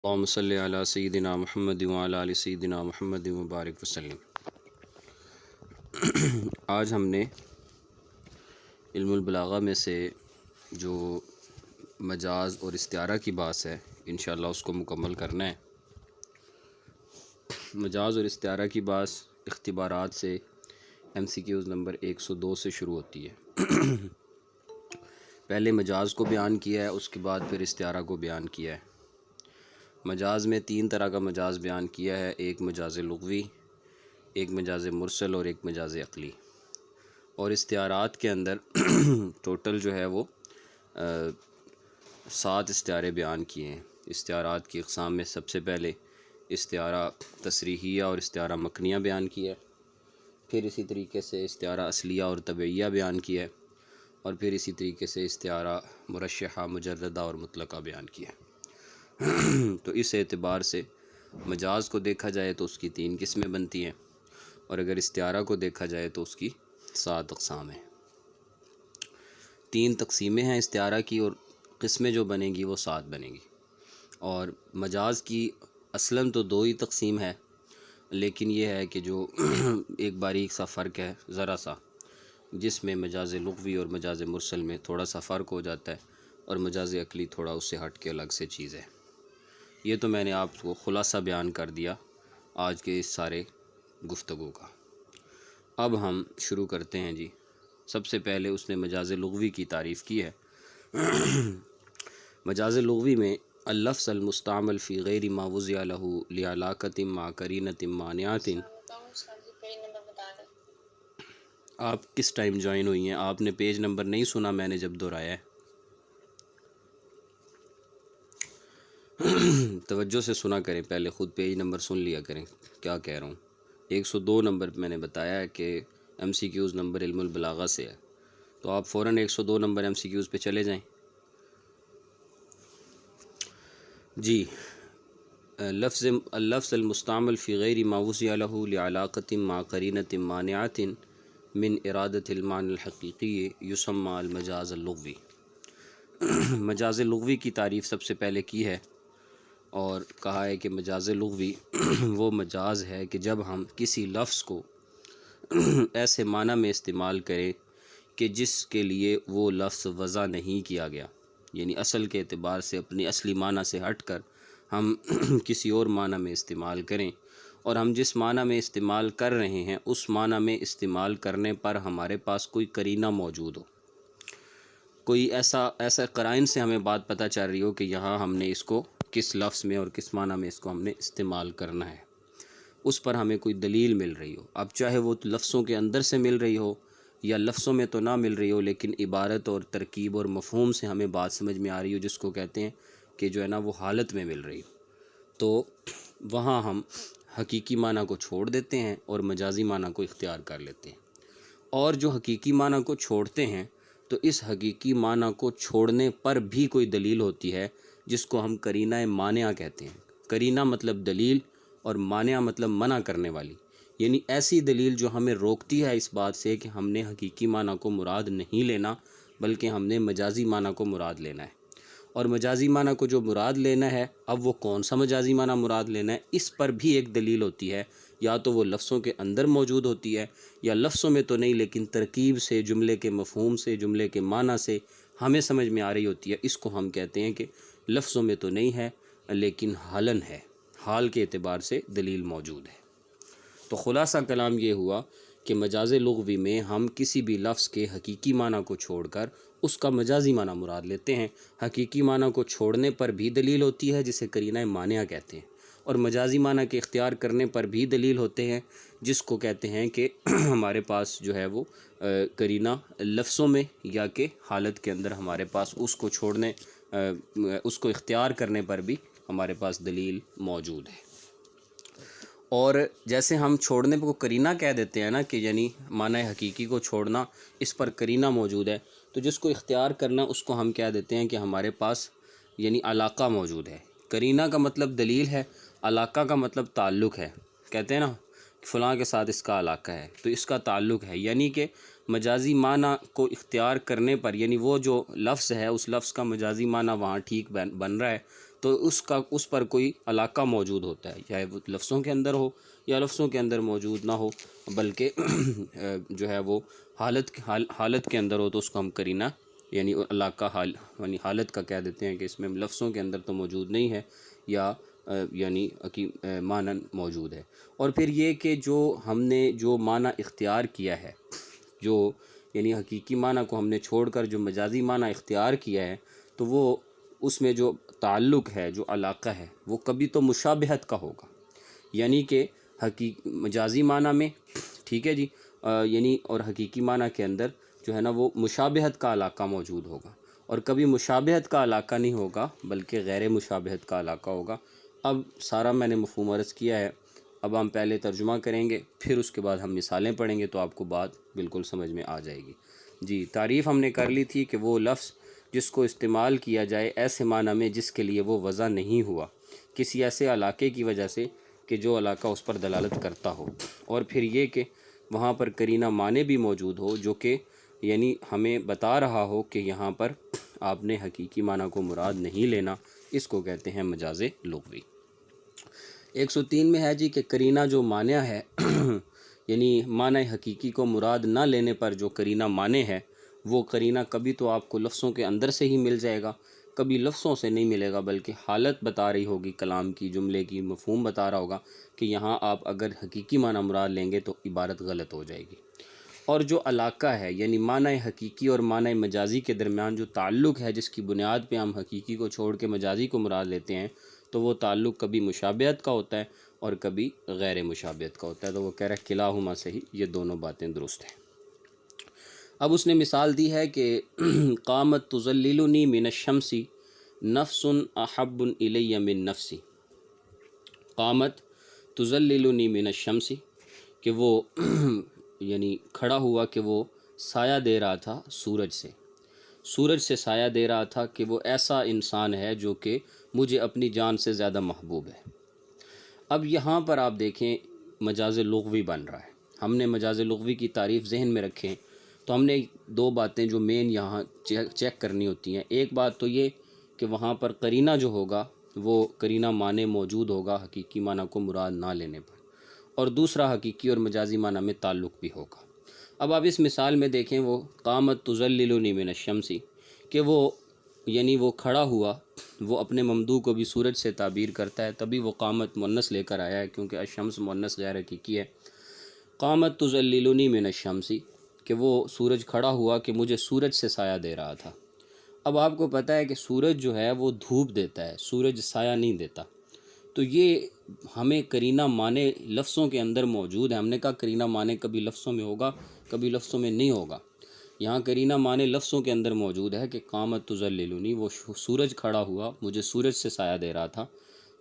اللہم صلی علی سیدنا محمد وعلی آل سیدنا محمد مبارک وسلم۔ آج ہم نے علم البلاغہ میں سے جو مجاز اور استعارہ کی بات ہے انشاءاللہ اس کو مکمل کرنا ہے۔ مجاز اور استعارہ کی بات اختبارات سے MCQs نمبر 102 سے شروع ہوتی ہے۔ پہلے مجاز کو بیان کیا ہے، اس کے بعد پھر استعارہ کو بیان کیا ہے۔ مجاز میں 3 طرح کا مجاز بیان کیا ہے، ایک مجاز لغوی، ایک مجاز مرسل اور ایک مجاز عقلی۔ اور استعارات کے اندر ٹوٹل جو ہے وہ 7 استعارے بیان کیے ہیں۔ استعارات کی اقسام میں سب سے پہلے استعارہ تصریحیہ اور استعارہ مکنیہ بیان کیا ہے، پھر اسی طریقے سے استعارہ اصلیہ اور طبعیہ بیان کیا ہے، اور پھر اسی طریقے سے استعارہ مرشحہ، مجردہ اور مطلقہ بیان کیا ہے۔ تو اس اعتبار سے مجاز کو دیکھا جائے تو اس کی 3 قسمیں بنتی ہیں، اور اگر استعارہ کو دیکھا جائے تو اس کی 7 اقسام ہیں۔ 3 تقسیمیں ہیں استعارہ کی، اور قسمیں جو بنیں گی وہ 7 بنیں گی۔ اور مجاز کی اصلاً تو 2 ہی تقسیم ہے، لیکن یہ ہے کہ جو ایک باریک سا فرق ہے ذرا سا، جس میں مجاز لغوی اور مجاز مرسل میں تھوڑا سا فرق ہو جاتا ہے، اور مجاز عقلی تھوڑا اس سے ہٹ کے الگ سے چیز ہے۔ یہ تو میں نے آپ کو خلاصہ بیان کر دیا آج کے اس سارے گفتگو کا۔ اب ہم شروع کرتے ہیں جی۔ سب سے پہلے اس نے مجاز لغوی کی تعریف کی ہے۔ مجاز لغوی میں اللفظ المستعمل فی غیر ما وضع له لعلاقۃ مع قرینۃ مانعۃ۔ آپ کس ٹائم جوائن ہوئی ہیں؟ آپ نے پیج نمبر نہیں سنا میں نے جب دہرایا ہے؟ توجہ سے سنا کریں، پہلے خود پیج نمبر سن لیا کریں کیا کہہ رہا ہوں۔ 102 نمبر میں نے بتایا ہے کہ MCQs نمبر علم البلاغہ سے ہے، تو آپ فوراً 102 نمبر MCQs پہ چلے جائیں جی۔ اللفظ المستعمل فی غیر ما وضع له لعلاقۃ مع قرینۃ مانعۃ من ارادۃ المعنی الحقیقی یسمى المجاز اللغوی۔ مجاز لغوی کی تعریف سب سے پہلے کی ہے، اور کہا ہے کہ مجاز لغوی وہ مجاز ہے کہ جب ہم کسی لفظ کو ایسے معنی میں استعمال کریں کہ جس کے لیے وہ لفظ وضع نہیں کیا گیا، یعنی اصل کے اعتبار سے اپنی اصلی معنی سے ہٹ کر ہم کسی اور معنی میں استعمال کریں، اور ہم جس معنی میں استعمال کر رہے ہیں اس معنی میں استعمال کرنے پر ہمارے پاس کوئی قرینہ موجود ہو، کوئی ایسا قرائن سے ہمیں بات پتہ چل رہی ہو کہ یہاں ہم نے اس کو کس لفظ میں اور کس معنی میں اس کو ہم نے استعمال کرنا ہے، اس پر ہمیں کوئی دلیل مل رہی ہو۔ اب چاہے وہ لفظوں کے اندر سے مل رہی ہو یا لفظوں میں تو نہ مل رہی ہو، لیکن عبارت اور ترکیب اور مفہوم سے ہمیں بات سمجھ میں آ رہی ہو، جس کو کہتے ہیں کہ جو ہے نا وہ حالت میں مل رہی ہو، تو وہاں ہم حقیقی معنی کو چھوڑ دیتے ہیں اور مجازی معنی کو اختیار کر لیتے ہیں۔ اور جو حقیقی معنی کو چھوڑتے ہیں تو اس حقیقی معنی کو چھوڑنے پر بھی کوئی دلیل ہوتی ہے، جس کو ہم قرینہ مانعہ کہتے ہیں۔ قرینہ مطلب دلیل، اور مانعہ مطلب منع کرنے والی، یعنی ایسی دلیل جو ہمیں روکتی ہے اس بات سے کہ ہم نے حقیقی معنی کو مراد نہیں لینا، بلکہ ہم نے مجازی معنی کو مراد لینا ہے۔ اور مجازی معنی کو جو مراد لینا ہے، اب وہ کون سا مجازی معنی مراد لینا ہے، اس پر بھی ایک دلیل ہوتی ہے، یا تو وہ لفظوں کے اندر موجود ہوتی ہے، یا لفظوں میں تو نہیں لیکن ترکیب سے، جملے کے مفہوم سے، جملے کے معنی سے ہمیں سمجھ میں آ رہی ہوتی ہے۔ اس کو ہم کہتے ہیں کہ لفظوں میں تو نہیں ہے لیکن حالن ہے، حال کے اعتبار سے دلیل موجود ہے۔ تو خلاصہ کلام یہ ہوا کہ مجاز لغوی میں ہم کسی بھی لفظ کے حقیقی معنی کو چھوڑ کر اس کا مجازی معنی مراد لیتے ہیں۔ حقیقی معنی کو چھوڑنے پر بھی دلیل ہوتی ہے، جسے قرینہ مانعہ کہتے ہیں، اور مجازی معنی کے اختیار کرنے پر بھی دلیل ہوتے ہیں، جس کو کہتے ہیں کہ ہمارے پاس جو ہے وہ قرینہ لفظوں میں یا کہ حالت کے اندر ہمارے پاس اس کو چھوڑنے اس کو اختیار کرنے پر بھی ہمارے پاس دلیل موجود ہے۔ اور جیسے ہم چھوڑنے کو قرینہ کہہ دیتے ہیں نا، کہ یعنی معنی حقیقی کو چھوڑنا، اس پر قرینہ موجود ہے، تو جس کو اختیار کرنا اس کو ہم کہہ دیتے ہیں کہ ہمارے پاس یعنی علاقہ موجود ہے۔ قرینہ کا مطلب دلیل ہے، علاقہ کا مطلب تعلق ہے۔ کہتے ہیں نا فلاں کے ساتھ اس کا علاقہ ہے، تو اس کا تعلق ہے، یعنی کہ مجازی معنی کو اختیار کرنے پر، یعنی وہ جو لفظ ہے اس لفظ کا مجازی معنی وہاں ٹھیک بن رہا ہے، تو اس پر کوئی علاقہ موجود ہوتا ہے، چاہے وہ لفظوں کے اندر ہو یا لفظوں کے اندر موجود نہ ہو، بلکہ جو ہے وہ حالت کے اندر ہو، تو اس کو ہم قرینہ یعنی علاقہ یعنی حالت کا کہہ دیتے ہیں کہ اس میں لفظوں کے اندر تو موجود نہیں ہے یا یعنی معنی موجود ہے۔ اور پھر یہ کہ جو ہم نے جو معنی اختیار کیا ہے، جو یعنی حقیقی معنی کو ہم نے چھوڑ کر جو مجازی معنی اختیار کیا ہے، تو وہ اس میں جو تعلق ہے، جو علاقہ ہے، وہ کبھی تو مشابہت کا ہوگا، یعنی کہ مجازی معنی میں، ٹھیک ہے جی، یعنی اور حقیقی معنی کے اندر جو ہے نا وہ مشابہت کا علاقہ موجود ہوگا، اور کبھی مشابہت کا علاقہ نہیں ہوگا بلکہ غیر مشابہت کا علاقہ ہوگا۔ اب سارا میں نے مفہوم عرض کیا ہے، اب ہم پہلے ترجمہ کریں گے، پھر اس کے بعد ہم مثالیں پڑھیں گے، تو آپ کو بات بالکل سمجھ میں آ جائے گی۔ جی، تعریف ہم نے کر لی تھی کہ وہ لفظ جس کو استعمال کیا جائے ایسے معنی میں جس کے لیے وہ وضع نہیں ہوا، کسی ایسے علاقے کی وجہ سے کہ جو علاقہ اس پر دلالت کرتا ہو، اور پھر یہ کہ وہاں پر قرینہ معنی بھی موجود ہو جو کہ یعنی ہمیں بتا رہا ہو کہ یہاں پر آپ نے حقیقی معنی کو مراد نہیں لینا، اس کو کہتے ہیں مجاز لغوی۔ 103 میں ہے جی کہ قرینہ جو معنی ہے یعنی معنی حقیقی کو مراد نہ لینے پر جو قرینہ معنی ہے، وہ قرینہ کبھی تو آپ کو لفظوں کے اندر سے ہی مل جائے گا، کبھی لفظوں سے نہیں ملے گا، بلکہ حالت بتا رہی ہوگی، کلام کی، جملے کی، مفہوم بتا رہا ہوگا کہ یہاں آپ اگر حقیقی معنی مراد لیں گے تو عبارت غلط ہو جائے گی۔ اور جو علاقہ ہے یعنی معنی حقیقی اور معنی مجازی کے درمیان جو تعلق ہے، جس کی بنیاد پہ ہم حقیقی کو چھوڑ کے مجازی کو مراد لیتے ہیں، تو وہ تعلق کبھی مشابہت کا ہوتا ہے اور کبھی غیر مشابہت کا ہوتا ہے۔ تو وہ کہہ رہا ہے کلاہما صحیح، یہ دونوں باتیں درست ہیں۔ اب اس نے مثال دی ہے کہ قامت تظللنی من الشمس نفس احب الی من نفسی، قامت تظللنی من الشمس، کہ وہ یعنی کھڑا ہوا کہ وہ سایہ دے رہا تھا سورج سے سایہ دے رہا تھا، کہ وہ ایسا انسان ہے جو کہ مجھے اپنی جان سے زیادہ محبوب ہے۔ اب یہاں پر آپ دیکھیں مجاز لغوی بن رہا ہے، ہم نے مجاز لغوی کی تعریف ذہن میں رکھیں تو ہم نے دو باتیں جو مین یہاں چیک کرنی ہوتی ہیں۔ ایک بات تو یہ کہ وہاں پر قرینہ جو ہوگا وہ قرینہ معنی موجود ہوگا حقیقی معنی کو مراد نہ لینے پر، اور دوسرا حقیقی اور مجازی معنی میں تعلق بھی ہوگا۔ اب آپ اس مثال میں دیکھیں، وہ قامت تظللنی من الشمس، کہ وہ یعنی وہ کھڑا ہوا، وہ اپنے ممدوح کو بھی سورج سے تعبیر کرتا ہے، تبھی وہ قامت مؤنث لے کر آیا ہے، کیونکہ الشمس مؤنث غیر حقیقی ہے۔ قامت تظللنی من الشمس، کہ وہ سورج کھڑا ہوا کہ مجھے سورج سے سایہ دے رہا تھا۔ اب آپ کو پتہ ہے کہ سورج جو ہے وہ دھوپ دیتا ہے، سورج سایہ نہیں دیتا، تو یہ ہمیں قرینہ معنی لفظوں کے اندر موجود ہے۔ ہم نے کہا قرینہ معنی کبھی لفظوں میں ہوگا، کبھی لفظوں میں نہیں ہوگا۔ یہاں قرینہ معنی لفظوں کے اندر موجود ہے کہ قامت تظللنی، وہ سورج کھڑا ہوا، مجھے سورج سے سایہ دے رہا تھا،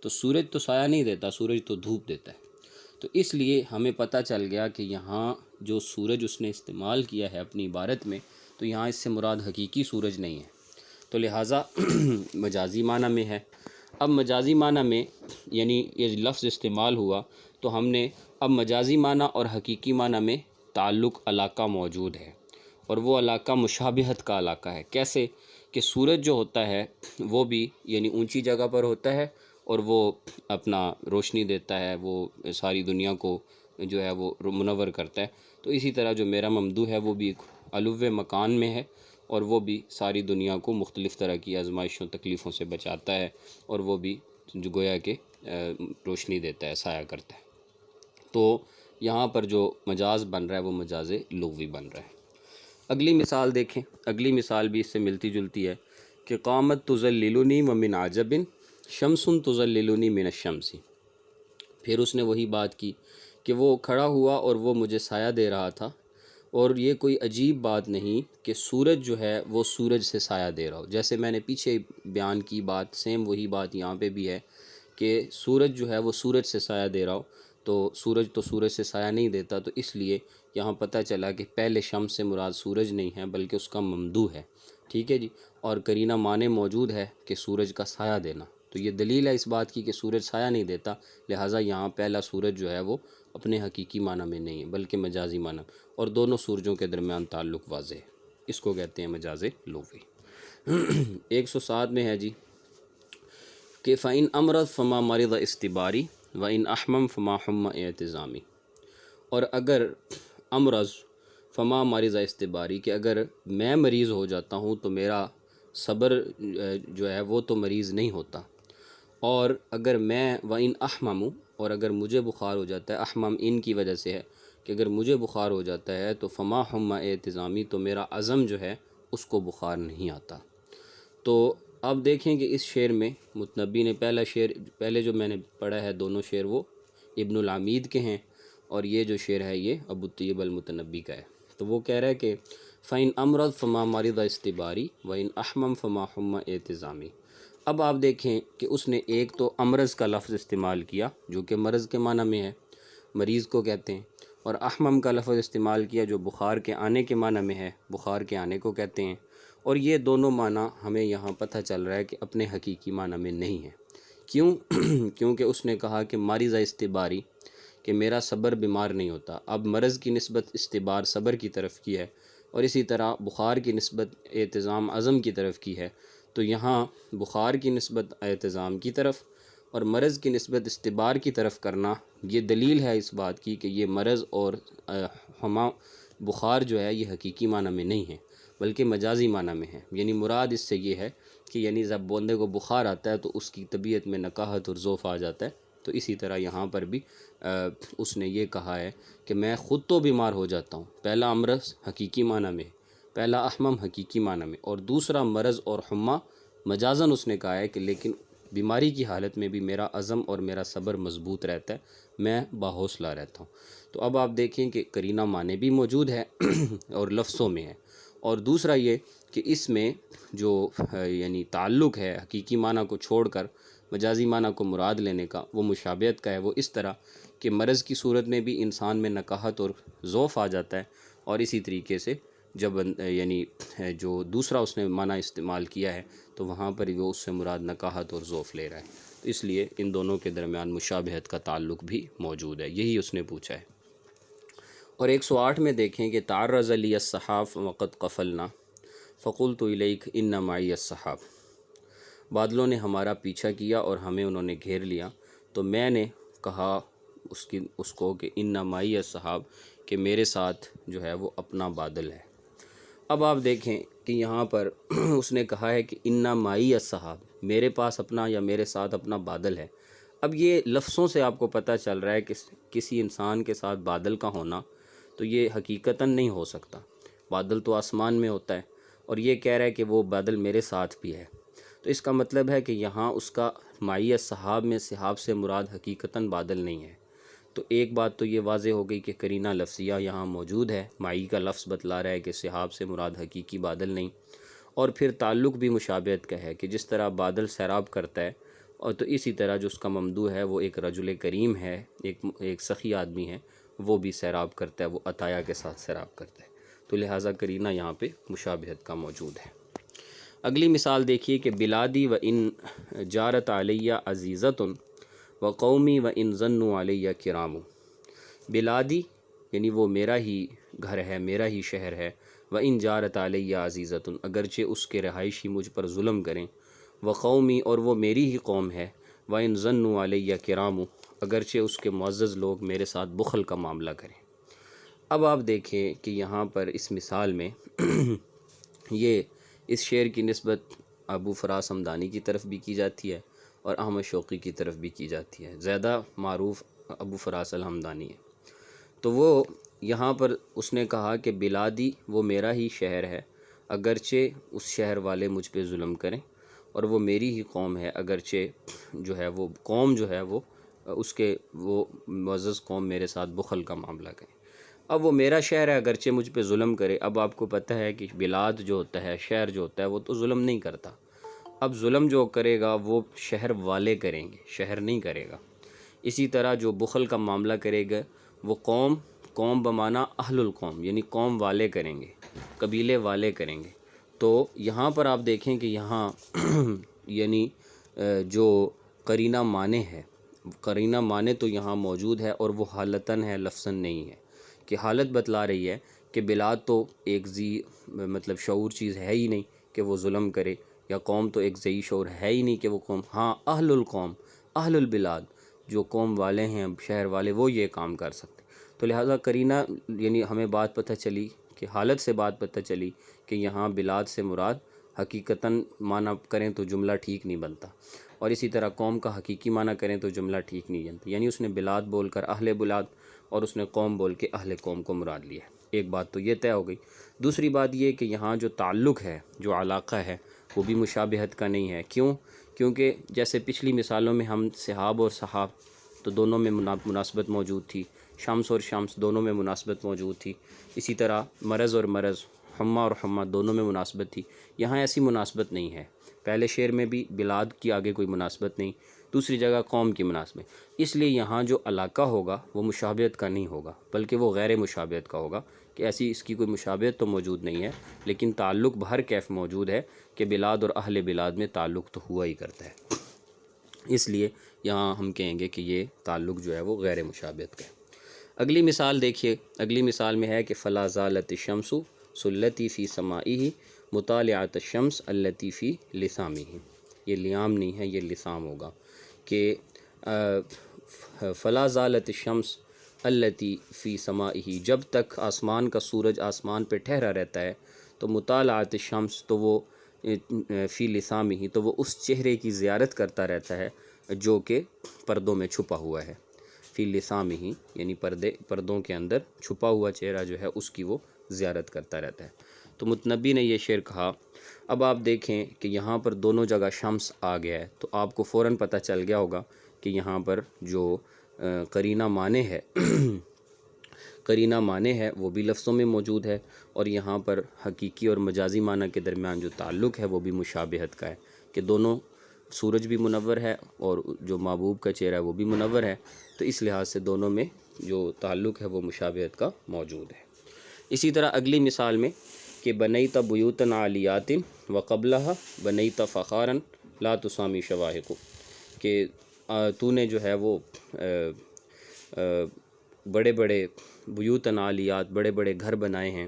تو سورج تو سایہ نہیں دیتا، سورج تو دھوپ دیتا ہے۔ تو اس لیے ہمیں پتہ چل گیا کہ یہاں جو سورج اس نے استعمال کیا ہے اپنی عبارت میں، تو یہاں اس سے مراد حقیقی سورج نہیں ہے، تو لہٰذا مجازی معنی میں ہے۔ اب مجازی معنی میں یعنی یہ لفظ استعمال ہوا، تو ہم نے اب مجازی معنی اور حقیقی معنی میں تعلق علاقہ موجود ہے، اور وہ علاقہ مشابہت کا علاقہ ہے۔ کیسے کہ سورج جو ہوتا ہے وہ بھی یعنی اونچی جگہ پر ہوتا ہے، اور وہ اپنا روشنی دیتا ہے، وہ ساری دنیا کو جو ہے وہ منور کرتا ہے، تو اسی طرح جو میرا ممدوح ہے وہ بھی ایک علو مکان میں ہے، اور وہ بھی ساری دنیا کو مختلف طرح کی آزمائشوں تکلیفوں سے بچاتا ہے، اور وہ بھی جو گویا کہ روشنی دیتا ہے، سایہ کرتا ہے۔ تو یہاں پر جو مجاز بن رہا ہے وہ مجاز لغوی بن رہا ہے۔ اگلی مثال دیکھیں، اگلی مثال بھی اس سے ملتی جلتی ہے کہ قامت تظللنی ومن عجب شمس تظللنی من الشمس، پھر اس نے وہی بات کی کہ وہ کھڑا ہوا اور وہ مجھے سایہ دے رہا تھا، اور یہ کوئی عجیب بات نہیں کہ سورج جو ہے وہ سورج سے سایہ دے رہا ہو۔ جیسے میں نے پیچھے بیان کی بات، سیم وہی بات یہاں پہ بھی ہے کہ سورج جو ہے وہ سورج سے سایہ دے رہا ہو، تو سورج سے سایہ نہیں دیتا، تو اس لیے یہاں پتہ چلا کہ پہلے شمس سے مراد سورج نہیں ہے بلکہ اس کا ممدوح ہے، ٹھیک ہے جی، اور قرینہ معنی موجود ہے کہ سورج کا سایہ دینا، تو یہ دلیل ہے اس بات کی کہ سورج سایہ نہیں دیتا، لہٰذا یہاں پہلا سورج جو ہے وہ اپنے حقیقی معنی میں نہیں ہے بلکہ مجازی معنی، اور دونوں سورجوں کے درمیان تعلق واضح ہے، اس کو کہتے ہیں مجاز لغوی۔ 107 میں ہے جی کہ فَإِنْ أَمْرَضْ فَمَا مَرِضَ استباری وَإِنْ أَحْمَمْ فَمَا حُمَّ اعتزامی، اور اگر امرض فما مرض استباری، کہ اگر میں مریض ہو جاتا ہوں تو میرا صبر جو ہے وہ تو مریض نہیں ہوتا، اور اگر میں وَإِنْ أَحْمَمُ، اور اگر مجھے بخار ہو جاتا ہے، احمم ان کی وجہ سے ہے کہ اگر مجھے بخار ہو جاتا ہے تو فما حُمَّ اعتزامی، تو میرا عزم جو ہے اس کو بخار نہیں آتا۔ تو اب دیکھیں کہ اس شعر میں متنبی نے پہلے جو میں نے پڑھا ہے دونوں شعر وہ ابن العمید کے ہیں، اور یہ جو شعر ہے یہ ابو طیب المتنبی کا ہے۔ تو وہ کہہ رہا ہے کہ فَإِنْ أَمْرَضْ فَمَا مَرِضَ اسْتِبَارِي وَإِنْ أَحْمَمْ فَمَا حُمَّ اعتزامی۔ اب آپ دیکھیں کہ اس نے ایک تو امرض کا لفظ استعمال کیا جو کہ مرض کے معنی میں ہے، مریض کو کہتے ہیں، اور احمم کا لفظ استعمال کیا جو بخار کے آنے کے معنی میں ہے، بخار کے آنے کو کہتے ہیں، اور یہ دونوں معنی ہمیں یہاں پتہ چل رہا ہے کہ اپنے حقیقی معنی میں نہیں ہے۔ کیوں؟ کیونکہ اس نے کہا کہ مریض استباری، کہ میرا صبر بیمار نہیں ہوتا۔ اب مرض کی نسبت استبار صبر کی طرف کی ہے، اور اسی طرح بخار کی نسبت اعتزام عزم کی طرف کی ہے، تو یہاں بخار کی نسبت اعتزام کی طرف اور مرض کی نسبت استبار کی طرف کرنا، یہ دلیل ہے اس بات کی کہ یہ مرض اور بخار جو ہے یہ حقیقی معنی میں نہیں ہے بلکہ مجازی معنی میں ہے۔ یعنی مراد اس سے یہ ہے کہ یعنی جب بندے کو بخار آتا ہے تو اس کی طبیعت میں نکاہت اور ضعف آ جاتا ہے، تو اسی طرح یہاں پر بھی اس نے یہ کہا ہے کہ میں خود تو بیمار ہو جاتا ہوں، پہلا امرض حقیقی معنی میں، پہلا احمم حقیقی معنی میں، اور دوسرا مرض اور حمہ مجازن اس نے کہا ہے کہ لیکن بیماری کی حالت میں بھی میرا عزم اور میرا صبر مضبوط رہتا ہے، میں باحوصلہ رہتا ہوں۔ تو اب آپ دیکھیں کہ قرینہ معنی بھی موجود ہے اور لفظوں میں ہے، اور دوسرا یہ کہ اس میں جو یعنی تعلق ہے حقیقی معنی کو چھوڑ کر مجازی معنی کو مراد لینے کا، وہ مشابہت کا ہے، وہ اس طرح کہ مرض کی صورت میں بھی انسان میں نکاہت اور ضعف آ جاتا ہے، اور اسی طریقے سے جب یعنی جو دوسرا اس نے معنی استعمال کیا ہے تو وہاں پر وہ اس سے مراد نکاہت اور ضعف لے رہا ہے، تو اس لیے ان دونوں کے درمیان مشابہت کا تعلق بھی موجود ہے، یہی اس نے پوچھا ہے۔ اور 108 میں دیکھیں کہ تعرض لی الصحاف وقد قفلنا فقلت الیک ان معی الصحاب، بادلوں نے ہمارا پیچھا کیا اور ہمیں انہوں نے گھیر لیا، تو میں نے کہا اس کو کہ ان معی الصحاب، کہ میرے ساتھ جو ہے وہ اپنا بادل ہے۔ اب آپ دیکھیں کہ یہاں پر اس نے کہا ہے کہ ان معی الصحاب، میرے پاس اپنا یا میرے ساتھ اپنا بادل ہے۔ اب یہ لفظوں سے آپ کو پتہ چل رہا ہے کہ کسی انسان کے ساتھ بادل کا ہونا تو یہ حقیقتاً نہیں ہو سکتا، بادل تو آسمان میں ہوتا ہے، اور یہ کہہ رہا ہے کہ وہ بادل میرے ساتھ بھی ہے، تو اس کا مطلب ہے کہ یہاں اس کا معی الصحاب میں صحاب سے مراد حقیقتاً بادل نہیں ہے۔ تو ایک بات تو یہ واضح ہو گئی کہ قرینہ لفظیہ یہاں موجود ہے، معی کا لفظ بتلا رہا ہے کہ صحاب سے مراد حقیقی بادل نہیں، اور پھر تعلق بھی مشابہت کا ہے کہ جس طرح بادل سیراب کرتا ہے، اور تو اسی طرح جو اس کا ممدوح ہے وہ ایک رجل کریم ہے، ایک سخی آدمی ہے، وہ بھی سیراب کرتا ہے، وہ عطایا کے ساتھ سیراب کرتا ہے، تو لہٰذا قرینہ یہاں پہ مشابہت کا موجود ہے۔ اگلی مثال دیکھیے کہ بلادی و ان جارت علیہ عزیزۃ و قومی و ان ظنوا علیہ کرام، بلادی یعنی وہ میرا ہی گھر ہے، میرا ہی شہر ہے، و ان جارت علیہ عزیزۃ، اگرچہ اس کے رہائشی مجھ پر ظلم کریں، و قومی اور وہ میری ہی قوم ہے، و ان ظنوا علیہ کرام، اگرچہ اس کے معزز لوگ میرے ساتھ بخل کا معاملہ کریں۔ اب آپ دیکھیں کہ یہاں پر اس مثال میں یہ اس شعر کی نسبت ابو فراس ہمدانی کی طرف بھی کی جاتی ہے اور احمد شوقی کی طرف بھی کی جاتی ہے، زیادہ معروف ابو فراس الہمدانی ہے۔ تو وہ یہاں پر اس نے کہا کہ بلادی وہ میرا ہی شہر ہے، اگرچہ اس شہر والے مجھ پہ ظلم کریں، اور وہ میری ہی قوم ہے، اگرچہ جو ہے وہ قوم جو ہے وہ اس کے وہ معزز قوم میرے ساتھ بخل کا معاملہ کریں۔ اب وہ میرا شہر ہے اگرچہ مجھ پہ ظلم کرے، اب آپ کو پتہ ہے کہ بلاد جو ہوتا ہے، شہر جو ہوتا ہے، وہ تو ظلم نہیں کرتا، اب ظلم جو کرے گا وہ شہر والے کریں گے، شہر نہیں کرے گا۔ اسی طرح جو بخل کا معاملہ کرے گا وہ قوم بمعنی اہل القوم یعنی قوم والے کریں گے، قبیلے والے کریں گے۔ تو یہاں پر آپ دیکھیں کہ یہاں یعنی جو قرینہ معنی ہے، قرینہ معنی تو یہاں موجود ہے، اور وہ حالتاً ہے، لفظاً نہیں ہے، کہ حالت بتلا رہی ہے کہ بلاد تو ایک مطلب شعور چیز ہے ہی نہیں کہ وہ ظلم کرے یا قوم تو ایک ضعیف شعور ہے ہی نہیں کہ وہ قوم، ہاں اہل القوم، اہل البلاد، جو قوم والے ہیں، شہر والے، وہ یہ کام کر سکتے۔ تو لہٰذا قرینہ یعنی ہمیں بات پتہ چلی کہ حالت سے بات پتہ چلی کہ یہاں بلاد سے مراد حقیقتاً معنی کریں تو جملہ ٹھیک نہیں بنتا، اور اسی طرح قوم کا حقیقی معنی کریں تو جملہ ٹھیک نہیں بنتا، یعنی اس نے بلاد بول کر اہل بلاد اور اس نے قوم بول کے اہل قوم کو مراد لیا ہے۔ ایک بات تو یہ طے ہو گئی۔ دوسری بات یہ کہ یہاں جو تعلق ہے، جو علاقہ ہے، وہ بھی مشابہت کا نہیں ہے۔ کیوں؟ کیونکہ جیسے پچھلی مثالوں میں ہم صحاب اور صحاب تو دونوں میں مناسبت موجود تھی، شمس اور شمس دونوں میں مناسبت موجود تھی، اسی طرح مرض اور مرض، حمہ اور حمہ دونوں میں مناسبت تھی۔ یہاں ایسی مناسبت نہیں ہے۔ پہلے شعر میں بھی بلاد کی آگے کوئی مناسبت نہیں، دوسری جگہ قوم کی مناسبت، اس لیے یہاں جو علاقہ ہوگا وہ مشابہت کا نہیں ہوگا، بلکہ وہ غیر مشابہت کا ہوگا، کہ ایسی اس کی کوئی مشابہت تو موجود نہیں ہے، لیکن تعلق بہر کیف موجود ہے کہ بلاد اور اہل بلاد میں تعلق تو ہوا ہی کرتا ہے۔ اس لیے یہاں ہم کہیں گے کہ یہ تعلق جو ہے وہ غیر مشابہت کا ہے۔ اگلی مثال دیکھیے، اگلی مثال میں ہے کہ فلا زالت الشمس سلتی فی سمائہ مطالعۃ الشمس التی فی لثامہ، یہ لیام نہیں ہے، یہ لثام ہوگا، کہ فلا زالت الشمس التی فی سمائہ، جب تک آسمان کا سورج آسمان پہ ٹھہرا رہتا ہے، تو مطالعۃ الشمس تو وہ فی لثامہ، تو وہ اس چہرے کی زیارت کرتا رہتا ہے جو کہ پردوں میں چھپا ہوا ہے، فی لثامہ یعنی پردوں کے اندر چھپا ہوا چہرہ جو ہے اس کی وہ زیارت کرتا رہتا ہے۔ تو متنبی نے یہ شعر کہا۔ اب آپ دیکھیں کہ یہاں پر دونوں جگہ شمس آ گیا ہے، تو آپ کو فوراً پتہ چل گیا ہوگا کہ یہاں پر جو قرینہ معنی ہے قرینہ معنی ہے وہ بھی لفظوں میں موجود ہے، اور یہاں پر حقیقی اور مجازی معنی کے درمیان جو تعلق ہے وہ بھی مشابہت کا ہے، کہ دونوں سورج بھی منور ہے اور جو محبوب کا چہرہ ہے وہ بھی منور ہے، تو اس لحاظ سے دونوں میں جو تعلق ہے وہ مشابہت کا موجود ہے۔ اسی طرح اگلی مثال میں کہ بنیت بیوتن عالیات وقبلہا بنیت فخارا لا تسامی شواہق، کہ تو نے جو ہے وہ بڑے بڑے بیوتن عالیات، بڑے بڑے گھر بنائے ہیں،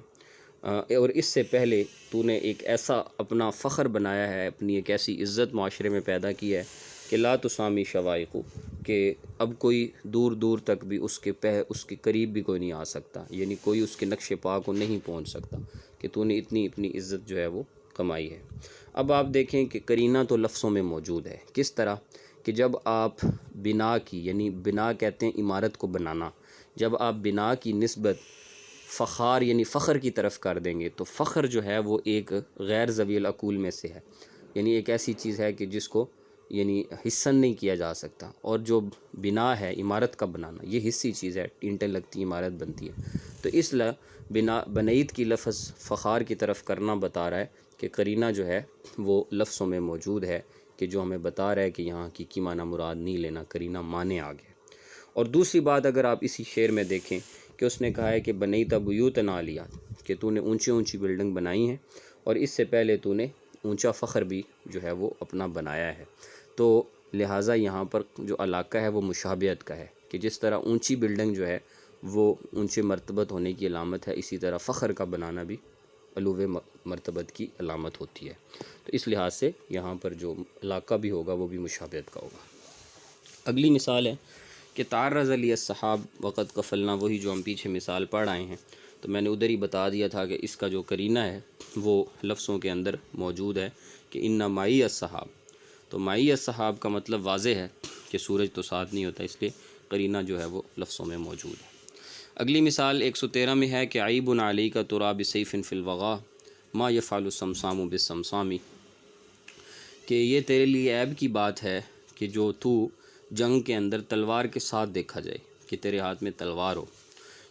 اور اس سے پہلے تو نے ایک ایسا اپنا فخر بنایا ہے، اپنی ایک ایسی عزت معاشرے میں پیدا کی ہے کہ لا تسامی شوائق، کہ اب کوئی دور دور تک بھی اس کے قریب بھی کوئی نہیں آ سکتا، یعنی کوئی اس کے نقش پا کو نہیں پہنچ سکتا، کہ تو نے اتنی اپنی عزت جو ہے وہ کمائی ہے۔ اب آپ دیکھیں کہ قرینہ تو لفظوں میں موجود ہے، کس طرح کہ جب آپ بنا کی، یعنی بنا کہتے ہیں عمارت کو بنانا، جب آپ بنا کی نسبت فخار یعنی فخر کی طرف کر دیں گے، تو فخر جو ہے وہ ایک غیر ذوی العقول میں سے ہے، یعنی ایک ایسی چیز ہے کہ جس کو یعنی حصن نہیں کیا جا سکتا، اور جو بنا ہے عمارت کا بنانا یہ حصی چیز ہے، اینٹیں لگتی عمارت بنتی ہے، تو اس لیے بنیت کی لفظ فخار کی طرف کرنا بتا رہا ہے کہ قرینہ جو ہے وہ لفظوں میں موجود ہے، کہ جو ہمیں بتا رہا ہے کہ یہاں حقیقی معنی مراد نہیں لینا، قرینہ معنی آ گیا۔ اور دوسری بات اگر آپ اسی شعر میں دیکھیں کہ اس نے کہا ہے کہ بنیت بیوتن عالیات، کہ تو نے اونچی اونچی بلڈنگ بنائی ہیں، اور اس سے پہلے تو نے اونچا فخر بھی جو ہے وہ اپنا بنایا ہے، تو لہٰذا یہاں پر جو علاقہ ہے وہ مشابہت کا ہے، کہ جس طرح اونچی بلڈنگ جو ہے وہ اونچے مرتبت ہونے کی علامت ہے، اسی طرح فخر کا بنانا بھی علو مرتبت کی علامت ہوتی ہے، تو اس لحاظ سے یہاں پر جو علاقہ بھی ہوگا وہ بھی مشابہت کا ہوگا۔ اگلی مثال ہے کہ تعرض لی السحاب وقت قفلنا، وہی جو ہم پیچھے مثال پڑھ آئے ہیں، تو میں نے ادھر ہی بتا دیا تھا کہ اس کا جو قرینہ ہے وہ لفظوں کے اندر موجود ہے کہ ان مائی السحاب، تو مائی السحاب کا مطلب واضح ہے کہ سورج تو ساتھ نہیں ہوتا، اس لیے قرینہ جو ہے وہ لفظوں میں موجود ہے۔ اگلی مثال 113 میں ہے کہ عیب علیک تراب سیف فی الوغا ما یفعل الصمصام بالصمصام، کہ یہ تیرے لیے عیب کی بات ہے کہ جو تو جنگ کے اندر تلوار کے ساتھ دیکھا جائے، کہ تیرے ہاتھ میں تلوار ہو،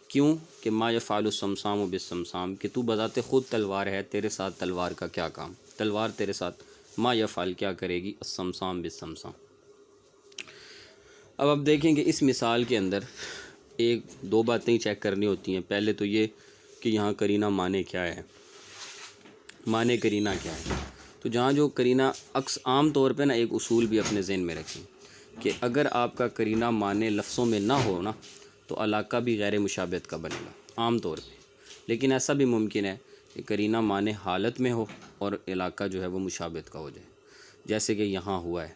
کیوں کہ ما یفعل الصمصام بالصمصام، کہ تو بذات خود تلوار ہے، تیرے ساتھ تلوار کا کیا کام، تلوار تیرے ساتھ ما یفعل کیا کرے گی، الصمصام بالصمصام۔ اب آپ دیکھیں کہ اس مثال کے اندر ایک دو باتیں چیک کرنی ہوتی ہیں، پہلے تو یہ کہ یہاں قرینہ معنی کیا ہے، معنی قرینہ کیا ہے، تو جہاں جو قرینہ عام طور پہ نا ایک اصول بھی اپنے ذہن میں رکھیں کہ اگر آپ کا قرینہ معنی لفظوں میں نہ ہو نا تو علاقہ بھی غیر مشابہت کا بنے گا عام طور پہ، لیکن ایسا بھی ممکن ہے کہ قرینہ معنی حالت میں ہو اور علاقہ جو ہے وہ مشابہت کا ہو جائے، جیسے کہ یہاں ہوا ہے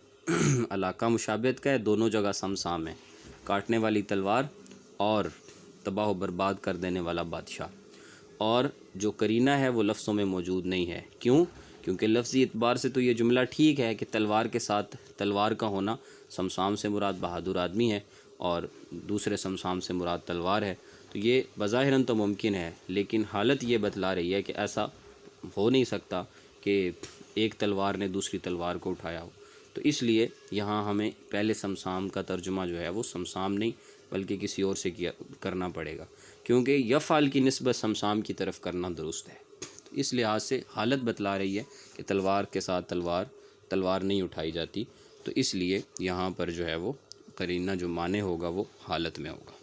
علاقہ مشابہت کا ہے، دونوں جگہ سم ہے، کاٹنے والی تلوار اور تباہ و برباد کر دینے والا بادشاہ، اور جو قرینہ ہے وہ لفظوں میں موجود نہیں ہے۔ کیوں؟ کیونکہ لفظی اعتبار سے تو یہ جملہ ٹھیک ہے کہ تلوار کے ساتھ تلوار کا ہونا، سمسام سے مراد بہادر آدمی ہے اور دوسرے سمسام سے مراد تلوار ہے، تو یہ بظاہراً تو ممکن ہے، لیکن حالت یہ بتلا رہی ہے کہ ایسا ہو نہیں سکتا کہ ایک تلوار نے دوسری تلوار کو اٹھایا ہو، تو اس لیے یہاں ہمیں پہلے سمسام کا ترجمہ جو ہے وہ سمسام نہیں بلکہ کسی اور سے کرنا پڑے گا، کیونکہ یفعل کی نسبت سمسام کی طرف کرنا درست ہے۔ اس لحاظ سے حالت بتلا رہی ہے کہ تلوار کے ساتھ تلوار نہیں اٹھائی جاتی، تو اس لیے یہاں پر جو ہے وہ قرینہ جو معنی ہوگا وہ حالت میں ہوگا۔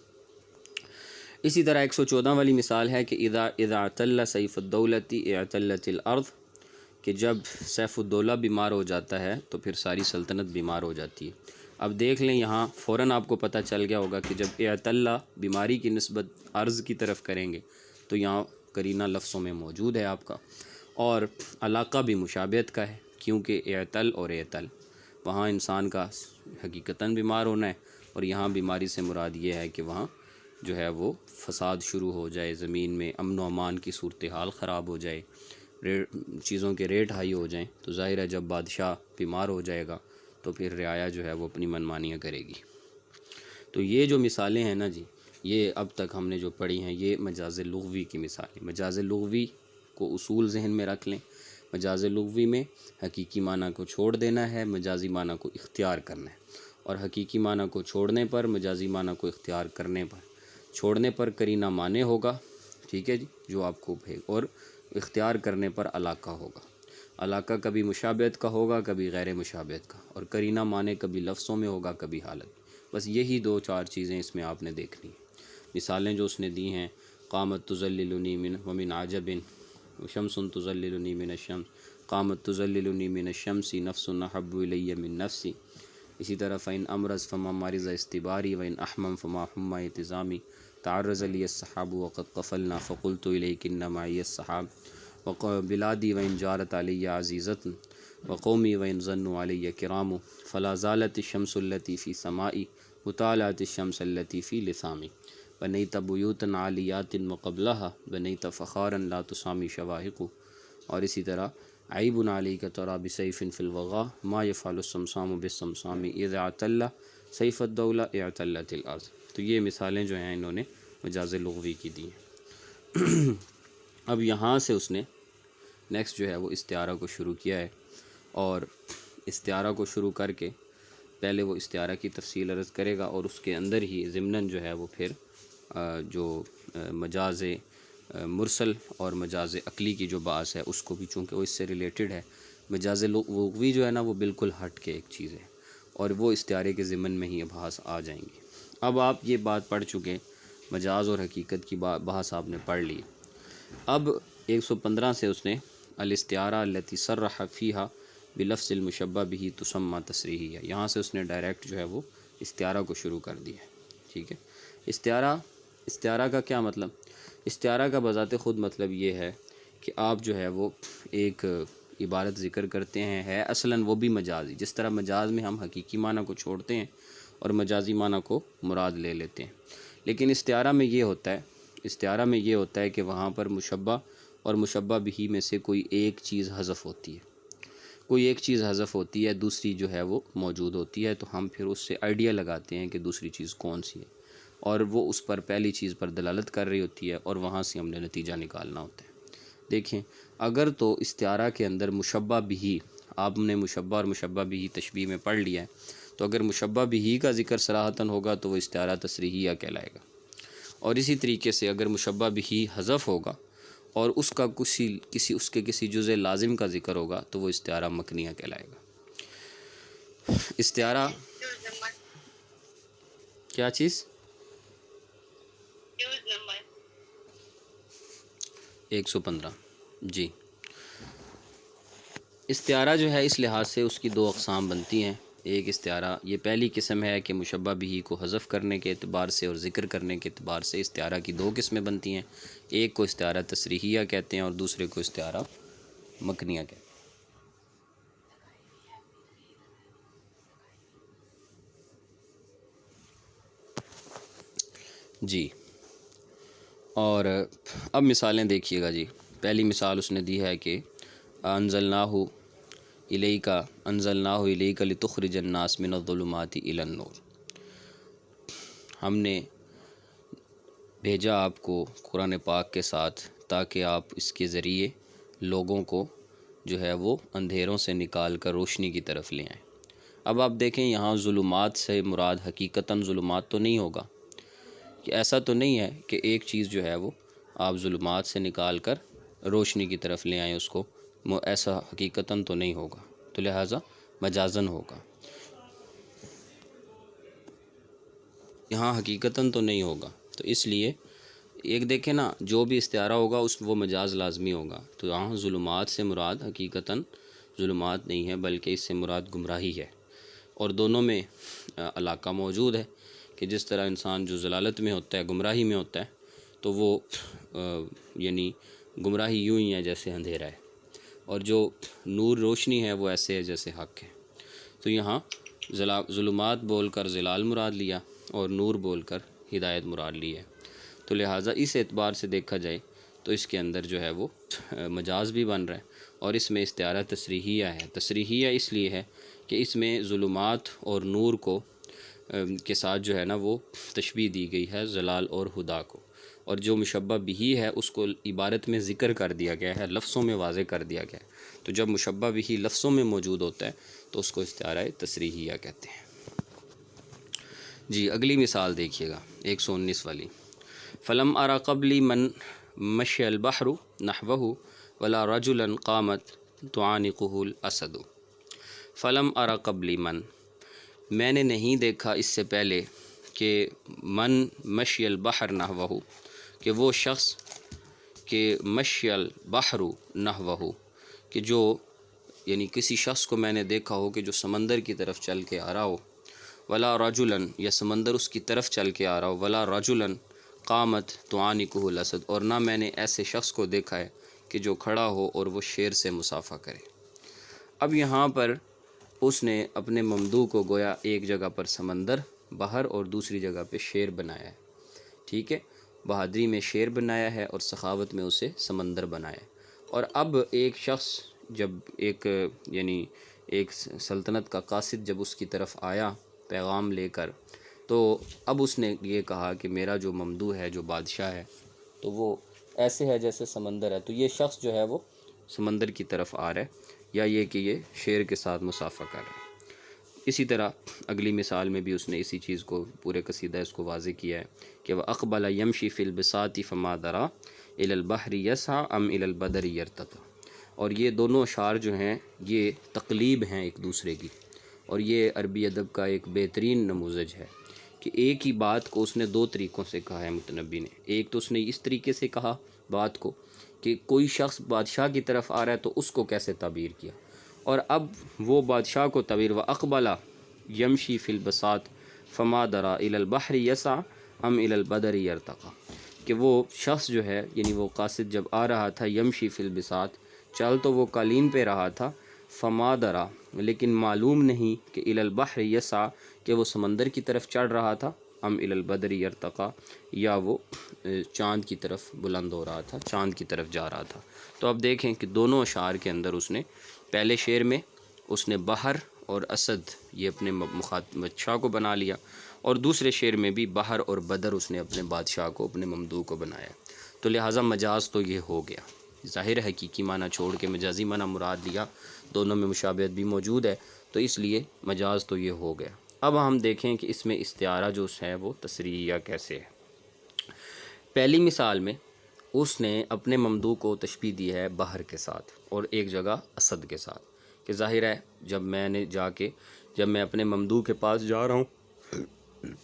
اسی طرح 114 والی مثال ہے کہ اذا اعتل سیف الدولۃ اعتلت الارض، کہ جب سیف الدولہ بیمار ہو جاتا ہے تو پھر ساری سلطنت بیمار ہو جاتی ہے۔ اب دیکھ لیں یہاں فوراً آپ کو پتہ چل گیا ہوگا کہ جب اعتلہ بیماری کی نسبت عرض کی طرف کریں گے تو یہاں قرینہ لفظوں میں موجود ہے آپ کا، اور علاقہ بھی مشابہت کا ہے، کیونکہ اعتل اور اعتل وہاں انسان کا حقیقتاً بیمار ہونا ہے، اور یہاں بیماری سے مراد یہ ہے کہ وہاں جو ہے وہ فساد شروع ہو جائے، زمین میں امن و امان کی صورتحال خراب ہو جائے، چیزوں کے ریٹ ہائی ہو جائیں، تو ظاہر ہے جب بادشاہ بیمار ہو جائے گا تو پھر رعایا جو ہے وہ اپنی منمانیاں کرے گی۔ تو یہ جو مثالیں ہیں نا جی، یہ اب تک ہم نے جو پڑھی ہیں یہ مجاز لغوی کی مثالیں۔ مجاز لغوی کو اصول ذہن میں رکھ لیں، مجاز لغوی میں حقیقی معنی کو چھوڑ دینا ہے، مجازی معنی کو اختیار کرنا ہے، اور حقیقی معنی کو چھوڑنے پر، مجازی معنی کو اختیار کرنے پر، چھوڑنے پر قرینہ معنی ہوگا، ٹھیک ہے جی، جو آپ کو اور اختیار کرنے پر علاقہ ہوگا۔ علاقہ کبھی مشابہت کا ہوگا، کبھی غیر مشابہت کا، اور قرینہ معنی کبھی لفظوں میں ہوگا، کبھی حالت۔ بس یہی 2-4 چیزیں اس میں آپ نے دیکھنی ہیں۔ مثالیں جو اس نے دی ہیں، قامت تظللنی ومن عجب شمس تظللنی من الشمس، قامت تظللنی من الشمس نفس احب الی من نفسی، اسی طرح فإن امرض فما مرض استباری وإن احمم فما حم اعتزامی، تعرض لی السحاب وقد قفلنا فقلت الیکن معی السحاب، بلادی وإن جارت علی عزیزۃ وقومی وإن ظنوا علی کرام، فلا زالت الشمس التي في سمائی وطالعت الشمس التي في لثامی، بنیت بیوتا عالیات وقبلها بنیت فخارا لا تسامی شواہق، اور اسی طرح عیب علیک ترا بسیف فی الوغا ما یفعل السمسام بالسمسام اذا اعتل سیف الدولہ اعتلت الارض۔ تو یہ مثالیں جو ہیں انہوں نے مجاز لغوی کی دی ہیں۔ اب یہاں سے اس نے نیکسٹ جو ہے وہ استعارہ کو شروع کیا ہے، اور استعارہ کو شروع کر کے پہلے وہ استعارہ کی تفصیل عرض کرے گا، اور اس کے اندر ہی ضمناً جو ہے وہ پھر جو مجاز مرسل اور مجاز عقلی کی جو بحث ہے اس کو بھی، چونکہ وہ اس سے ریلیٹڈ ہے۔ مجاز لغوی جو ہے نا وہ بالکل ہٹ کے ایک چیز ہے، اور وہ استعارے کے ضمن میں ہی بحث آ جائیں گی۔ اب آپ یہ بات پڑھ چکے، مجاز اور حقیقت کی بحث آپ نے پڑھ لی۔ اب 115 سے اس نے الاستعارہ التی صرح فیہا بلفظ المشبہ بہ تسمى تصریحیہ، یہاں سے اس نے ڈائریکٹ جو ہے وہ استعارہ کو شروع کر دیا ہے، ٹھیک ہے۔ استعارہ کا کیا مطلب؟ استعارہ کا بذات خود مطلب یہ ہے کہ آپ جو ہے وہ ایک عبارت ذکر کرتے ہیں، ہے اصلاً وہ بھی مجازی، جس طرح مجاز میں ہم حقیقی معنی کو چھوڑتے ہیں اور مجازی معنی کو مراد لے لیتے ہیں، لیکن استعارہ میں یہ ہوتا ہے کہ وہاں پر مشبہ اور مشبہ بہ میں سے کوئی ایک چیز حذف ہوتی ہے، دوسری جو ہے وہ موجود ہوتی ہے، تو ہم پھر اس سے آئیڈیا لگاتے ہیں کہ دوسری چیز کون سی ہے، اور وہ اس پر پہلی چیز پر دلالت کر رہی ہوتی ہے، اور وہاں سے ہم نے نتیجہ نکالنا ہوتا ہے۔ دیکھیں، اگر تو استعارہ کے اندر مشبہ بہ، آپ نے مشبہ اور مشبہ بہ تشبیہ میں پڑھ لیا ہے، تو اگر مشبہ بہ کا ذکر صراحتاً ہوگا تو وہ استعارہ تصریحیہ کہلائے گا، اور اسی طریقے سے اگر مشبہ بہ حذف ہوگا اور اس کا کسی جزء لازم کا ذکر ہوگا تو وہ استعارہ مکنیہ کہلائے گا۔ استعارہ کیا چیز؟ 115 جی۔ استعارہ جو ہے اس لحاظ سے اس کی 2 اقسام بنتی ہیں۔ ایک استعارہ یہ پہلی قسم ہے کہ مشبہ بھی کو حذف کرنے کے اعتبار سے اور ذکر کرنے کے اعتبار سے استعارہ کی دو قسمیں بنتی ہیں، ایک کو استعارہ تصریحیہ کہتے ہیں اور دوسرے کو استعارہ مکنیہ کہتے ہیں۔ جی، اور اب مثالیں دیکھیے گا جی۔ پہلی مثال اس نے دی ہے کہ انزلناہ الیک لتخرج الناس من الظلمات الی النور، ہم نے بھیجا آپ کو قرآن پاک کے ساتھ تاکہ آپ اس کے ذریعے لوگوں کو جو ہے وہ اندھیروں سے نکال کر روشنی کی طرف لے آئیں۔ اب آپ دیکھیں یہاں ظلمات سے مراد حقیقتاً ظلمات تو نہیں ہوگا، کہ ایسا تو نہیں ہے کہ ایک چیز جو ہے وہ آپ ظلمات سے نکال کر روشنی کی طرف لے آئیں، اس کو ایسا حقیقتاً تو نہیں ہوگا، تو لہٰذا مجازاً ہوگا۔ یہاں حقیقتاً تو نہیں ہوگا، تو اس لیے ایک دیکھیں نا، جو بھی استعارہ ہوگا وہ مجاز لازمی ہوگا، تو یہاں ظلمات سے مراد حقیقتاً ظلمات نہیں ہے بلکہ اس سے مراد گمراہی ہے، اور دونوں میں علاقہ موجود ہے کہ جس طرح انسان جو ضلالت میں ہوتا ہے، گمراہی میں ہوتا ہے، تو وہ یعنی گمراہی یوں ہی ہے جیسے اندھیرا ہے، اور جو نور روشنی ہے وہ ایسے ہے جیسے حق ہے۔ تو یہاں ظلمات بول کر ضلال مراد لیا اور نور بول کر ہدایت مراد لی ہے، تو لہٰذا اس اعتبار سے دیکھا جائے تو اس کے اندر جو ہے وہ مجاز بھی بن رہا ہے، اور اس میں استعارہ تصریحیہ ہے۔ تصریحیہ اس لیے ہے کہ اس میں ظلمات اور نور کو کے ساتھ جو ہے نا وہ تشبیہ دی گئی ہے ضلال اور ہدا کو، اور جو مشبہ بھی ہے اس کو عبارت میں ذکر کر دیا گیا ہے، لفظوں میں واضح کر دیا گیا ہے، تو جب مشبہ بھی لفظوں میں موجود ہوتا ہے تو اس کو استعارہ تصریحیہ کہتے ہیں۔ جی، اگلی مثال دیکھیے گا 119 والی۔ فلم ارى قبلی من مشی البحر نحوہ ولا رجلا قامت تعانقہ الاسد۔ فلم ارى قبلی من، میں نے نہیں دیکھا اس سے پہلے کہ من مشی البحر نحوہ، کہ وہ شخص کہ مشی البحر نحوہ، کہ جو یعنی کسی شخص کو میں نے دیکھا ہو کہ جو سمندر کی طرف چل کے آ رہا ہو، ولا رجلا، یا سمندر اس کی طرف چل کے آ رہا ہو، ولا رجلا قامت تعانقہ الاسد، اور نہ میں نے ایسے شخص کو دیکھا ہے کہ جو کھڑا ہو اور وہ شیر سے مصافحہ کرے۔ اب یہاں پر اس نے اپنے ممدوح کو گویا ایک جگہ پر سمندر بحر اور دوسری جگہ پہ شیر بنایا ہے، ٹھیک ہے، بہادری میں شیر بنایا ہے اور سخاوت میں اسے سمندر بنایا ہے۔ اور اب ایک شخص جب یعنی ایک سلطنت کا قاصد جب اس کی طرف آیا پیغام لے کر، تو اب اس نے یہ کہا کہ میرا جو ممدوح ہے، جو بادشاہ ہے، تو وہ ایسے ہے جیسے سمندر ہے، تو یہ شخص جو ہے وہ سمندر کی طرف آ رہا ہے، یا یہ کہ یہ شیر کے ساتھ مصافحہ کر رہا ہے۔ اسی طرح اگلی مثال میں بھی اس نے اسی چیز کو پورے قصیدہ اس کو واضح کیا ہے کہ وَأَقْبَلَ يَمْشِي فِي الْبِسَاطِ فَمَا دَرَا إِلَى الْبَحْرِ يَسْعَى أَمْ إِلَى الْبَدْرِ يَرْتَقِي۔ اور یہ دونوں اشعار جو ہیں یہ تقلیب ہیں ایک دوسرے کی، اور یہ عربی ادب کا ایک بہترین نموذج ہے کہ ایک ہی بات کو اس نے دو طریقوں سے کہا ہے متنبی نے۔ ایک تو اس نے اس طریقے سے کہا بات کو کہ کوئی شخص بادشاہ کی طرف آ رہا ہے تو اس کو کیسے تعبیر کیا، اور اب وہ بادشاہ کو تعبیر وَأَقْبَلَ يَمْشِي فِي الْبِسَاطِ فَمَا دَرَا إِلَى الْبَحْرِ يَسْعَى أَمْ إِلَى الْبَدْرِ يَرْتَقِي، کہ وہ شخص جو ہے یعنی وہ قاصد جب آ رہا تھا یمشی فی البساط، چل تو وہ قالین پہ رہا تھا، فما درا، لیکن معلوم نہیں کہ الی البحر یسعی، کہ وہ سمندر کی طرف چڑھ رہا تھا، ام الی البدر یرتقی، یا وہ چاند کی طرف بلند ہو رہا تھا، چاند کی طرف جا رہا تھا۔ تو اب دیکھیں کہ دونوں اشعار کے اندر اس نے پہلے شعر میں اس نے بحر اور اسد یہ اپنے بادشاہ کو بنا لیا، اور دوسرے شعر میں بھی بحر اور بدر اس نے اپنے بادشاہ کو، اپنے ممدوح کو بنایا، تو لہٰذا مجاز تو یہ ہو گیا۔ ظاہر حقیقی معنی چھوڑ کے مجازی معنی مراد لیا، دونوں میں مشابہت بھی موجود ہے، تو اس لیے مجاز تو یہ ہو گیا۔ اب ہم دیکھیں کہ اس میں استعارہ جو ہے وہ تصریحیہ کیسے ہے۔ پہلی مثال میں اس نے اپنے ممدوح کو تشبیہ دی ہے بحر کے ساتھ اور ایک جگہ اسد کے ساتھ، کہ ظاہر ہے جب میں اپنے ممدوح کے پاس جا رہا ہوں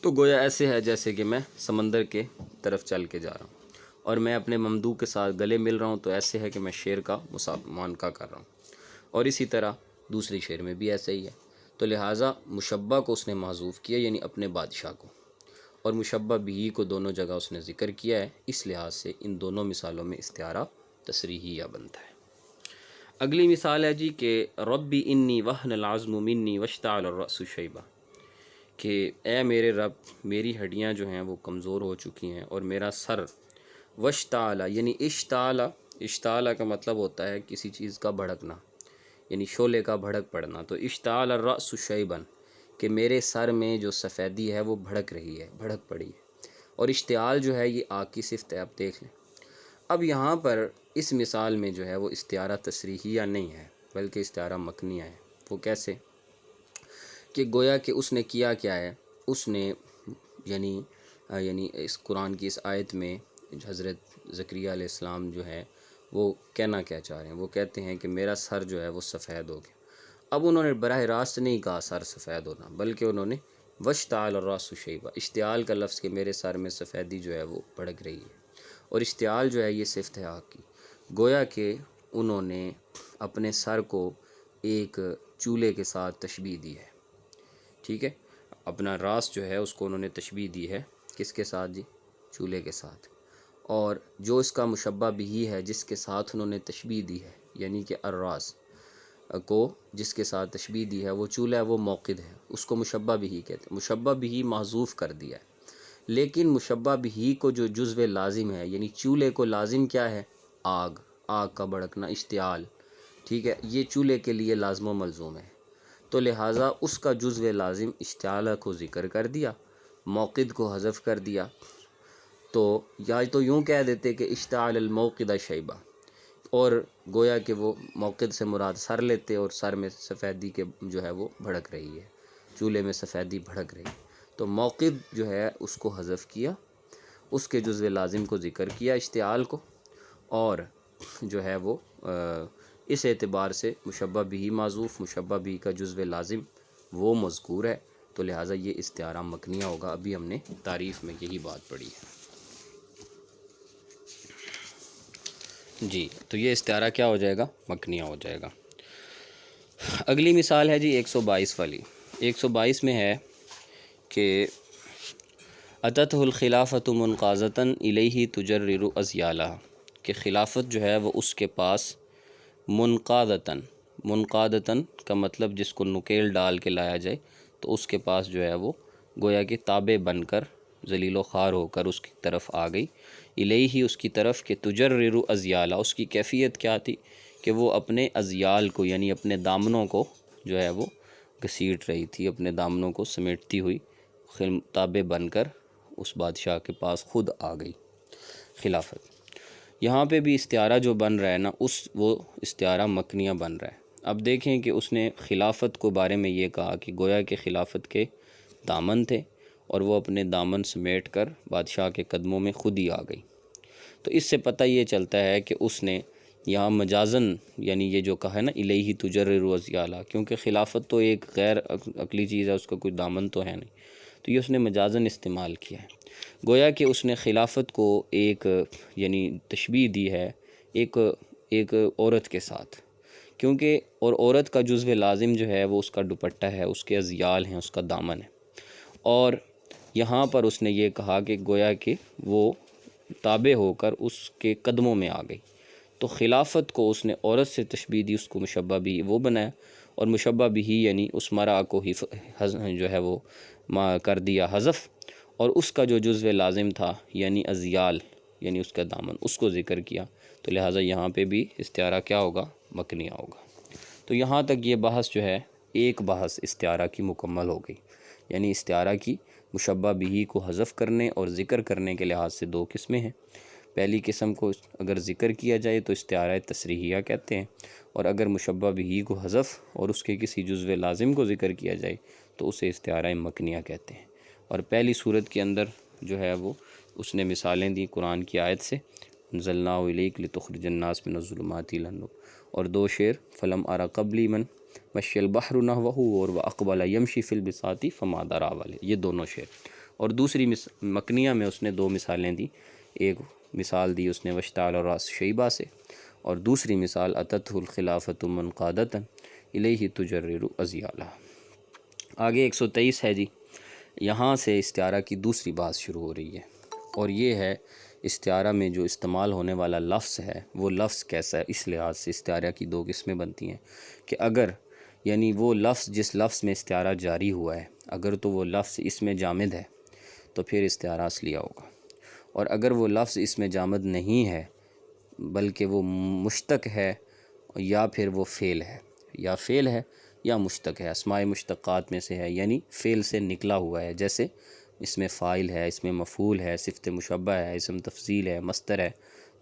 تو گویا ایسے ہے جیسے کہ میں سمندر کے طرف چل کے جا رہا ہوں، اور میں اپنے ممدوح کے ساتھ گلے مل رہا ہوں تو ایسے ہے کہ میں شیر کا معانقہ کر رہا ہوں، اور اسی طرح دوسری شعر میں بھی ایسا ہی ہے۔ تو لہٰذا مشبہ کو اس نے محذوف کیا یعنی اپنے بادشاہ کو، اور مشبہ بھی کو دونوں جگہ اس نے ذکر کیا ہے، اس لحاظ سے ان دونوں مثالوں میں استعارہ تصریحیہ بنتا ہے۔ اگلی مثال ہے جی کہ ربی انی وہن العظم منی واشتعل الرأس شیبہ، کہ اے میرے رب میری ہڈیاں جو ہیں وہ کمزور ہو چکی ہیں اور میرا سر واشتعل یعنی اشتعل کا مطلب ہوتا ہے کسی چیز کا بھڑکنا، یعنی شعلے کا بھڑک پڑنا، تو اشتعل الرأس شیبا کہ میرے سر میں جو سفیدی ہے وہ بھڑک رہی ہے، بھڑک پڑی ہے، اور اشتعال جو ہے یہ آگ کی صفت ہے، اب دیکھ لیں۔ اب یہاں پر اس مثال میں جو ہے وہ استعارہ تصریحیہ نہیں ہے بلکہ استعارہ مکنیہ ہے۔ وہ کیسے؟ کہ گویا کہ اس نے کیا کیا ہے، اس نے یعنی اس قرآن کی اس آیت میں حضرت زکریا علیہ السلام جو ہے وہ کہنا کیا چاہ رہے ہیں، وہ کہتے ہیں کہ میرا سر جو ہے وہ سفید ہو گیا۔ اب انہوں نے براہ راست نہیں کہا سر سفید ہونا، بلکہ انہوں نے واشتعل الرأس شیبا، اشتعال کا لفظ کہ میرے سر میں سفیدی جو ہے وہ بھڑک رہی ہے، اور اشتعال جو ہے یہ صفت ہے آگ کی۔ گویا کہ انہوں نے اپنے سر کو ایک چولہے کے ساتھ تشبیہ دی ہے، ٹھیک ہے، اپنا راس جو ہے اس کو انہوں نے تشبیہ دی ہے، کس کے ساتھ جی؟ چولہے کے ساتھ، اور جو اس کا مشبہ بھی ہے جس کے ساتھ انہوں نے تشبیہ دی ہے، یعنی کہ الراس کو جس کے ساتھ تشبیہ دی ہے وہ چولہا ہے، وہ موقد ہے، اس کو مشبہ بھی کہتے ہیں۔ مشبہ بھی محذوف کر دیا ہے، لیکن مشبہ بھی کو جو جزو لازم ہے، یعنی چولہے کو لازم کیا ہے؟ آگ کا بھڑکنا، اشتعال، ٹھیک ہے، یہ چولہے کے لیے لازم و ملزوم ہے، تو لہٰذا اس کا جزو لازم اشتعال کو ذکر کر دیا، موقد کو حذف کر دیا، تو یا تو یوں کہہ دیتے کہ اشتعال الموقد شیبہ، اور گویا کہ وہ موقد سے مراد سر لیتے اور سر میں سفیدی کے جو ہے وہ بھڑک رہی ہے، چولہے میں سفیدی بھڑک رہی ہے، تو موقد جو ہے اس کو حذف کیا، اس کے جزو لازم کو ذکر کیا اشتعال کو، اور جو ہے وہ اس اعتبار سے مشبہ بھی معذوف، مشبہ بھی کا جزو لازم وہ مذکور ہے، تو لہٰذا یہ استعارہ مکنیہ ہوگا۔ ابھی ہم نے تعریف میں یہی بات پڑھی ہے جی، تو یہ استعارہ کیا ہو جائے گا؟ مکنیہ ہو جائے گا۔ اگلی مثال ہے جی 122 والی۔ 122 میں ہے کہ اتتہ الخلافۃ منقادۃ الیہ تجرر اذیالہ، کہ خلافت جو ہے وہ اس کے پاس منقادتاً کا مطلب جس کو نکیل ڈال کے لایا جائے، تو اس کے پاس جو ہے وہ گویا کہ تابع بن کر ذلیل و خوار ہو کر اس کی طرف آ گئی، الیہ اس کی طرف، کہ تجرر اذیالہ، اس کی کیفیت کیا تھی کہ وہ اپنے اذیال کو یعنی اپنے دامنوں کو جو ہے وہ گھسیٹ رہی تھی، اپنے دامنوں کو سمیٹتی ہوئی تابع بن کر اس بادشاہ کے پاس خود آ گئی خلافت۔ یہاں پہ بھی استعارہ جو بن رہا ہے نا وہ استعارہ مکنیہ بن رہا ہے۔ اب دیکھیں کہ اس نے خلافت کو بارے میں یہ کہا کہ گویا کہ خلافت کے دامن تھے اور وہ اپنے دامن سمیٹ کر بادشاہ کے قدموں میں خود ہی آ گئی، تو اس سے پتہ یہ چلتا ہے کہ اس نے یہاں مجازن یعنی یہ جو کہا ہے نا الیہ تجرر اذیالہ، کیونکہ خلافت تو ایک غیر عقلی چیز ہے، اس کا کوئی دامن تو ہے نہیں، تو یہ اس نے مجازن استعمال کیا ہے، گویا کہ اس نے خلافت کو ایک یعنی تشبیہ دی ہے ایک عورت کے ساتھ، کیونکہ اور عورت کا جزو لازم جو ہے وہ اس کا دوپٹہ ہے، اس کے اذیال ہیں، اس کا دامن ہے، اور یہاں پر اس نے یہ کہا کہ گویا کہ وہ تابع ہو کر اس کے قدموں میں آ گئی، تو خلافت کو اس نے عورت سے تشبیہ دی، اس کو مشبہ بھی وہ بنایا، اور مشبہ بھی یعنی اس مرا کو ہی جو ہے وہ کر دیا حذف، اور اس کا جو جزو لازم تھا یعنی اذیال یعنی اس کا دامن اس کو ذکر کیا، تو لہٰذا یہاں پہ بھی استعارہ کیا ہوگا؟ مکنیہ ہوگا۔ تو یہاں تک یہ بحث جو ہے ایک بحث استعارہ کی مکمل ہو گئی، یعنی استعارہ کی مشبہ بھی کو حذف کرنے اور ذکر کرنے کے لحاظ سے دو قسمیں ہیں۔ پہلی قسم کو اگر ذکر کیا جائے تو استعارہ تصریحیہ کہتے ہیں، اور اگر مشبہ بھی کو حذف اور اس کے کسی جزو لازم کو ذکر کیا جائے تو اسے استعارہ مکنیہ کہتے ہیں۔ اور پہلی صورت کے اندر جو ہے وہ اس نے مثالیں دی قرآن کی آیت سے، انزلناہ الیک لتخرج الناس من الظلمات الی النور، اور دو شعر فلم ارى قبلی من مشی البحر نحوہ اور واقبل یمشی فی البساط فما درا والے، یہ دونوں شعر، اور دوسری مکنیہ میں اس نے دو مثالیں دی، ایک مثال دی اس نے واشتعل الرأس شیبہ سے، اور دوسری مثال اتتہ الخلافۃ منقادۃ الیہ تجرر اذیالہ۔ آگے 123 ہے جی، یہاں سے استعارہ کی دوسری بات شروع ہو رہی ہے، اور یہ ہے استعارہ میں جو استعمال ہونے والا لفظ ہے وہ لفظ کیسا ہے۔ اس لحاظ سے استعارہ کی دو قسمیں بنتی ہیں کہ اگر یعنی وہ لفظ جس لفظ میں استعارہ جاری ہوا ہے اگر تو وہ لفظ اس میں جامد ہے تو پھر استعارہ اصلیہ ہوگا، اور اگر وہ لفظ اس میں جامد نہیں ہے بلکہ وہ مشتق ہے یا پھر وہ فعل ہے، یا فعل ہے یا مشتق ہے، اسماء مشتقات میں سے ہے، یعنی فعل سے نکلا ہوا ہے، جیسے اس میں فاعل ہے، اس میں مفعول ہے، صفت مشبہ ہے، اسم تفضیل ہے، مصدر ہے،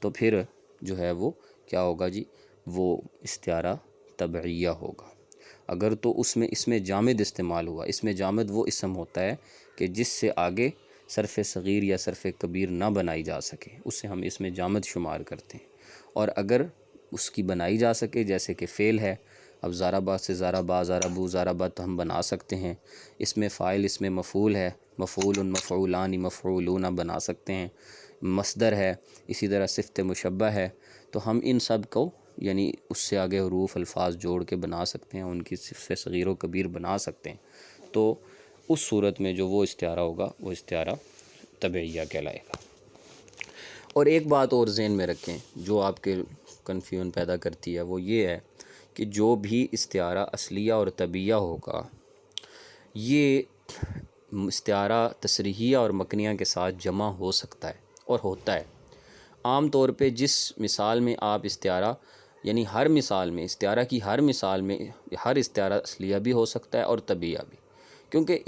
تو پھر جو ہے وہ کیا ہوگا جی، وہ استعارہ تبعیہ ہوگا۔ اگر تو اس میں جامد استعمال ہوا، اس میں جامد وہ اسم ہوتا ہے کہ جس سے آگے صرف صغیر یا صرف کبیر نہ بنائی جا سکے، اسے ہم اس میں جامد شمار کرتے ہیں، اور اگر اس کی بنائی جا سکے جیسے کہ فعل ہے، اب زاربا سے زاربا، زاربو، زاربا تو ہم بنا سکتے ہیں، اس میں فاعل، اس میں مفعول ہے، مفعول مفعولان مفعولون بنا سکتے ہیں، مصدر ہے، اسی طرح صفت مشبہ ہے، تو ہم ان سب کو یعنی اس سے آگے حروف الفاظ جوڑ کے بنا سکتے ہیں، ان کی صرف صغیر و کبیر بنا سکتے ہیں، تو اس صورت میں جو وہ استعارہ ہوگا وہ استعارہ تبعیہ کہلائے گا۔ اور ایک بات اور ذہن میں رکھیں جو آپ کے کنفیوژن پیدا کرتی ہے، وہ یہ ہے کہ جو بھی استعارہ اصلیہ اور طبعیہ ہوگا یہ استعارہ تصریحیہ اور مکنیہ کے ساتھ جمع ہو سکتا ہے اور ہوتا ہے۔ عام طور پہ جس مثال میں آپ استعارہ یعنی ہر مثال میں استعارہ کی ہر مثال میں ہر استعارہ اصلیہ بھی ہو سکتا ہے اور طبعیہ بھی، کیونکہ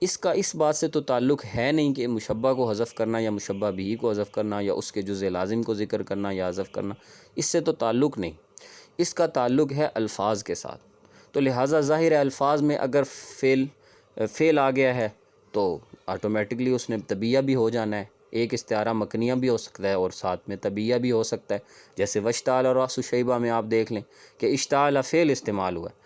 اس کا اس بات سے تو تعلق ہے نہیں کہ مشبہ کو حذف کرنا یا مشبہ بھی کو حذف کرنا یا اس کے جزء لازم کو ذکر کرنا یا حذف کرنا، اس سے تو تعلق نہیں، اس کا تعلق ہے الفاظ کے ساتھ، تو لہٰذا ظاہر ہے الفاظ میں اگر فعل آ گیا ہے تو آٹومیٹکلی اس نے طبعیہ بھی ہو جانا ہے، ایک استعارہ مکنیہ بھی ہو سکتا ہے اور ساتھ میں طبعیہ بھی ہو سکتا ہے، جیسے واشتعل اور راس شیبہ میں آپ دیکھ لیں کہ اشتعل فعل استعمال ہوا ہے،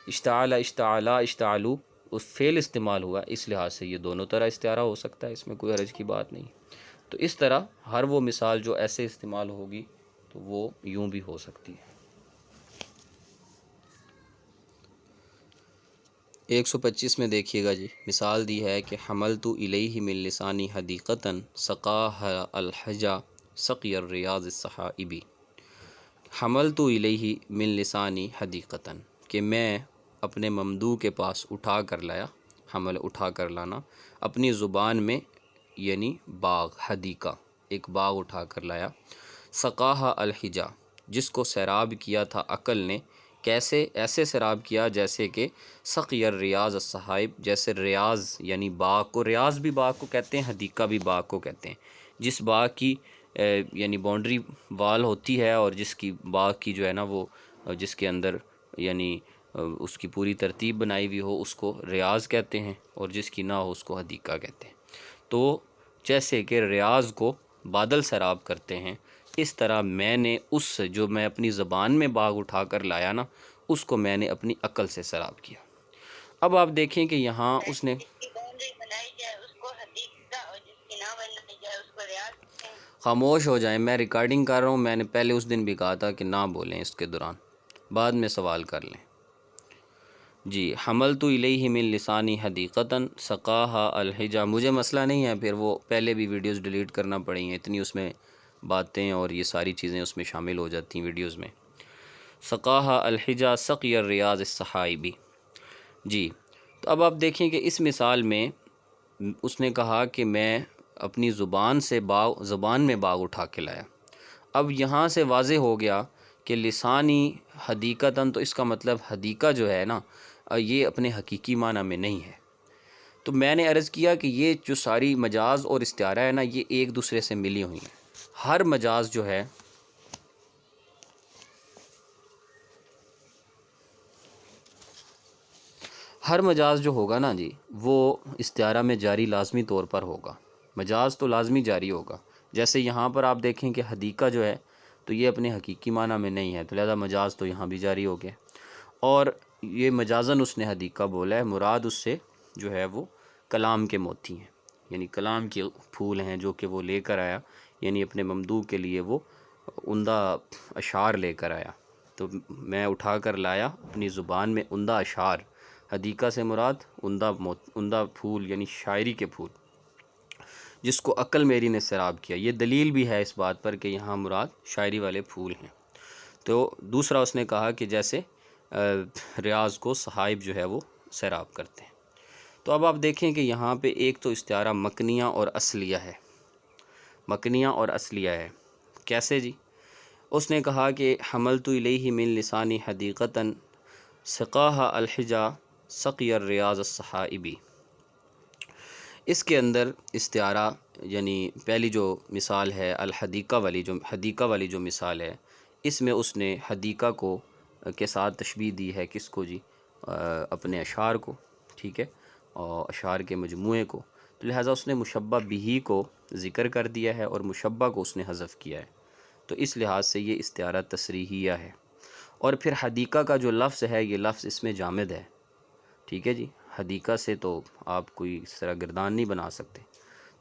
اشتعل، اشتعلا، اشتعلو اس فعل استعمال ہوا، اس لحاظ سے یہ دونوں طرح استعارہ ہو سکتا ہے، اس میں کوئی حرج کی بات نہیں۔ تو اس طرح ہر وہ مثال جو ایسے استعمال ہوگی تو وہ یوں بھی ہو سکتی ہے۔ 125 میں دیکھیے گا جی، مثال دی ہے کہ حملت الیہ من لسانی حدیقتاً سقاها الحجا سقی الریاض الصحائبی۔ حملت الیہ من لسانی حدیقتاً، کہ میں اپنے ممدوح کے پاس اٹھا کر لایا، حمل اٹھا کر لانا، اپنی زبان میں یعنی باغ، حدیقہ ایک باغ اٹھا کر لایا، سقاها الحجا جس کو سیراب کیا تھا عقل نے، کیسے؟ ایسے سیراب کیا جیسے کہ سقی الریاض الصحائب، جیسے ریاض یعنی باغ کو، ریاض بھی باغ کو کہتے ہیں، حدیقہ بھی باغ کو کہتے ہیں، جس باغ کی یعنی باؤنڈری وال ہوتی ہے اور جس کی باغ کی جو ہے نا وہ جس کے اندر یعنی اس کی پوری ترتیب بنائی ہوئی ہو اس کو ریاض کہتے ہیں، اور جس کی نہ ہو اس کو حدیقہ کہتے ہیں۔ تو جیسے کہ ریاض کو بادل سیراب کرتے ہیں، اس طرح میں نے جو میں اپنی زبان میں باغ اٹھا کر لایا نا، اس کو میں نے اپنی عقل سے سیراب کیا۔ اب آپ دیکھیں کہ یہاں اس نے خاموش ہو جائیں، میں ریکارڈنگ کر رہا ہوں، میں نے پہلے اس دن بھی کہا تھا کہ نہ بولیں اس کے دوران، بعد میں سوال کر لیں جی۔ حملت الیہ من لسانی حدیقتاً سقاها الحجا، مجھے مسئلہ نہیں ہے، پھر وہ پہلے بھی ویڈیوز ڈیلیٹ کرنا پڑی ہیں، اتنی اس میں باتیں اور یہ ساری چیزیں اس میں شامل ہو جاتی ہیں ویڈیوز میں۔ سقاها الحجا سقی الریاض الصحائبی جی۔ تو اب آپ دیکھیں کہ اس مثال میں اس نے کہا کہ میں اپنی زبان میں باغ اٹھا کے لایا۔ اب یہاں سے واضح ہو گیا کہ لسانی حدیقتاً، تو اس کا مطلب حدیقہ جو ہے نا یہ اپنے حقیقی معنی میں نہیں ہے۔ تو میں نے عرض کیا کہ یہ جو ساری مجاز اور استعارہ ہے نا یہ ایک دوسرے سے ملی ہوئی ہیں، ہر مجاز جو ہے ہر مجاز جو ہوگا نا جی وہ استعارہ میں جاری لازمی طور پر ہوگا، مجاز تو لازمی جاری ہوگا۔ جیسے یہاں پر آپ دیکھیں کہ حدیقہ جو ہے تو یہ اپنے حقیقی معنی میں نہیں ہے، تو لہذا مجاز تو یہاں بھی جاری ہو گیا، اور یہ مجازن اس نے حدیقہ بولا ہے، مراد اس سے جو ہے وہ کلام کے موتی ہیں، یعنی کلام کے پھول ہیں جو کہ وہ لے کر آیا، یعنی اپنے ممدوح کے لیے وہ عمدہ اشعار لے کر آیا، تو میں اٹھا کر لایا اپنی زبان میں عمدہ اشعار حدیقہ سے مراد عمدہ پھول یعنی شاعری کے پھول، جس کو عقل میری نے سیراب کیا۔ یہ دلیل بھی ہے اس بات پر کہ یہاں مراد شاعری والے پھول ہیں۔ تو دوسرا اس نے کہا کہ جیسے ریاض کو صحائب جو ہے وہ سیراب کرتے ہیں۔ تو اب آپ دیکھیں کہ یہاں پہ ایک تو استعارہ مکنیہ اور اصلیہ ہے، مکنیہ اور اصلیہ ہے۔ کیسے جی؟ اس نے کہا کہ حملت الیہ من لسانی حدیقتاً سقاہا الحجا سقی الریاض الصحائبی۔ اس کے اندر استعارہ یعنی پہلی جو مثال ہے الحدیقہ والی جو مثال ہے، اس میں اس نے حدیقہ کو کے ساتھ تشبیہ دی ہے، کس کو جی؟ اپنے اشعار کو، ٹھیک ہے، اور اشعار کے مجموعے کو۔ تو لہٰذا اس نے مشبہ بہ کو ذکر کر دیا ہے اور مشبہ کو اس نے حذف کیا ہے، تو اس لحاظ سے یہ استعارہ تصریحیہ ہے۔ اور پھر حدیقہ کا جو لفظ ہے، یہ لفظ اس میں جامد ہے، ٹھیک ہے جی، حدیقہ سے تو آپ کوئی اس طرح گردان نہیں بنا سکتے،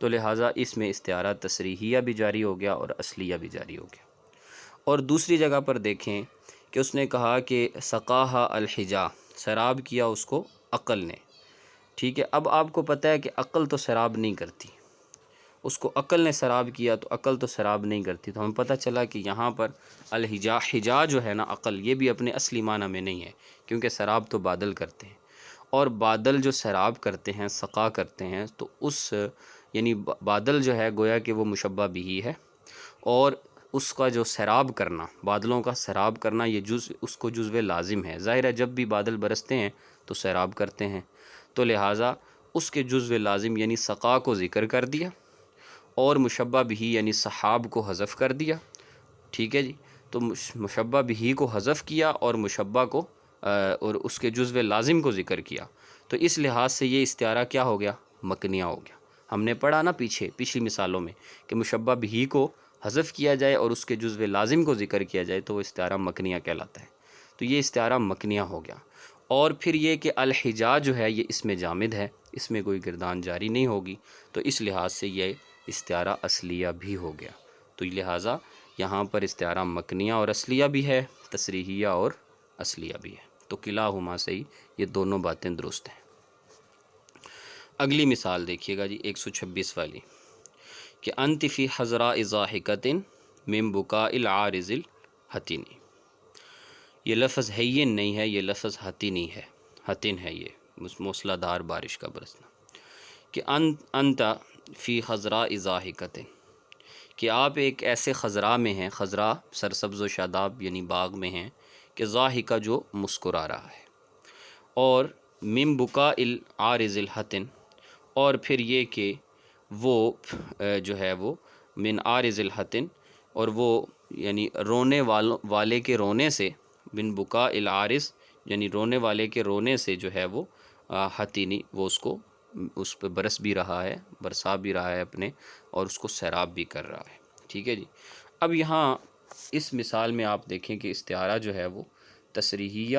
تو لہٰذا اس میں استعارہ تصریحیہ بھی جاری ہو گیا اور اصلیہ بھی جاری ہو گیا۔ اور دوسری جگہ پر دیکھیں کہ اس نے کہا کہ سقاہا الحجا، سیراب کیا اس کو عقل نے، ٹھیک ہے۔ اب آپ کو پتہ ہے کہ عقل تو سیراب نہیں کرتی، اس کو عقل نے سیراب کیا تو عقل تو سیراب نہیں کرتی، تو ہمیں پتہ چلا کہ یہاں پر الحجا، حجا جو ہے نا عقل، یہ بھی اپنے اصلی معنی میں نہیں ہے، کیونکہ سیراب تو بادل کرتے ہیں، اور بادل جو سیراب کرتے ہیں، سقا کرتے ہیں، تو اس یعنی بادل جو ہے گویا کہ وہ مشبہ بہ ہے، اور اس کا جو سیراب کرنا، بادلوں کا سیراب کرنا، یہ اس کو جزو لازم ہے۔ ظاہر ہے جب بھی بادل برستے ہیں تو سیراب کرتے ہیں، تو لہٰذا اس کے جزو لازم یعنی سقا کو ذکر کر دیا، اور مشبہ بہ یعنی سحاب کو حذف کر دیا، ٹھیک ہے جی۔ تو مشبہ بہ کو حذف کیا اور مشبہ کو اور اس کے جزو لازم کو ذکر کیا، تو اس لحاظ سے یہ استعارہ کیا ہو گیا؟ مکنیہ ہو گیا۔ ہم نے پڑھا نا پچھلی مثالوں میں کہ مشبہ بہ کو حذف کیا جائے اور اس کے جزو لازم کو ذکر کیا جائے تو وہ استعارہ مکنیہ کہلاتا ہے، تو یہ استعارہ مکنیہ ہو گیا۔ اور پھر یہ کہ الحجا جو ہے یہ اس میں جامد ہے، اس میں کوئی گردان جاری نہیں ہوگی، تو اس لحاظ سے یہ استعارہ اصلیہ بھی ہو گیا۔ تو لہٰذا یہاں پر استعارہ مکنیہ اور اصلیہ بھی ہے، تصریحیہ اور اصلیہ بھی ہے، تو کلاہما سے ہی یہ دونوں باتیں درست ہیں۔ اگلی مثال دیکھیے گا جی 126 والی، کہ انت فی حضراء ضاحکۃ من بکاء العارض الحتنی۔ یہ لفظ ہین نہیں ہے، یہ لفظ حتنی ہے، حتن ہے، یہ موسلا دھار بارش کا برسنا۔ کہ انت فی حضراء ضاحکۃ، کہ آپ ایک ایسے خضراء میں ہیں، خضراء سرسبز و شاداب یعنی باغ میں ہیں، کہ ضاحکہ جو مسکرا رہا ہے، اور من بکاء العارض الحتن، اور پھر یہ کہ وہ جو ہے وہ من عارض الحتن، اور وہ یعنی رونے والے کے رونے سے، من بکاء العارض یعنی رونے والے کے رونے سے جو ہے وہ حتینی، وہ اس پہ برس بھی رہا ہے، برسا بھی رہا ہے اپنے، اور اس کو سیراب بھی کر رہا ہے، ٹھیک ہے جی۔ اب یہاں اس مثال میں آپ دیکھیں کہ استعارہ جو ہے وہ تصریحیہ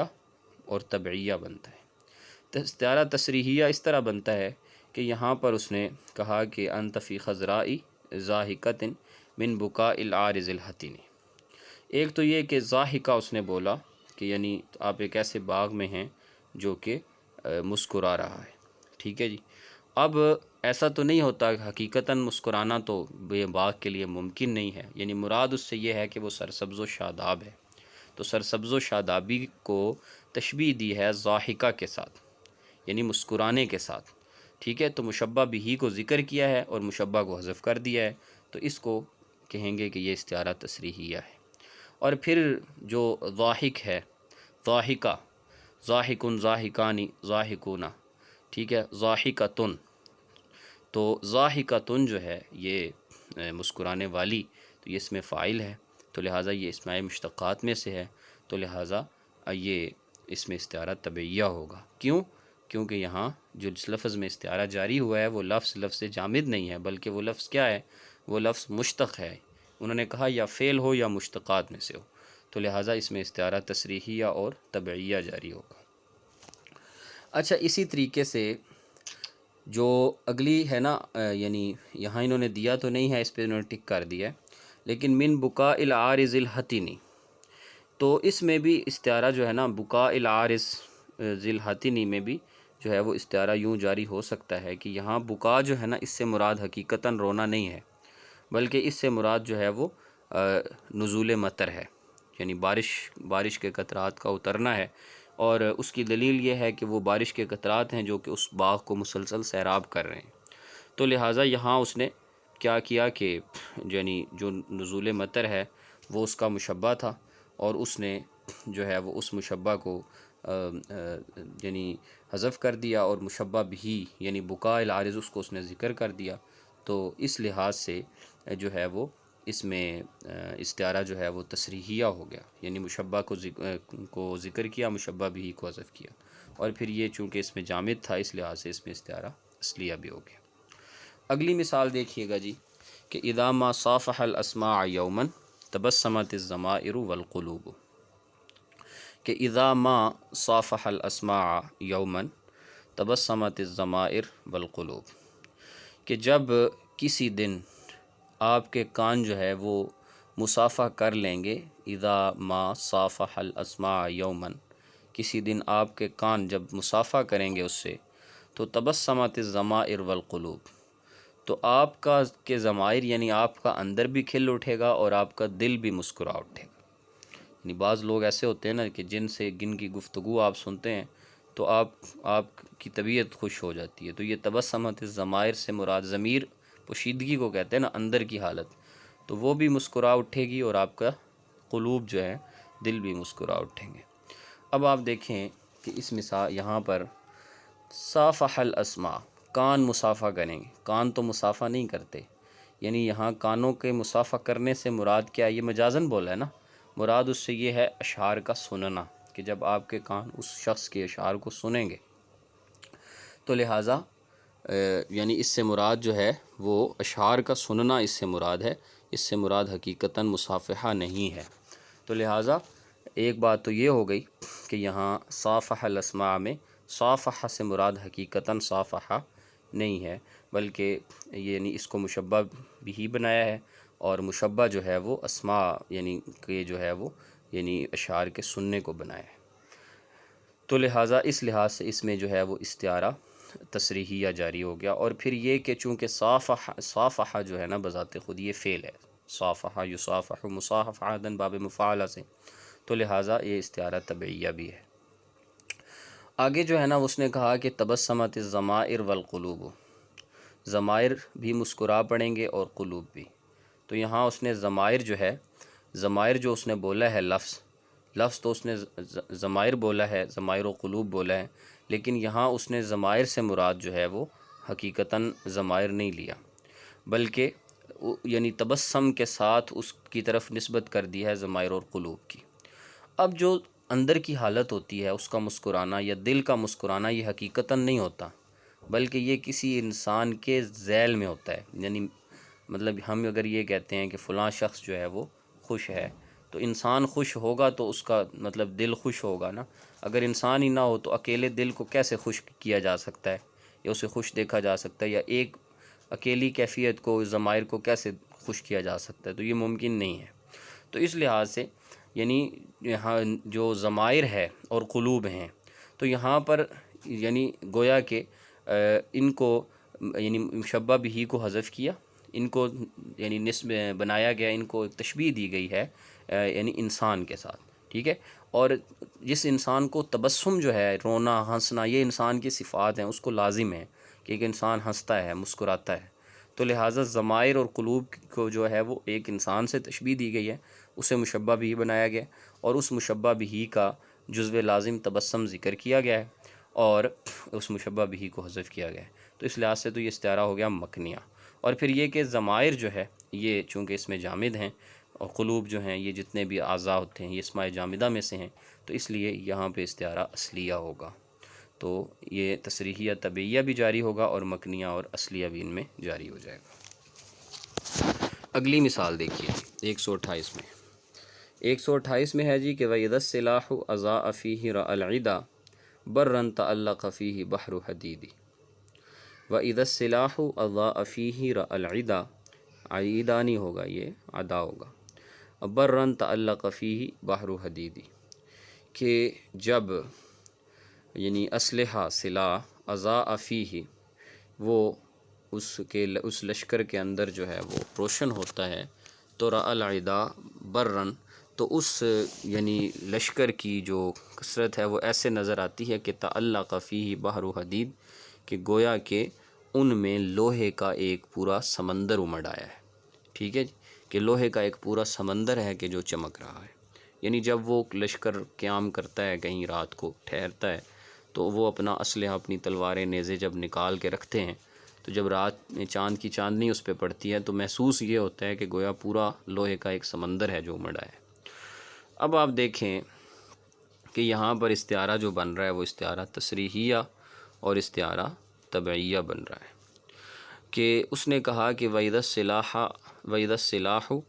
اور تبعیہ بنتا ہے۔ استعارہ تصریحیہ اس طرح بنتا ہے کہ یہاں پر اس نے کہا کہ انت فی خضراء ضاحکۃ من بکاء العارض الحتین۔ ایک تو یہ کہ ضاحکہ اس نے بولا کہ یعنی آپ ایک ایسے باغ میں ہیں جو کہ مسکرا رہا ہے، ٹھیک ہے جی۔ اب ایسا تو نہیں ہوتا کہ حقیقتاً مسکرانا تو یہ باغ کے لیے ممکن نہیں ہے، یعنی مراد اس سے یہ ہے کہ وہ سرسبز و شاداب ہے، تو سرسبز و شادابی کو تشبیہ دی ہے ضاحکہ کے ساتھ، یعنی مسکرانے کے ساتھ، ٹھیک ہے۔ تو مشبہ بہ کو ذکر کیا ہے اور مشبہ کو حذف کر دیا ہے، تو اس کو کہیں گے کہ یہ استعارہ تصریحیہ ہے۔ اور پھر جو ضاحک ہے، ضاحکہ، ضاحکن، ضاحکانی، ضاحکونہ، ٹھیک ہے، ضاحکتن، تو ضاحکتن جو ہے یہ مسکرانے والی، تو یہ اس میں فاعل ہے، تو لہٰذا یہ اسماء مشتقات میں سے ہے، تو لہٰذا یہ اس میں استعارہ تبعیہ ہوگا۔ کیوں؟ کیونکہ یہاں جو جس لفظ میں استعارہ جاری ہوا ہے وہ لفظ جامد نہیں ہے، بلکہ وہ لفظ کیا ہے؟ وہ لفظ مشتق ہے۔ انہوں نے کہا یا فعل ہو یا مشتقات میں سے ہو، تو لہٰذا اس میں استعارہ تصریحیہ اور تبعیہ جاری ہوگا۔ اچھا، اسی طریقے سے جو اگلی ہے نا، یعنی یہاں انہوں نے دیا تو نہیں ہے، اس پہ انہوں نے ٹک کر دیا ہے، لیکن من بکاء العارض الحتنی، تو اس میں بھی استعارہ جو ہے نا بکاء العارض ذی الحاتینی میں بھی جو ہے وہ استعارہ یوں جاری ہو سکتا ہے کہ یہاں بکا جو ہے نا، اس سے مراد حقیقتاً رونا نہیں ہے، بلکہ اس سے مراد جو ہے وہ نزول مطر ہے، یعنی بارش کے قطرات کا اترنا ہے، اور اس کی دلیل یہ ہے کہ وہ بارش کے قطرات ہیں جو کہ اس باغ کو مسلسل سیراب کر رہے ہیں۔ تو لہٰذا یہاں اس نے کیا کیا کہ یعنی جو نزول مطر ہے وہ اس کا مشبہ تھا، اور اس نے جو ہے وہ اس مشبہ کو یعنی حذف کر دیا، اور مشبہ بھی یعنی بکا العارض اس کو اس نے ذکر کر دیا۔ تو اس لحاظ سے جو ہے وہ اس میں استعارہ جو ہے وہ تصریحیہ ہو گیا، یعنی مشبہ کو ذکر کیا، مشبہ بھی کو حذف کیا، اور پھر یہ چونکہ اس میں جامد تھا اس لحاظ سے اس میں استعارہ اصلیہ بھی ہو گیا۔ اگلی مثال دیکھیے گا جی کہ اذا ما صافح الاسماع یوما تبسمت الضمائر والقلوب، کہ اذا ما صافح الاسماع یوما تبسمت الضمائر والقلوب، کہ جب کسی دن آپ کے کان جو ہے وہ مصافحہ کر لیں گے، اذا ما صافح الاسماع یوما، کسی دن آپ کے کان جب مصافحہ کریں گے اس سے، تو تبسمت الضمائر والقلوب، تو آپ کا کے ضمائر یعنی آپ کا اندر بھی کھل اٹھے گا اور آپ کا دل بھی مسکرا اٹھے گا۔ یعنی بعض لوگ ایسے ہوتے ہیں نا کہ جن کی گفتگو آپ سنتے ہیں تو آپ کی طبیعت خوش ہو جاتی ہے، تو یہ تبسمت الضمائر سے مراد ضمیر پوشیدگی کو کہتے ہیں نا، اندر کی حالت، تو وہ بھی مسکرا اٹھے گی اور آپ کا قلوب جو ہے دل بھی مسکرا اٹھیں گے۔ اب آپ دیکھیں کہ اس مثال یہاں پر صافح الاسماع، کان مصافحہ کریں گے، کان تو مصافحہ نہیں کرتے، یعنی یہاں کانوں کے مصافحہ کرنے سے مراد کیا ہے؟ یہ مجازن بولا ہے نا، مراد اس سے یہ ہے اشعار کا سننا، کہ جب آپ کے کان اس شخص کے اشعار کو سنیں گے تو لہٰذا یعنی اس سے مراد جو ہے وہ اشعار کا سننا اس سے مراد ہے، اس سے مراد حقیقتاً مصافحہ نہیں ہے۔ تو لہٰذا ایک بات تو یہ ہو گئی کہ یہاں صافح الاسماع میں صافحہ سے مراد حقیقتاً صافحہ نہیں ہے، بلکہ یعنی اس کو مشبہ بھی بنایا ہے، اور مشبہ جو ہے وہ اسماء یعنی کہ جو ہے وہ یعنی اشعار کے سننے کو بنایا ہے۔ تو لہٰذا اس لحاظ سے اس میں جو ہے وہ استعارہ تصریحیہ جاری ہو گیا، اور پھر یہ کہ چونکہ صافحہ جو ہے نا بذات خود یہ فعل ہے، صافحہ یصافح مصافحۃً باب مفاعلہ سے، تو لہٰذا یہ استعارہ تبعیہ بھی ہے۔ آگے جو ہے نا اس نے کہا کہ تبسمت الضمائر والقلوب، ضمائر بھی مسکرا پڑیں گے اور قلوب بھی۔ تو یہاں اس نے ضمائر جو ہے، ضمائر جو اس نے بولا ہے لفظ تو اس نے ضمائر بولا ہے، ضمائر و قلوب بولا ہے، لیکن یہاں اس نے ضمائر سے مراد جو ہے وہ حقیقتاً ضمائر نہیں لیا، بلکہ یعنی تبسم کے ساتھ اس کی طرف نسبت کر دی ہے ضمائر اور قلوب کی۔ اب جو اندر کی حالت ہوتی ہے اس کا مسکرانا یا دل کا مسکرانا، یہ حقیقتاً نہیں ہوتا، بلکہ یہ کسی انسان کے ذیل میں ہوتا ہے، یعنی مطلب ہم اگر یہ کہتے ہیں کہ فلاں شخص جو ہے وہ خوش ہے، تو انسان خوش ہوگا تو اس کا مطلب دل خوش ہوگا نا، اگر انسان ہی نہ ہو تو اکیلے دل کو کیسے خوش کیا جا سکتا ہے یا اسے خوش دیکھا جا سکتا ہے، یا ایک اکیلی کیفیت کو ضمائر کو کیسے خوش کیا جا سکتا ہے، تو یہ ممکن نہیں ہے۔ تو اس لحاظ سے یعنی یہاں جو ضمائر ہے اور قلوب ہیں، تو یہاں پر یعنی گویا کہ ان کو یعنی مشبہ بھی کو حذف کیا، ان کو یعنی نسب بنایا گیا، ان کو تشبیہ دی گئی ہے یعنی انسان کے ساتھ، ٹھیک ہے، اور جس انسان کو تبسم جو ہے، رونا ہنسنا، یہ انسان کی صفات ہیں، اس کو لازم ہے کہ ایک انسان ہنستا ہے، مسکراتا ہے، تو لہٰذا ضمائر اور قلوب کو جو ہے وہ ایک انسان سے تشبیہ دی گئی ہے، اسے مشبہ بھی بنایا گیا، اور اس مشبہ بھی کا جزو لازم تبسم ذکر کیا گیا ہے، اور اس مشبہ بھی کو حذف کیا گیا ہے، تو اس لحاظ سے تو یہ استعارہ ہو گیا مکنیہ۔ اور پھر یہ کہ ضمائر جو ہے یہ چونکہ اس میں جامد ہیں، اور قلوب جو ہیں یہ جتنے بھی اعضاء ہوتے ہیں یہ اسماء جامدہ میں سے ہیں، تو اس لیے یہاں پہ استعارہ اصلیہ ہوگا، تو یہ تصریحیہ طبعیہ بھی جاری ہوگا اور مکنیہ اور اصلیہ بھی ان میں جاری ہو جائے گا۔ اگلی مثال دیکھیے 128 میں، 128 میں ہے جی کہ وَإِذَا السِّلَاحُ أَضَاءَ فِيهِ رَأَى الْعِدَى بَرًّا تَعَلَّقَ فِيهِ بَحْرُ حَدِيدٍ۔ وَإِذَا السِّلَاحُ أَضَاءَ فِيهِ رَأَى الْعِدَى، عیدہ نہیں ہوگا، یہ ادا ہوگا، بَرًّا تَعَلَّقَ فِيهِ بَحْرُ حَدِيدٍ، کہ جب یعنی اسلحہ سلاح اضاء فیہ وہ اس لشکر کے اندر جو ہے وہ روشن ہوتا ہے، تو رأى العدا برًا تو اس یعنی لشکر کی جو کثرت ہے وہ ایسے نظر آتی ہے کہ تعلق فیہ بحر حدید کہ گویا کہ ان میں لوہے کا ایک پورا سمندر امڑ آیا ہے، ٹھیک ہے جی، کہ لوہے کا ایک پورا سمندر ہے کہ جو چمک رہا ہے۔ یعنی جب وہ لشکر قیام کرتا ہے کہیں رات کو ٹھہرتا ہے تو وہ اپنا اسلحہ اپنی تلواریں نیزے جب نکال کے رکھتے ہیں تو جب رات میں چاند کی چاندنی اس پہ پڑتی ہے تو محسوس یہ ہوتا ہے کہ گویا پورا لوہے کا ایک سمندر ہے جو امڑا ہے۔ اب آپ دیکھیں کہ یہاں پر استعارہ جو بن رہا ہے وہ استعارہ تصریحیہ اور استعارہ تبعیہ بن رہا ہے، کہ اس نے کہا کہ وَإِذَا السِّلَاحُ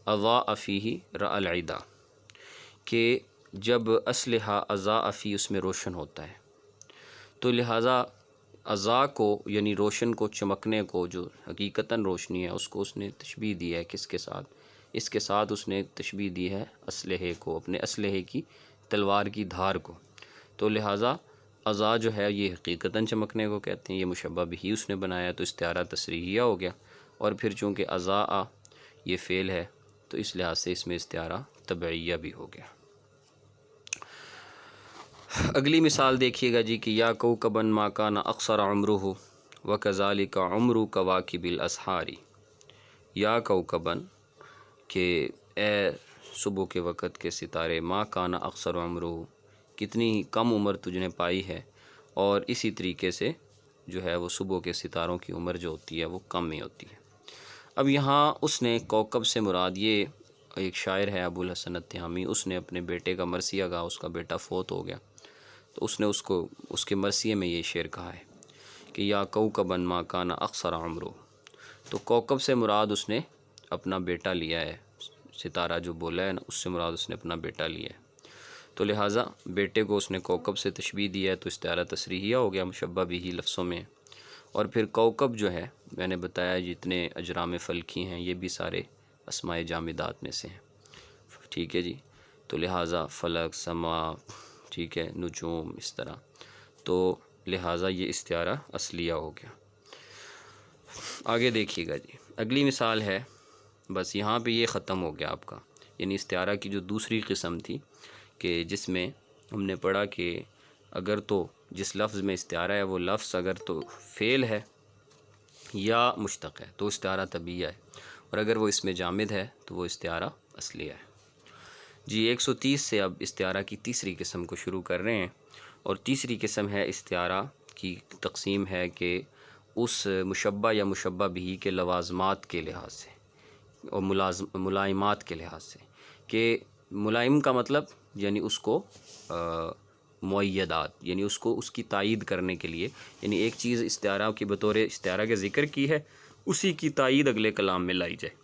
أَضَاءَ فِيهِ رَأَى الْعِدَى کہ جب اسلحہ اضاء فی اس میں روشن ہوتا ہے تو لہٰذا اضاء کو یعنی روشن کو، چمکنے کو، جو حقیقتاً روشنی ہے اس کو اس نے تشبیہ دی ہے کس کے ساتھ؟ اس کے ساتھ اس نے تشبیہ دی ہے اسلحے کو، اپنے اسلحے کی تلوار کی دھار کو، تو لہٰذا اضاء جو ہے یہ حقیقتاً چمکنے کو کہتے ہیں، یہ مشبہ بھی اس نے بنایا تو استعارہ تصریحیہ ہو گیا، اور پھر چونکہ اضاء یہ فعل ہے تو اس لحاظ سے اس میں استعارہ تبعیہ بھی ہو گیا۔ اگلی مثال دیکھیے گا جی کہ یا کوکبا ما کان اقصر عمرہ وکذالک عمر کواکب الاسحار، یا کوکبا کہ اے صبح کے وقت کے ستارے، ما کان اقصر عمرہ کتنی ہی کم عمر تجھ نے پائی ہے، اور اسی طریقے سے جو ہے وہ صبح کے ستاروں کی عمر جو ہوتی ہے وہ کم ہی ہوتی ہے۔ اب یہاں اس نے کوکب سے مراد، یہ ایک شاعر ہے ابو الحسن التہامی، اس نے اپنے بیٹے کا مرثیہ کہا، اس کا بیٹا فوت ہو گیا تو اس نے اس کے مرثیے میں یہ شعر کہا ہے کہ یا کوکبا ما کان اقصر عمرہ، تو کوکب سے مراد اس نے اپنا بیٹا لیا ہے، ستارہ جو بولا ہے نا اس سے مراد اس نے اپنا بیٹا لیا ہے، تو لہٰذا بیٹے کو اس نے کوکب سے تشبیہ دیا ہے تو استعارہ تصریحیہ ہو گیا مشبہ بھی لفظوں میں۔ اور پھر کوکب جو ہے میں نے بتایا جتنے اجرام فلکی ہیں یہ بھی سارے اسماء جامدات میں سے ہیں، ٹھیک ہے جی، تو لہٰذا فلک، سما، ٹھیک ہے، نجوم، اس طرح، تو لہٰذا یہ استعارہ اصلیہ ہو گیا۔ آگے دیکھیے گا جی، اگلی مثال ہے، بس یہاں پہ یہ ختم ہو گیا آپ کا، یعنی استعارہ کی جو دوسری قسم تھی کہ جس میں ہم نے پڑھا کہ اگر تو جس لفظ میں استعارہ ہے وہ لفظ اگر تو فعل ہے یا مشتق ہے تو استعارہ طبیعیہ ہے، اور اگر وہ اس میں جامد ہے تو وہ استعارہ اصلیہ ہے۔ جی 130 سے اب استعارہ کی تیسری قسم کو شروع کر رہے ہیں، اور تیسری قسم ہے استعارہ کی تقسیم ہے کہ اس مشبہ یا مشبہ بھی کے لوازمات کے لحاظ سے اور ملائمات کے لحاظ سے، کہ ملائم کا مطلب یعنی اس کو معیدات، یعنی اس کی تائید کرنے کے لیے، یعنی ایک چیز استعارہ کی بطور استعارہ کے ذکر کی ہے اسی کی تائید اگلے کلام میں لائی جائے،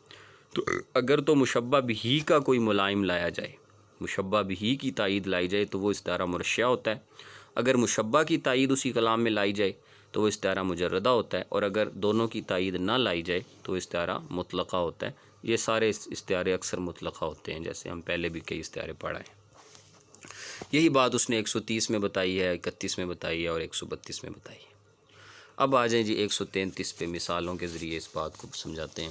تو اگر تو مشبہ بھی کا کوئی ملائم لایا جائے، مشبہ بھی کی تائید لائی جائے تو وہ استعارہ مرشیہ ہوتا ہے، اگر مشبہ کی تائید اسی کلام میں لائی جائے تو وہ استعارہ مجردہ ہوتا ہے، اور اگر دونوں کی تائید نہ لائی جائے تو وہ استعارہ مطلقہ ہوتا ہے۔ یہ سارے استعارے اکثر مطلقہ ہوتے ہیں، جیسے ہم پہلے بھی کئی استعارے پڑھا ہیں۔ یہی بات اس نے 130 میں بتائی ہے، 31 میں بتائی ہے اور 132 میں بتائی ہے۔ اب آ جائیں جی 133 پہ، مثالوں کے ذریعے اس بات کو سمجھاتے ہیں۔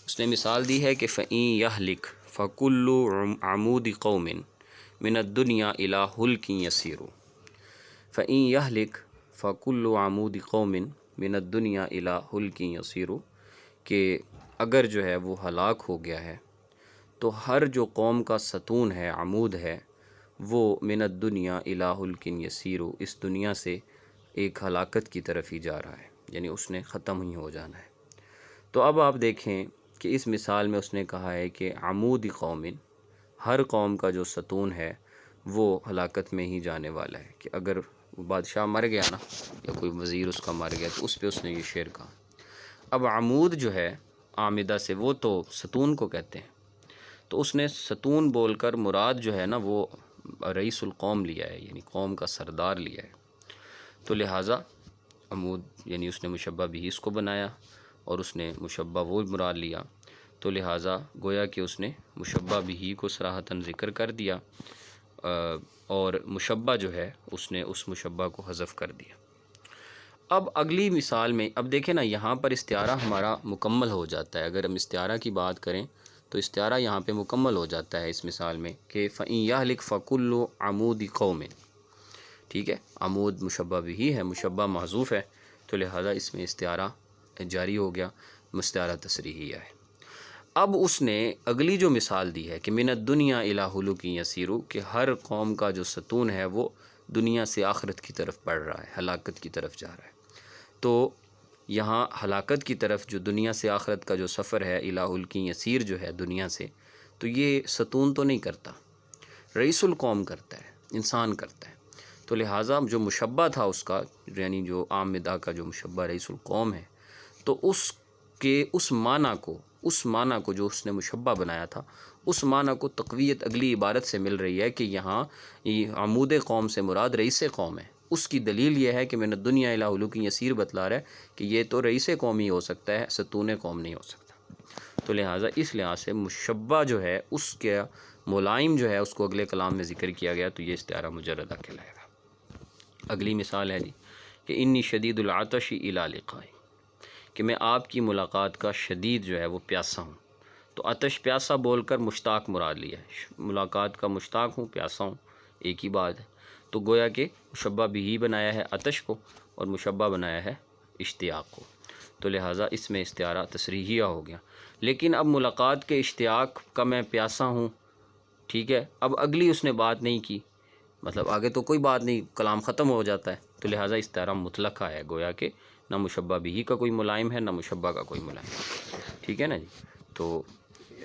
اس نے مثال دی ہے کہ فَإِن يَهْلِكْ فَكُلُّ عَمُودِ قَوْمٍ مِنَ الدُّنْيَا إِلَىٰ هُلْكٍ يَسِيرُ، فَإِن يَهْلِكْ فَكُلُّ عَمُودِ قَوْمٍ مِنَ الدُّنْيَا إِلَىٰ هُلْكٍ يَسِيرُ، کہ اگر جو ہے وہ ہلاک ہو گیا ہے تو ہر جو قوم کا ستون ہے، عمود ہے، وہ من الدنیا الی ہلک یسیر، اس دنیا سے ایک ہلاکت کی طرف ہی جا رہا ہے، یعنی اس نے ختم ہی ہو جانا ہے۔ تو اب آپ دیکھیں کہ اس مثال میں اس نے کہا ہے کہ عمود قوم، ہر قوم کا جو ستون ہے وہ ہلاکت میں ہی جانے والا ہے، کہ اگر بادشاہ مر گیا نا یا کوئی وزیر اس کا مر گیا تو اس پہ اس نے یہ شعر کہا۔ اب عمود جو ہے عامدہ سے، وہ تو ستون کو کہتے ہیں، تو اس نے ستون بول کر مراد جو ہے نا وہ رئیس القوم لیا ہے، یعنی قوم کا سردار لیا ہے، تو لہٰذا عمود یعنی اس نے مشبہ بھی اس کو بنایا اور اس نے مشبہ وہ مراد لیا، تو لہٰذا گویا کہ اس نے مشبہ بھی کو صراحتاً ذکر کر دیا، اور مشبہ جو ہے اس نے اس مشبہ کو حذف کر دیا۔ اب اگلی مثال میں اب دیکھیں نا، یہاں پر استعارہ ہمارا مکمل ہو جاتا ہے۔ اگر ہم استعارہ کی بات کریں تو استعارہ یہاں پہ مکمل ہو جاتا ہے اس مثال میں کہ فَإِن يَهْلِكْ فَكُلُّ عَمُودِ قَوْمٍ، ٹھیک ہے، عمود مشبہ بھی ہے، مشبہ محذوف ہے، تو لہٰذا اس میں استعارہ جاری ہو گیا، مستعارہ تصریحیہ ہے۔ اب اس نے اگلی جو مثال دی ہے کہ من الدنیا الی ہلوک یسیر، کہ ہر قوم کا جو ستون ہے وہ دنیا سے آخرت کی طرف بڑھ رہا ہے، ہلاکت کی طرف جا رہا ہے۔ تو یہاں ہلاکت کی طرف جو دنیا سے آخرت کا جو سفر ہے، الی ہلوک یسیر جو ہے دنیا سے، تو یہ ستون تو نہیں کرتا، رئیس القوم کرتا ہے، انسان کرتا ہے۔ تو لہٰذا جو مشبہ تھا اس کا، یعنی جو عام مداح کا جو مشبہ رئیس القوم ہے، تو اس کے اس معنی کو جو اس نے مشبہ بنایا تھا، اس معنی کو تقویت اگلی عبارت سے مل رہی ہے کہ یہاں عمود قوم سے مراد رئیس قوم ہے۔ اس کی دلیل یہ ہے کہ من الدنیا الی ہلوک یسیر بتلا رہا ہے کہ یہ تو رئیس قوم ہی ہو سکتا ہے، ستون قوم نہیں ہو سکتا۔ تو لہٰذا اس لحاظ سے مشبہ جو ہے اس کے ملائم جو ہے اس کو اگلے کلام میں ذکر کیا گیا، تو یہ استعارہ مجردہ کہلائے گا۔ اگلی مثال ہے جی کہ انی شدید العطش الی لقائی، کہ میں آپ کی ملاقات کا شدید جو ہے وہ پیاسا ہوں۔ تو عطش پیاسا بول کر مشتاق مراد لیا ہے، ملاقات کا مشتاق ہوں، پیاسا ہوں، ایک ہی بات ہے۔ تو گویا کہ مشبہ بھی بنایا ہے عطش کو اور مشبہ بنایا ہے اشتیاق کو، تو لہٰذا اس میں استعارہ تصریحیہ ہو گیا۔ لیکن اب ملاقات کے اشتیاق کا میں پیاسا ہوں، ٹھیک ہے، اب اگلی اس نے بات نہیں کی، مطلب آگے تو کوئی بات نہیں، کلام ختم ہو جاتا ہے، تو لہٰذا استعارہ مطلقہ ہے، گویا کہ نہ مشبہ بھی کا کوئی ملائم ہے نہ مشبہ کا کوئی ملائم، ٹھیک ہے نا جی، تو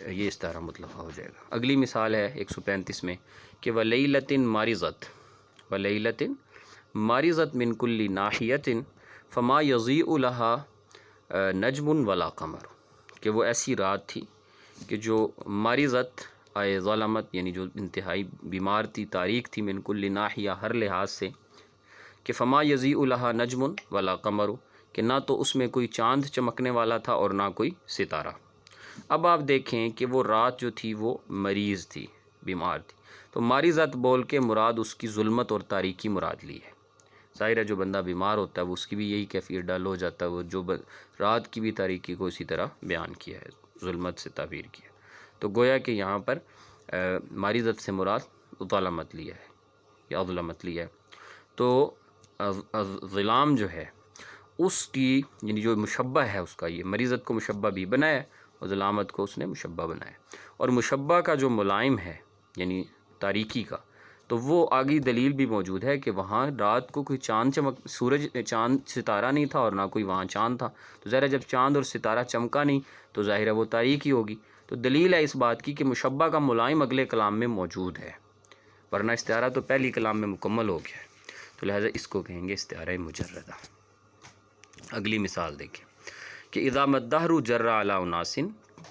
یہ استعارہ مطلقہ ہو جائے گا۔ اگلی مثال ہے 135 میں کہ وَلَيْلَةٍ مَارِضَةٍ وَلَيْلَةٍ مَارِضَةٍ مِنْ كُلِّ نَاحِيَةٍ فَمَا يَضِيءُ لَهَا نَجْمٌ وَلَا قَمَرٌ، کہ وہ ایسی رات تھی کہ جو مارضت آئے ظلمت، یعنی جو انتہائی بیمار تھی، تاریک تھی، من کل ناحیہ ہر لحاظ سے، کہ فما یضیء لها نجم ولا قمر، کہ نہ تو اس میں کوئی چاند چمکنے والا تھا اور نہ کوئی ستارہ۔ اب آپ دیکھیں کہ وہ رات جو تھی وہ مریض تھی، بیمار تھی، تو مارضت بول کے مراد اس کی ظلمت اور تاریکی مراد لی ہے۔ ظاہر ہے جو بندہ بیمار ہوتا ہے وہ اس کی بھی یہی کیفیت ڈل ہو جاتا ہے، وہ جو رات کی بھی تاریکی کو اسی طرح بیان کیا ہے، ظلمت سے تعبیر کیا۔ تو گویا کہ یہاں پر مارضت سے مراد ظلمت لیا ہے یا ظلمت لیا ہے۔ تو ظلام جو ہے اس کی، یعنی جو مشبہ ہے اس کا، یہ مریضت کو مشبہ بھی بنایا ہے اور ظلامت کو اس نے مشبہ بنایا، اور مشبہ کا جو ملائم ہے یعنی تاریکی کا، تو وہ آگی دلیل بھی موجود ہے کہ وہاں رات کو کوئی چاند ستارہ نہیں تھا اور نہ کوئی وہاں چاند تھا، تو ظاہر ہے جب چاند اور ستارہ چمکا نہیں تو ظاہر ہے وہ تاریکی ہوگی۔ تو دلیل ہے اس بات کی کہ مشبہ کا ملائم اگلے کلام میں موجود ہے، ورنہ استعارہ تو پہلی کلام میں مکمل ہو گیا ہے، تو لہٰذا اس کو کہیں گے استعارہ مجردہ۔ اگلی مثال دیکھیں کہ اذا الدہر جر علی اناس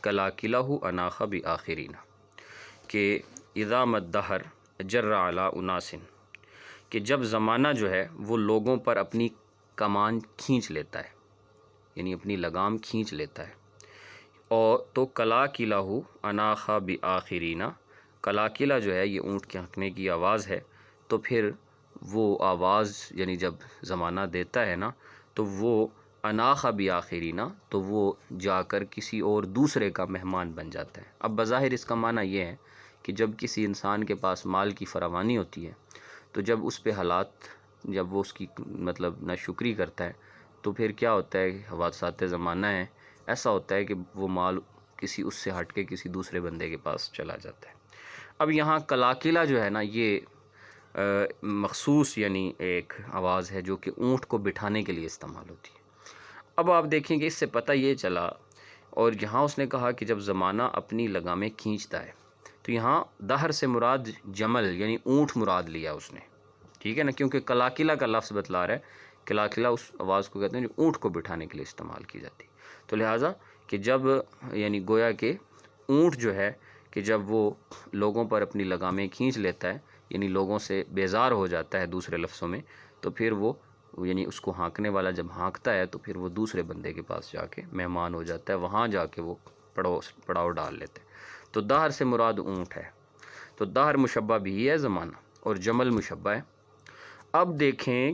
کلاکلہ اناخ بآخرین، کہ اذا الدہر جر علی اناس، کہ جب زمانہ جو ہے وہ لوگوں پر اپنی کمان کھینچ لیتا ہے، یعنی اپنی لگام کھینچ لیتا ہے، اور تو کلاکلہ اناخ بآخرین، کلاکلہ جو ہے یہ اونٹ کے ہنکنے کی آواز ہے، تو پھر وہ آواز یعنی جب زمانہ دیتا ہے نا تو وہ اناخ بآخرین، تو وہ جا کر کسی اور دوسرے کا مہمان بن جاتا ہے۔ اب بظاہر اس کا معنی یہ ہے کہ جب کسی انسان کے پاس مال کی فراوانی ہوتی ہے تو جب اس پہ حالات، جب وہ اس کی مطلب ناشکری کرتا ہے تو پھر کیا ہوتا ہے، حوادثات زمانہ ہے، ایسا ہوتا ہے کہ وہ مال کسی اس سے ہٹ کے کسی دوسرے بندے کے پاس چلا جاتا ہے۔ اب یہاں کلاکلہ جو ہے نا یہ مخصوص یعنی ایک آواز ہے جو کہ اونٹ کو بٹھانے کے لیے استعمال ہوتی ہے۔ اب آپ دیکھیں کہ اس سے پتہ یہ چلا، اور یہاں اس نے کہا کہ جب زمانہ اپنی لگامیں کھینچتا ہے، تو یہاں دہر سے مراد جمل یعنی اونٹ مراد لیا اس نے، ٹھیک ہے نا، کیونکہ کلاکلہ کا لفظ بتلا رہا ہے، کلاکلہ اس آواز کو کہتے ہیں جو اونٹ کو بٹھانے کے لیے استعمال کی جاتی، تو لہٰذا کہ جب یعنی گویا کہ اونٹ جو ہے کہ جب وہ لوگوں پر اپنی لگامیں کھینچ لیتا ہے، یعنی لوگوں سے بیزار ہو جاتا ہے دوسرے لفظوں میں، تو پھر وہ یعنی اس کو ہانکنے والا جب ہانکتا ہے تو پھر وہ دوسرے بندے کے پاس جا کے مہمان ہو جاتا ہے، وہاں جا کے وہ پڑاؤ ڈال لیتے ہیں، تو دہر سے مراد اونٹ ہے۔ تو تو دہر مشبہ بھی ہے زمانہ اور جمل مشبہ ہے۔ اب دیکھیں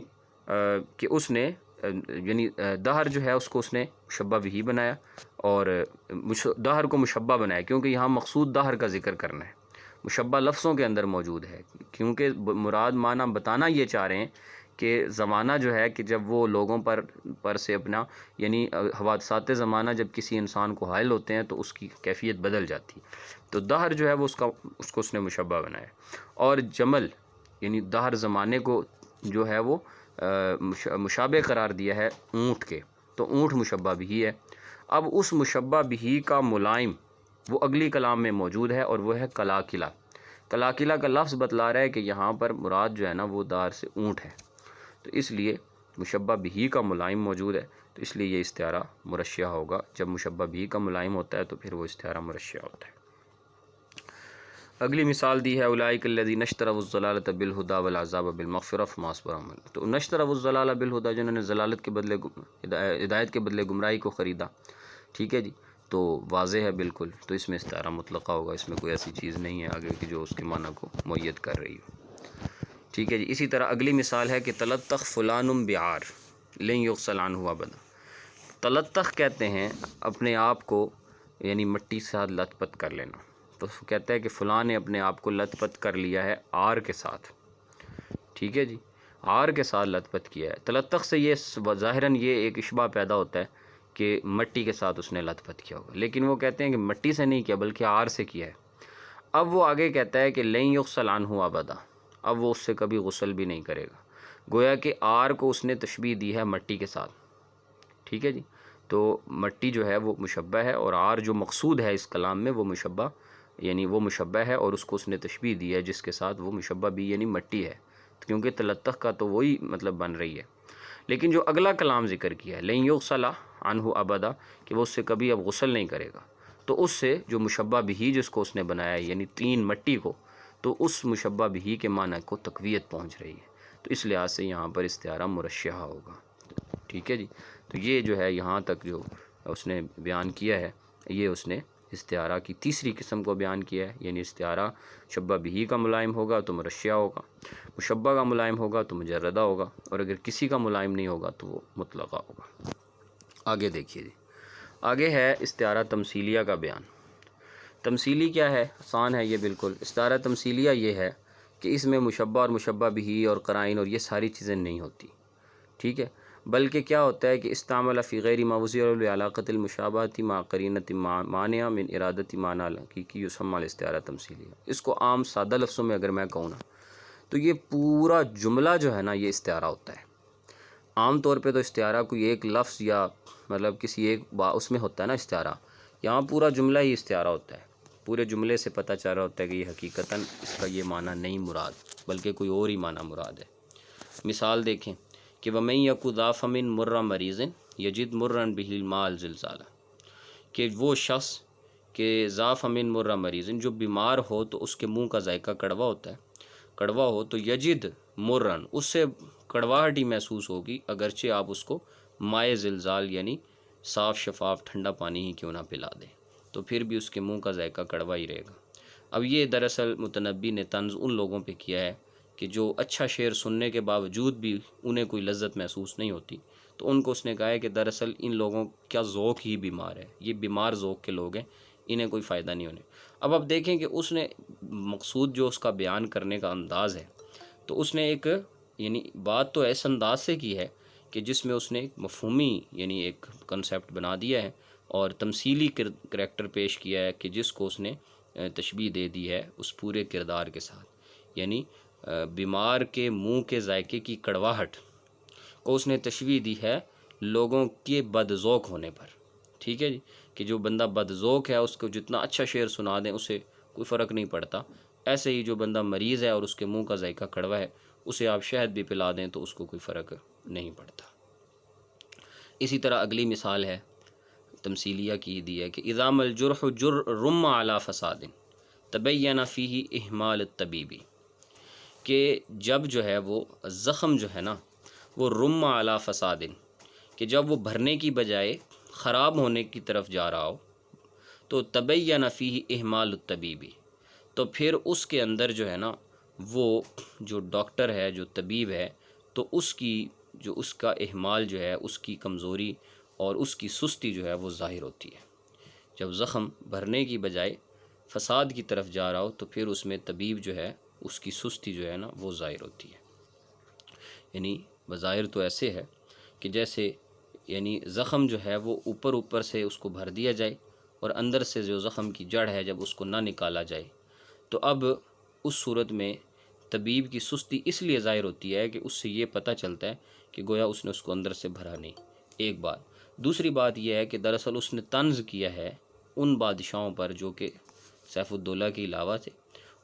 کہ اس نے یعنی دہر جو ہے اس کو اس نے مشبہ بھی بنایا اور دہر کو مشبہ بنایا، کیونکہ یہاں مقصود دہر کا ذکر کرنا ہے، مشبہ لفظوں کے اندر موجود ہے، کیونکہ مراد معنی بتانا یہ چاہ رہے ہیں کہ زمانہ جو ہے کہ جب وہ لوگوں پر سے اپنا یعنی حوادثات زمانہ جب کسی انسان کو حائل ہوتے ہیں تو اس کی کیفیت بدل جاتی، تو دہر جو ہے وہ اس کو اس نے مشبہ بنایا۔ اور جمل یعنی دہر زمانے کو جو ہے وہ مشابہ قرار دیا ہے اونٹ کے، تو اونٹ مشبہ بھی ہے۔ اب اس مشبہ بھی کا ملائم وہ اگلی کلام میں موجود ہے اور وہ ہے کلاکلہ۔ کلاکلہ کا لفظ بتلا رہا ہے کہ یہاں پر مراد جو ہے نا وہ دہر سے اونٹ ہے، تو اس لیے مشبہ بھی کا ملائم موجود ہے، تو اس لیے یہ استعارہ مرشح ہوگا۔ جب مشبہ بھی کا ملائم ہوتا ہے تو پھر وہ استعارہ مرشح ہوتا ہے۔ اگلی مثال دی ہے اولئک الذین اشتروا الضلالۃ بالہدی والعذاب بالمغفرۃ فما اصبرهم علی النار۔ تو اشتروا الضلالۃ بالہدی، جنہوں نے ضلالت کے بدلے ہدایت کے بدلے گمراہی کو خریدا، ٹھیک ہے جی، تو واضح ہے بالکل، تو اس میں استعارہ مطلقہ ہوگا، اس میں کوئی ایسی چیز نہیں ہے آگے کی جو اس کے معنی کو مؤید کر رہی ہو، ٹھیک ہے جی۔ اسی طرح اگلی مثال ہے کہ تلطخ فلان بعار لن یغسل عنہ ابدا۔ تلطخ کہتے ہیں اپنے آپ کو یعنی مٹی سے ساتھ لت پت کر لینا، تو کہتا ہے کہ فلاں نے اپنے آپ کو لت پت کر لیا ہے آر کے ساتھ، ٹھیک ہے جی، آر کے ساتھ لت پت کیا ہے۔ تلطخ سے یہ ظاہراً یہ ایک اشباہ پیدا ہوتا ہے کہ مٹی کے ساتھ اس نے لت پت کیا ہوگا، لیکن وہ کہتے ہیں کہ مٹی سے نہیں کیا بلکہ آر سے کیا ہے۔ اب وہ آگے کہتا ہے کہ لن یغسل عنہ ابدا، اب وہ اس سے کبھی غسل بھی نہیں کرے گا، گویا کہ آر کو اس نے تشبیہ دی ہے مٹی کے ساتھ، ٹھیک ہے جی۔ تو مٹی جو ہے وہ مشبہ ہے اور آر جو مقصود ہے اس کلام میں وہ مشبہ یعنی وہ مشبہ ہے، اور اس کو اس نے تشبیہ دی ہے جس کے ساتھ وہ مشبہ بھی یعنی مٹی ہے، کیونکہ تلطخ کا تو وہی مطلب بن رہی ہے۔ لیکن جو اگلا کلام ذکر کیا ہے لن یغسل عنہ ابدا، کہ وہ اس سے کبھی اب غسل نہیں کرے گا، تو اس سے جو مشبہ بھی جس کو اس نے بنایا ہے یعنی تین مٹی کو، تو اس مشبہ بھی کے معنی کو تقویت پہنچ رہی ہے، تو اس لحاظ سے یہاں پر استعارہ مرشحہ ہوگا، ٹھیک ہے جی۔ تو یہ جو ہے یہاں تک جو اس نے بیان کیا ہے یہ اس نے استعارہ کی تیسری قسم کو بیان کیا ہے، یعنی استعارہ مشبہ بھی کا ملائم ہوگا تو مرشحہ ہوگا، مشبہ کا ملائم ہوگا تو مجردہ ہوگا، اور اگر کسی کا ملائم نہیں ہوگا تو وہ مطلقہ ہوگا۔ آگے دیکھیے جی، آگے ہے استعارہ تمثیلیہ کا بیان۔ تمثیلی کیا ہے؟ آسان ہے یہ بالکل۔ استعارہ تمثیلیہ یہ ہے کہ اس میں مشبہ اور مشبہ بھی اور قرائن اور یہ ساری چیزیں نہیں ہوتی، ٹھیک ہے، بلکہ کیا ہوتا ہے کہ استعمل فی غیر ما وضع لعلاقۃ المشابہۃ مع قرینۃ مانعہ من ارادۃ معنی الحقیقی یسمى الاستعارہ تمثیلیہ۔ اس کو عام سادہ لفظوں میں اگر میں کہوں نا تو یہ پورا جملہ جو ہے نا یہ استعارہ ہوتا ہے۔ عام طور پہ تو استعارہ کوئی ایک لفظ یا مطلب کسی ایک اس میں ہوتا ہے نا استعارہ، یہاں پورا جملہ ہی استعارہ ہوتا ہے، پورے جملے سے پتہ چل رہا ہوتا ہے کہ یہ حقیقتاً اس کا یہ معنی نہیں مراد بلکہ کوئی اور ہی معنی مراد ہے۔ مثال دیکھیں کہ وَمَن يَكُ ذَا فَمٍ مُرًّا مَرِيضٍ يَجِدْ مُرًّا بِهِ الْمَاءَ الزِّلْزَالَ، کہ وہ شخص کہ ذَا فَمٍ مُرًّا مَرِيضٍ جو بیمار ہو تو اس کے منہ کا ذائقہ کڑوا ہوتا ہے، کڑوا ہو تو یجد مرن، اس سے کڑواہٹ ہی محسوس ہوگی اگرچہ آپ اس کو مائع زلزال یعنی صاف شفاف ٹھنڈا پانی ہی کیوں نہ پلا دیں، تو پھر بھی اس کے منہ کا ذائقہ کڑوا ہی رہے گا۔ اب یہ دراصل متنبی نے طنز ان لوگوں پہ کیا ہے کہ جو اچھا شعر سننے کے باوجود بھی انہیں کوئی لذت محسوس نہیں ہوتی، تو ان کو اس نے کہا ہے کہ دراصل ان لوگوں کا ذوق ہی بیمار ہے، یہ بیمار ذوق کے لوگ ہیں، انہیں کوئی فائدہ نہیں ہونے۔ اب دیکھیں کہ اس نے مقصود جو اس کا بیان کرنے کا انداز ہے، تو اس نے ایک یعنی بات تو ایسے انداز سے کی ہے کہ جس میں اس نے ایک مفہومی یعنی ایک کنسیپٹ بنا دیا ہے اور تمثیلی کریکٹر پیش کیا ہے کہ جس کو اس نے تشبیہ دے دی ہے اس پورے کردار کے ساتھ، یعنی بیمار کے منہ کے ذائقے کی کڑواہٹ کو اس نے تشبیہ دی ہے لوگوں کے بد ذوق ہونے پر، ٹھیک ہے جی، کہ جو بندہ بد ذوق ہے اس کو جتنا اچھا شعر سنا دیں اسے کوئی فرق نہیں پڑتا، ایسے ہی جو بندہ مریض ہے اور اس کے منہ کا ذائقہ کڑوا ہے اسے آپ شہد بھی پلا دیں تو اس کو کوئی فرق نہیں پڑتا۔ اسی طرح اگلی مثال ہے تمثیلیہ کی دی ہے کہ اذا ما الجرح رم علی فساد تبین فیہ اہمال الطبیب، کہ جب جو ہے وہ زخم جو ہے نا وہ رم علی فساد، کہ جب وہ بھرنے کی بجائے خراب ہونے کی طرف جا رہا ہو، تو تبین فیہ اہمال الطبیب، تو پھر اس کے اندر جو ہے نا وہ جو ڈاکٹر ہے، جو طبیب ہے، تو اس کی جو اس کا اہمال جو ہے، اس کی کمزوری اور اس کی سستی جو ہے وہ ظاہر ہوتی ہے۔ جب زخم بھرنے کی بجائے فساد کی طرف جا رہا ہو تو پھر اس میں طبیب جو ہے اس کی سستی جو ہے نا وہ ظاہر ہوتی ہے۔ یعنی بظاہر تو ایسے ہے کہ جیسے یعنی زخم جو ہے وہ اوپر سے اس کو بھر دیا جائے اور اندر سے جو زخم کی جڑ ہے جب اس کو نہ نکالا جائے تو اب اس صورت میں طبیب کی سستی اس لیے ظاہر ہوتی ہے کہ اس سے یہ پتہ چلتا ہے کہ گویا اس نے اس کو اندر سے بھرا نہیں، ایک بات۔ دوسری بات یہ ہے کہ دراصل اس نے طنز کیا ہے ان بادشاہوں پر جو کہ سیف الدولہ کے علاوہ تھے،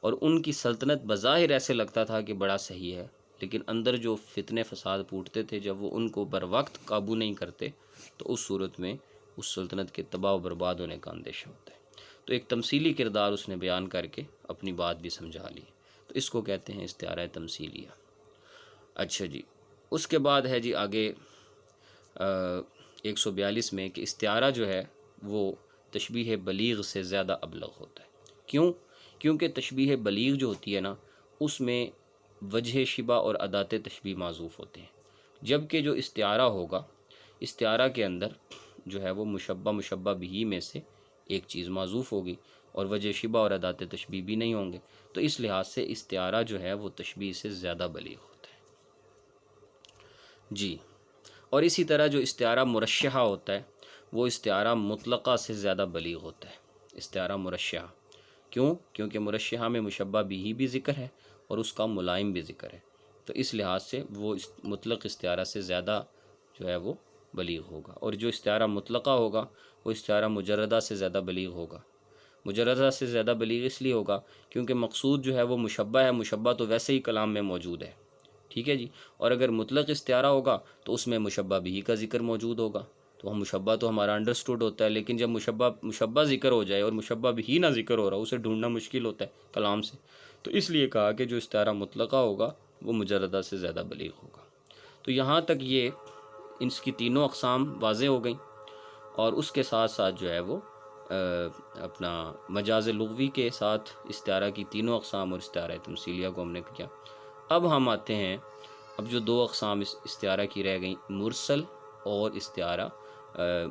اور ان کی سلطنت بظاہر ایسے لگتا تھا کہ بڑا صحیح ہے، لیکن اندر جو فتنے فساد پھوٹتے تھے جب وہ ان کو بر وقت قابو نہیں کرتے تو اس صورت میں اس سلطنت کے تباہ و برباد ہونے کا اندیشہ ہوتا ہے۔ تو ایک تمثیلی کردار اس نے بیان کر کے اپنی بات بھی سمجھا لی، تو اس کو کہتے ہیں استعارہ تمثیلیہ۔ اچھا جی، اس کے بعد ہے جی آگے 142 میں کہ استعارہ جو ہے وہ تشبیہ بلیغ سے زیادہ ابلغ ہوتا ہے۔ کیوں؟ کیونکہ تشبیہ بلیغ جو ہوتی ہے نا اس میں وجہ شبہ اور ادات تشبیہ معذوف ہوتے ہیں، جبکہ جو استعارہ ہوگا، استعارہ کے اندر جو ہے وہ مشبہ بھی میں سے ایک چیز معذوف ہوگی اور وجہ شبہ اور ادات تشبیہ بھی نہیں ہوں گے، تو اس لحاظ سے استعارہ جو ہے وہ تشبیہ سے زیادہ بلیغ ہوتا ہے جی۔ اور اسی طرح جو استعارہ مرشحہ ہوتا ہے وہ استعارہ مطلقہ سے زیادہ بلیغ ہوتا ہے۔ استعارہ مرشحہ کیوں؟ کیونکہ مرشحہ میں مشبہ بھی ذکر ہے اور اس کا ملائم بھی ذکر ہے، تو اس لحاظ سے وہ مطلق استعارہ سے زیادہ جو ہے وہ بلیغ ہوگا، اور جو استعارہ مطلقہ ہوگا وہ استعارہ مجردہ سے زیادہ بلیغ ہوگا۔ مجردہ سے زیادہ بلیغ اس لیے ہوگا کیونکہ مقصود جو ہے وہ مشبہ ہے، مشبہ تو ویسے ہی کلام میں موجود ہے، ٹھیک ہے جی، اور اگر مطلق استعارہ ہوگا تو اس میں مشبہ بھی کا ذکر موجود ہوگا، تو ہم مشبہ تو ہمارا انڈرسٹوڈ ہوتا ہے، لیکن جب مشبہ ذکر ہو جائے اور مشبہ بھی نہ ذکر ہو رہا، اسے ڈھونڈنا مشکل ہوتا ہے کلام سے، تو اس لیے کہا کہ جو استعارہ مطلقہ ہوگا وہ مجردہ سے زیادہ بلیغ ہوگا۔ تو یہاں تک یہ اس کی تینوں اقسام واضح ہو گئیں، اور اس کے ساتھ ساتھ جو ہے وہ اپنا مجاز لغوی کے ساتھ استعارہ کی تینوں اقسام اور استعارہ تمثیلیہ کو ہم نے کیا۔ اب ہم آتے ہیں، اب جو دو اقسام استعارہ کی رہ گئیں، مرسل اور استعارہ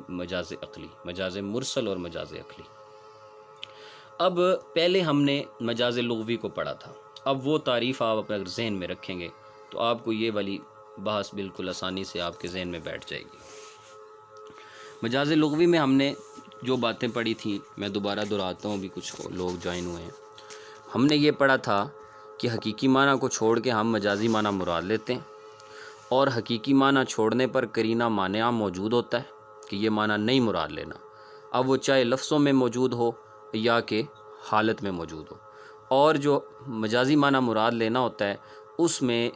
مجاز عقلی، مجاز مرسل اور مجاز عقلی۔ اب پہلے ہم نے مجاز لغوی کو پڑھا تھا، اب وہ تعریف آپ اپنے ذہن میں رکھیں گے تو آپ کو یہ والی بحث بالکل آسانی سے آپ کے ذہن میں بیٹھ جائے گی۔ مجاز لغوی میں ہم نے جو باتیں پڑھی تھیں میں دوبارہ دہراتا ہوں، بھی کچھ لوگ جوائن ہوئے ہیں۔ ہم نے یہ پڑھا تھا کہ حقیقی معنی کو چھوڑ کے ہم مجازی معنی مراد لیتے ہیں، اور حقیقی معنی چھوڑنے پر قرینہ مانعہ موجود ہوتا ہے کہ یہ معنی نہیں مراد لینا، اب وہ چاہے لفظوں میں موجود ہو یا کہ حالت میں موجود ہو، اور جو مجازی معنی مراد لینا ہوتا ہے اس میں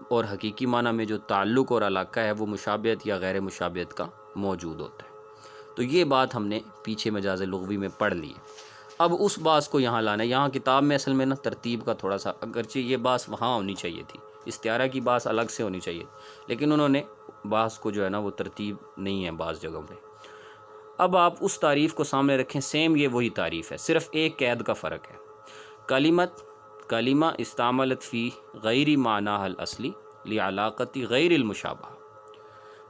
اور حقیقی معنی میں جو تعلق اور علاقہ ہے وہ مشابہت یا غیر مشابہت کا موجود ہوتا ہے۔ تو یہ بات ہم نے پیچھے مجاز لغوی میں پڑھ لی ہے۔ اب اس بات کو یہاں لانا ہے، یہاں کتاب میں اصل میں نا ترتیب کا تھوڑا سا، اگرچہ یہ بات وہاں ہونی چاہیے تھی، استعارہ کی بات الگ سے ہونی چاہیے، لیکن انہوں نے بات کو جو ہے نا وہ ترتیب نہیں ہے بعض جگہوں پہ۔ اب آپ اس تعریف کو سامنے رکھیں، سیم یہ وہی تعریف ہے، صرف ایک قید کا فرق ہے۔ کلمہ استعملت فی غیر معناها الاصلی لعلاقت غیر المشابہ،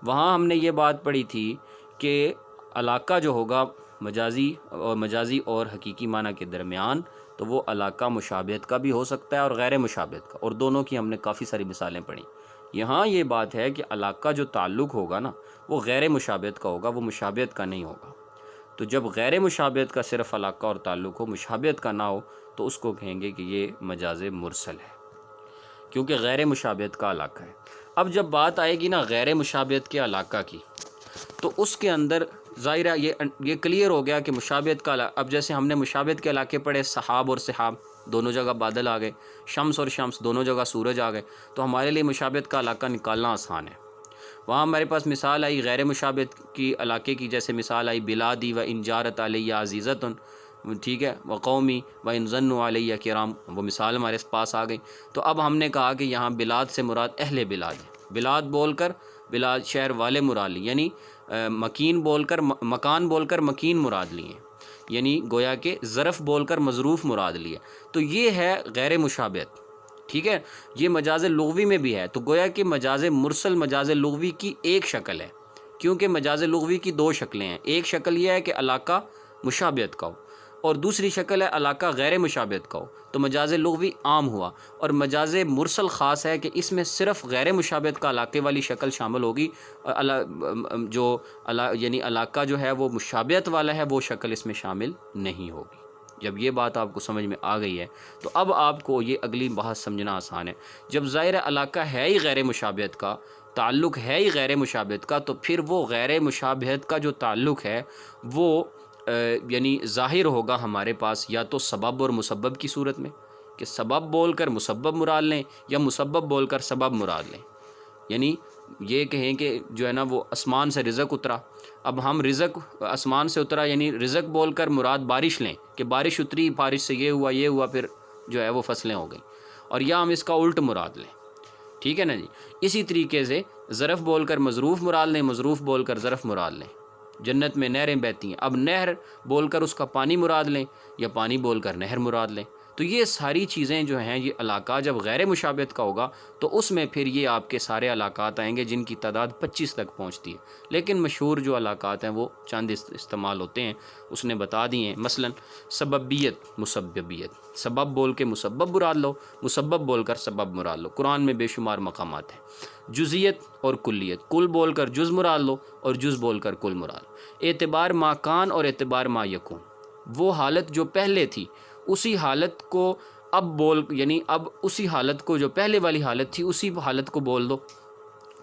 وہاں ہم نے یہ بات پڑھی تھی کہ علاقہ جو ہوگا مجازی اور حقیقی معنی کے درمیان، تو وہ علاقہ مشابہت کا بھی ہو سکتا ہے اور غیر مشابہت کا، اور دونوں کی ہم نے کافی ساری مثالیں پڑھی۔ یہاں یہ بات ہے کہ علاقہ جو تعلق ہوگا نا وہ غیر مشابہت کا ہوگا، وہ مشابہت کا نہیں ہوگا۔ تو جب غیر مشابہت کا صرف علاقہ اور تعلق ہو، مشابہت کا نہ ہو، تو اس کو کہیں گے کہ یہ مجاز مرسل ہے، کیونکہ غیر مشابہت کا علاقہ ہے۔ اب جب بات آئے گی نا غیر مشابہت کے علاقہ کی، تو اس کے اندر ظاہرہ یہ کلیئر ہو گیا کہ مشابہت کا علاقہ، اب جیسے ہم نے مشابہت کے علاقے پڑھے، سحاب اور سحاب دونوں جگہ بادل آ گئے، شمس اور شمس دونوں جگہ سورج آ گئے، تو ہمارے لیے مشابہت کا علاقہ نکالنا آسان ہے۔ وہاں ہمارے پاس مثال آئی غیر مشابہت کی علاقے کی، جیسے مثال آئی بلادی و انجارت علیہ عزیزتن، ٹھیک ہے، وقومی و ان ظنوا علیہ کرام، وہ مثال ہمارے پاس آ گئی۔ تو اب ہم نے کہا کہ یہاں بلاد سے مراد اہل بلاد ہے، بلاد بول کر بلاد شہر والے مراد لی، یعنی مکان بول کر مکین مراد لیے ہیں، یعنی گویا کہ ظرف بول کر مظروف مراد لیا، تو یہ ہے غیر مشابہت، ٹھیک ہے، یہ مجاز لغوی میں بھی ہے، تو گویا کہ مجاز مرسل مجاز لغوی کی ایک شکل ہے، کیونکہ مجاز لغوی کی دو شکلیں ہیں، ایک شکل یہ ہے کہ علاقہ مشابہت کا ہو، اور دوسری شکل ہے علاقہ غیر مشابہت کا ہو، تو مجاز لغوی عام ہوا، اور مجاز مرسل خاص ہے کہ اس میں صرف غیر مشابہت کا علاقے والی شکل شامل ہوگی، یعنی علاقہ جو ہے وہ مشابہت والا ہے وہ شکل اس میں شامل نہیں ہوگی۔ جب یہ بات آپ کو سمجھ میں آ گئی ہے تو اب آپ کو یہ اگلی بات سمجھنا آسان ہے۔ جب ظاہر علاقہ ہے ہی غیر مشابہت کا، تعلق ہے ہی غیر مشابہت کا، تو پھر وہ غیر مشابہت کا جو تعلق ہے وہ یعنی ظاہر ہوگا ہمارے پاس یا تو سبب اور مسبب کی صورت میں، کہ سبب بول کر مسبب مراد لیں یا مسبب بول کر سبب مراد لیں۔ یعنی یہ کہیں کہ جو ہے نا وہ آسمان سے رزق اترا، اب ہم رزق آسمان سے اترا یعنی رزق بول کر مراد بارش لیں کہ بارش اتری، بارش سے یہ ہوا پھر جو ہے وہ فصلیں ہو گئیں، اور یا ہم اس کا الٹ مراد لیں، ٹھیک ہے نا جی۔ اسی طریقے سے ظرف بول کر مظروف مراد لیں، مظروف بول کر ظرف مراد لیں۔ جنت میں نہریں بہتی ہیں، اب نہر بول کر اس کا پانی مراد لیں یا پانی بول کر نہر مراد لیں۔ تو یہ ساری چیزیں جو ہیں، یہ علاقہ جب غیر مشابہت کا ہوگا تو اس میں پھر یہ آپ کے سارے علاقات آئیں گے جن کی تعداد 25 تک پہنچتی ہے، لیکن مشہور جو علاقات ہیں وہ چند استعمال ہوتے ہیں، اس نے بتا دی ہیں۔ مثلا سببیت مسببیت، سبب بول کے مسبب مراد لو، مسبب بول کر سبب مراد لو، قرآن میں بے شمار مقامات ہیں۔ جزیت اور کلیت، کل بول کر جز مراد لو اور جز بول کر کل مراد لو۔ اعتبار ما کان اور اعتبار ما یکون، وہ حالت جو پہلے تھی اسی حالت کو یعنی اب اسی حالت کو جو پہلے والی حالت تھی اسی حالت کو بول دو،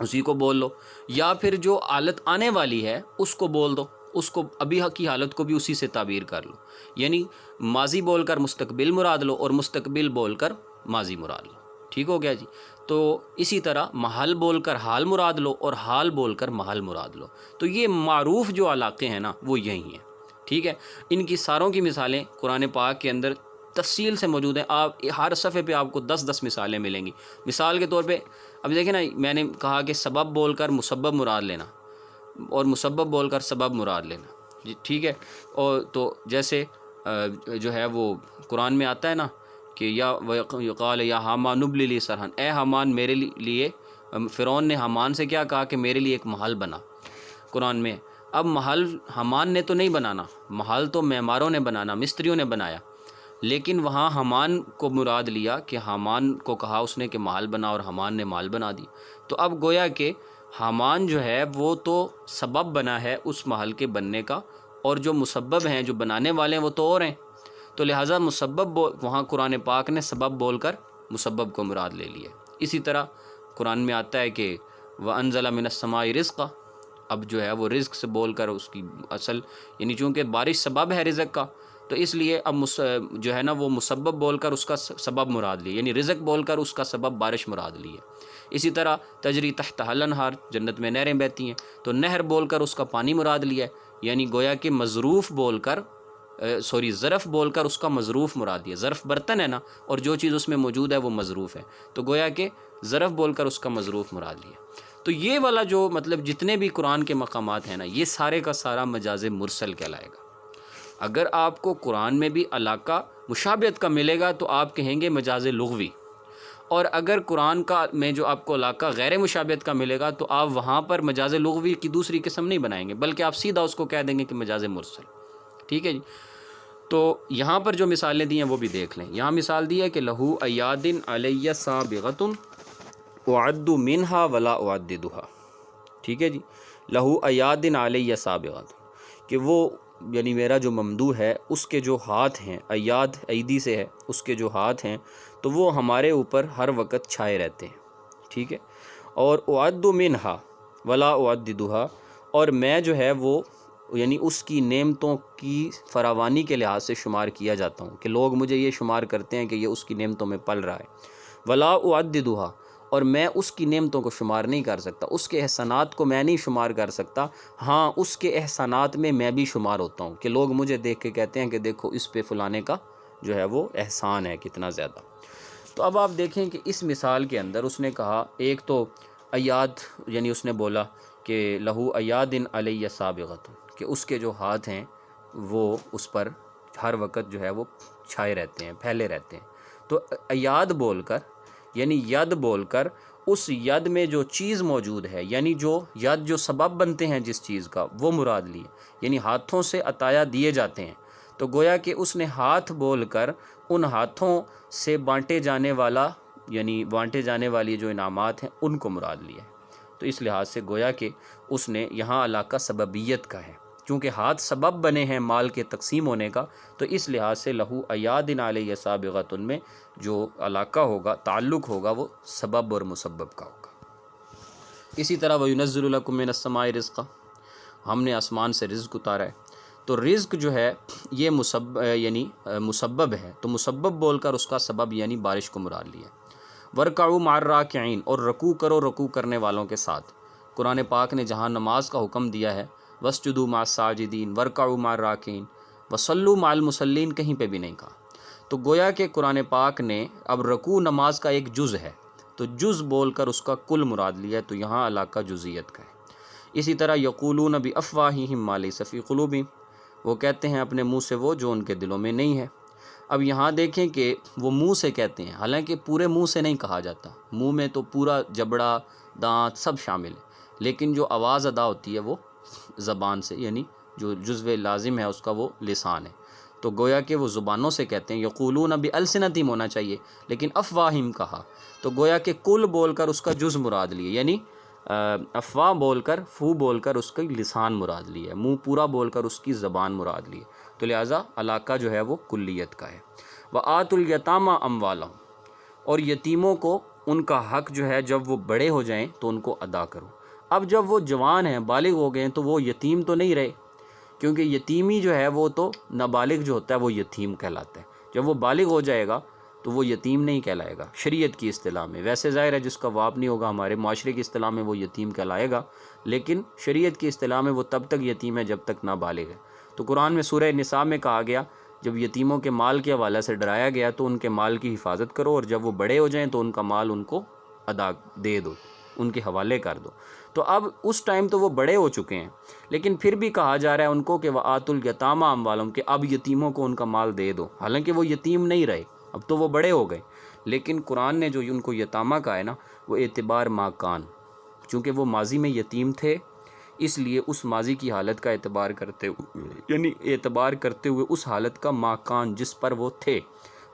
اسی کو بول لو، یا پھر جو حالت آنے والی ہے اس کو بول دو، اس کو ابھی کی حالت کو بھی اسی سے تعبیر کر لو، یعنی ماضی بول کر مستقبل مراد لو اور مستقبل بول کر ماضی مراد لو، ٹھیک ہو گیا جی۔ تو اسی طرح محل بول کر حال مراد لو اور حال بول کر محل مراد لو۔ تو یہ معروف جو علاقے ہیں نا وہ یہی ہیں، ٹھیک ہے۔ ان کی ساروں کی مثالیں قرآن پاک کے اندر تفصیل سے موجود ہیں، آپ ہر صفحے پہ آپ کو 10 مثالیں ملیں گی۔ مثال کے طور پہ اب دیکھیں نا، میں نے کہا کہ سبب بول کر مسبب مراد لینا اور مسبب بول کر سبب مراد لینا، جی ٹھیک ہے۔ اور تو جیسے جو ہے وہ قرآن میں آتا ہے نا کہ یا یقال یا حامان ابن لی صرحن، اے حامان میرے لیے، فرعون نے حامان سے کیا کہا کہ میرے لیے ایک محل بنا، قرآن میں۔ اب محل حامان نے تو نہیں بنانا، محل تو معماروں نے بنانا، مستریوں نے بنایا، لیکن وہاں حامان کو مراد لیا کہ حامان کو کہا اس نے کہ محل بنا اور حامان نے محل بنا دی۔ تو اب گویا کہ حامان جو ہے وہ تو سبب بنا ہے اس محل کے بننے کا، اور جو مسبب ہیں جو بنانے والے ہیں وہ تو اور ہیں، تو لہٰذا مسبب وہاں قرآن پاک نے سبب بول کر مسبب کو مراد لے لیا۔ اسی طرح قرآن میں آتا ہے کہ وَأَنزَلَ مِنَ السَّمَاءِ رِزْقًا، اب جو ہے وہ رزق سے بول کر اس کی اصل یعنی چونکہ بارش سبب ہے رزق کا، تو اس لیے اب جو ہے نا وہ مسبب بول کر اس کا سبب مراد لی، یعنی رزق بول کر اس کا سبب بارش مراد لی ہے۔ اسی طرح تجری تحتہا الانہار، جنت میں نہریں بہتی ہیں، تو نہر بول کر اس کا پانی مراد لیا ہے، یعنی گویا کہ مظروف بول کر ظرف بول کر اس کا مظروف مراد دیا۔ ظرف برتن ہے نا، اور جو چیز اس میں موجود ہے وہ مظروف ہے، تو گویا کہ ظرف بول کر اس کا مظروف مراد لیا۔ تو یہ والا جو مطلب جتنے بھی قرآن کے مقامات ہیں نا، یہ سارے کا سارا مجاز مرسل کہلائے گا۔ اگر آپ کو قرآن میں بھی علاقہ مشابہت کا ملے گا تو آپ کہیں گے مجاز لغوی، اور اگر قرآن کا میں جو آپ کو علاقہ غیر مشابہت کا ملے گا تو آپ وہاں پر مجاز لغوی کی دوسری قسم نہیں بنائیں گے، بلکہ آپ سیدھا اس کو کہہ دیں گے کہ مجاز مرسل، ٹھیک ہے جی۔ تو یہاں پر جو مثالیں دی ہیں وہ بھی دیکھ لیں۔ یہاں مثال دی ہے کہ لہو ایاد علیہ سابغۃ اعد منہا ولا اعددھا، ٹھیک ہے جی۔ لہو ایاد علیہ سابغۃ، کہ وہ یعنی میرا جو ممدوح ہے اس کے جو ہاتھ ہیں، ایاد ایدی سے ہے، اس کے جو ہاتھ ہیں تو وہ ہمارے اوپر ہر وقت چھائے رہتے ہیں، ٹھیک ہے۔ اور اعد منہا ولا اعددھا، اور میں جو ہے وہ یعنی اس کی نعمتوں کی فراوانی کے لحاظ سے شمار کیا جاتا ہوں، کہ لوگ مجھے یہ شمار کرتے ہیں کہ یہ اس کی نعمتوں میں پل رہا ہے۔ ولا اعددھا، اور میں اس کی نعمتوں کو شمار نہیں کر سکتا، اس کے احسانات کو میں نہیں شمار کر سکتا، ہاں اس کے احسانات میں بھی شمار ہوتا ہوں، کہ لوگ مجھے دیکھ کے کہتے ہیں کہ دیکھو اس پہ فلانے کا جو ہے وہ احسان ہے کتنا زیادہ۔ تو اب آپ دیکھیں کہ اس مثال کے اندر اس نے کہا، ایک تو ایاد یعنی اس نے بولا کہ لہو ایاد علیہ سابغۃ، کہ اس کے جو ہاتھ ہیں وہ اس پر ہر وقت جو ہے وہ چھائے رہتے ہیں، پھیلے رہتے ہیں۔ تو ید بول کر یعنی ید بول کر اس ید میں جو چیز موجود ہے، یعنی جو ید جو سبب بنتے ہیں جس چیز کا، وہ مراد لیے، یعنی ہاتھوں سے عطایا دیے جاتے ہیں۔ تو گویا کہ اس نے ہاتھ بول کر ان ہاتھوں سے بانٹے جانے والا یعنی بانٹے جانے والی جو انعامات ہیں ان کو مراد لیا ہے۔ تو اس لحاظ سے گویا کہ اس نے یہاں علاقہ سببیت کا ہے، چونکہ ہاتھ سبب بنے ہیں مال کے تقسیم ہونے کا، تو اس لحاظ سے لہو ایاد علیہ سابغۃ میں جو علاقہ ہوگا، تعلق ہوگا، وہ سبب اور مسبب کا ہوگا۔ اسی طرح وَيُنَزِّلُ لَكُم مِّنَ السَّمَاءِ رِزْقًا، ہم نے آسمان سے رزق اتارا ہے۔ تو رزق جو ہے یہ مسبب ہے، تو مسبب بول کر اس کا سبب یعنی بارش کو مراد لیا ہے۔ وَارْكَعُوا مَعَ الرَّاكِعِينَ، اور رکوع کرو رکوع کرنے والوں کے ساتھ۔ قرآن پاک نے جہاں نماز کا حکم دیا ہے وَاسْجُدُوا مَعَ السَّاجِدِينَ وَارْكَعُوا مَعَ الرَّاكِعِينَ وَصَلُّوا مَعَ الْمُصَلِّينَ کہیں پہ بھی نہیں کہا۔ تو گویا کہ قرآن پاک نے اب رکوع نماز کا ایک جز ہے، تو جز بول کر اس کا کل مراد لیا ہے، تو یہاں علاقہ جزیت کا ہے۔ اسی طرح یقولون بِأَفْوَاهِهِم مَا لَيْسَ فِي قُلُوبِهِم، وہ کہتے ہیں اپنے منہ سے وہ جو ان کے دلوں میں نہیں ہے۔ اب یہاں دیکھیں کہ وہ منہ سے کہتے ہیں، حالانکہ پورے منہ سے نہیں کہا جاتا، منہ میں تو پورا جبڑا، دانت سب شامل ہے، لیکن جو آواز ادا ہوتی ہے وہ زبان سے، یعنی جو جزو لازم ہے اس کا وہ لسان ہے۔ تو گویا کہ وہ زبانوں سے کہتے ہیں، یقولون بِأَلْسِنَتِهِم ہونا چاہیے، لیکن افواہم کہا، تو گویا کہ کل بول کر اس کا جز مراد لیے، یعنی افواہ بول کر، فو بول کر اس کا لسان مراد لی ہے، منہ پورا بول کر اس کی زبان مراد لی ہے، تو لہٰذا علاقہ جو ہے وہ کلیت کا ہے۔ وَآتُوا الْيَتَامَىٰ أَمْوَالَهُمْ، اور یتیموں کو ان کا حق جو ہے جب وہ بڑے ہو جائیں تو ان کو ادا کرو۔ اب جب وہ جوان ہیں، بالغ ہو گئے ہیں، تو وہ یتیم تو نہیں رہے، کیونکہ یتیمی جو ہے وہ تو نابالغ جو ہوتا ہے وہ یتیم کہلاتا ہے۔ جب وہ بالغ ہو جائے گا تو وہ یتیم نہیں کہلائے گا شریعت کی اصطلاح میں، ویسے ظاہر ہے جس کا باپ نہیں ہوگا ہمارے معاشرے کی اصطلاح میں وہ یتیم کہلائے گا، لیکن شریعت کی اصطلاح میں وہ تب تک یتیم ہے جب تک نابالغ ہے۔ تو قرآن میں سورہ نساء میں کہا گیا، جب یتیموں کے مال کے حوالے سے ڈرایا گیا تو ان کے مال کی حفاظت کرو، اور جب وہ بڑے ہو جائیں تو ان کا مال ان کو ادا دے دو، ان کے حوالے کر دو۔ تو اب اس ٹائم تو وہ بڑے ہو چکے ہیں، لیکن پھر بھی کہا جا رہا ہے ان کو کہ وَآتُوا الْيَتَامَىٰ أَمْوَالَهُمْ، کہ اب یتیموں کو ان کا مال دے دو، حالانکہ وہ یتیم نہیں رہے، اب تو وہ بڑے ہو گئے، لیکن قرآن نے جو ان کو یتامہ کہا ہے نا، وہ اعتبار ماکان، چونکہ وہ ماضی میں یتیم تھے، اس لیے اس ماضی کی حالت کا اعتبار کرتے ہوئے، یعنی اعتبار کرتے ہوئے اس حالت کا ماکان جس پر وہ تھے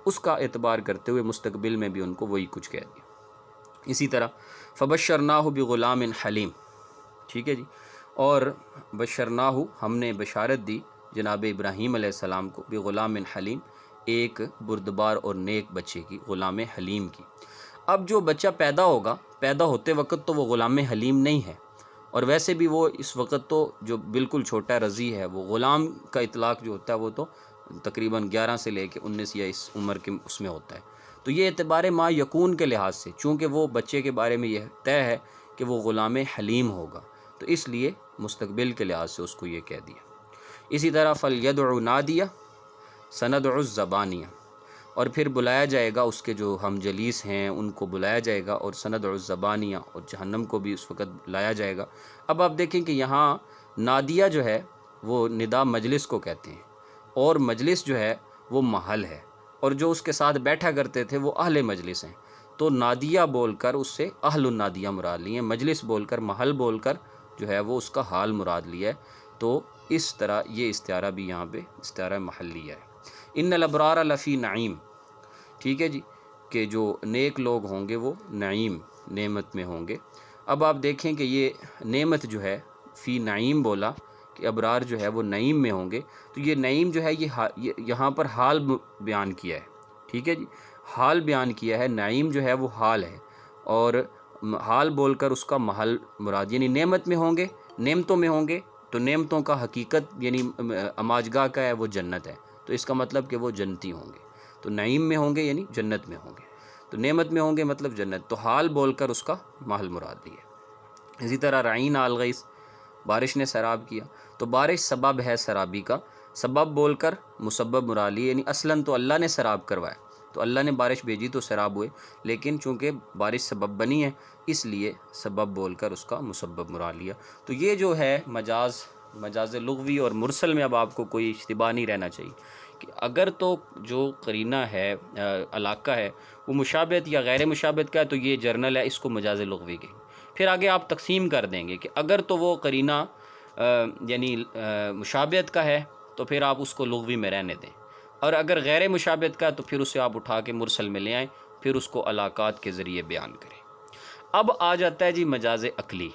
اس کا اعتبار کرتے ہوئے مستقبل میں بھی ان کو وہی کچھ کہہ دیا۔ اسی طرح فبشرناہ بغلام حلیم، ٹھیک ہے جی، اور بشرناہ، ہم نے بشارت دی جناب ابراہیم علیہ السلام کو، بغلام حلیم، ایک بردبار اور نیک بچے کی، غلام حلیم کی۔ اب جو بچہ پیدا ہوگا، پیدا ہوتے وقت تو وہ غلام حلیم نہیں ہے، اور ویسے بھی وہ اس وقت تو جو بالکل چھوٹا رضی ہے، وہ غلام کا اطلاق جو ہوتا ہے وہ تو تقریباً 11 سے لے کے 19 یا اس عمر کے اس میں ہوتا ہے۔ تو یہ اعتبار ما یکون کے لحاظ سے، چونکہ وہ بچے کے بارے میں یہ طے ہے کہ وہ غلام حلیم ہوگا، تو اس لیے مستقبل کے لحاظ سے اس کو یہ کہہ دیا۔ اسی طرح فَلْيَدْعُ نَادِيَ سَنَدْعُ الزَّبَانِيَ، اور پھر بلایا جائے گا اس کے جو ہم جلیس ہیں ان کو بلایا جائے گا، اور سَنَدْعُ الزَّبَانِيَ، اور جہنم کو بھی اس وقت لایا جائے گا۔ اب آپ دیکھیں کہ یہاں نادیہ جو ہے وہ ندا مجلس کو کہتے ہیں، اور مجلس جو ہے وہ محل ہے، اور جو اس کے ساتھ بیٹھا کرتے تھے وہ اہل مجلس ہیں، تو نادیہ بول کر اس سے اہل النادیہ مراد لی ہے، مجلس بول کر، محل بول کر جو ہے وہ اس کا حال مراد لیا ہے۔ تو اس طرح یہ استعارہ بھی یہاں پہ استعارہ محلیہ ہے۔ ان الابرار لفی نعیم، ٹھیک ہے جی، کہ جو نیک لوگ ہوں گے وہ نعیم، نعمت میں ہوں گے۔ اب آپ دیکھیں کہ یہ نعمت جو ہے فی نعیم بولا کہ ابرار جو ہے وہ نعیم میں ہوں گے، تو یہ نعیم جو ہے یہ یہاں پر حال بیان کیا ہے، ٹھیک ہے جی، حال بیان کیا ہے، نعیم جو ہے وہ حال ہے، اور حال بول کر اس کا محل مراد، یعنی نعمت میں ہوں گے، نعمتوں میں ہوں گے، تو نعمتوں کا حقیقت یعنی اماجگاہ کا ہے وہ جنت ہے، تو اس کا مطلب کہ وہ جنتی ہوں گے، تو نعیم میں ہوں گے یعنی جنت میں ہوں گے، تو نعمت میں ہوں گے مطلب جنت، تو حال بول کر اس کا محل مراد لیا۔ اسی طرح رعین الغیث، بارش نے سیراب کیا، تو بارش سبب ہے سرابی کا، سبب بول کر مسبب مراد لیا، یعنی اصلاً تو اللہ نے سیراب کروایا، تو اللہ نے بارش بھیجی تو سیراب ہوئے، لیکن چونکہ بارش سبب بنی ہے اس لیے سبب بول کر اس کا مسبب مراد لیا۔ تو یہ جو ہے مجاز مجاز لغوی اور مرسل میں اب آپ کو کوئی اشتباہ نہیں رہنا چاہیے کہ اگر تو جو قرینہ ہے علاقہ ہے وہ مشابہت یا غیر مشابہت کا ہے تو یہ جرنل ہے، اس کو مجاز لغوی کہیں۔ پھر آگے آپ تقسیم کر دیں گے کہ اگر تو وہ قرینہ یعنی مشابہت کا ہے تو پھر آپ اس کو لغوی میں رہنے دیں، اور اگر غیر مشابہت کا ہے تو پھر اسے آپ اٹھا کے مرسل میں لے آئیں، پھر اس کو علاقات کے ذریعے بیان کریں۔ اب آ جاتا ہے جی مجاز عقلی۔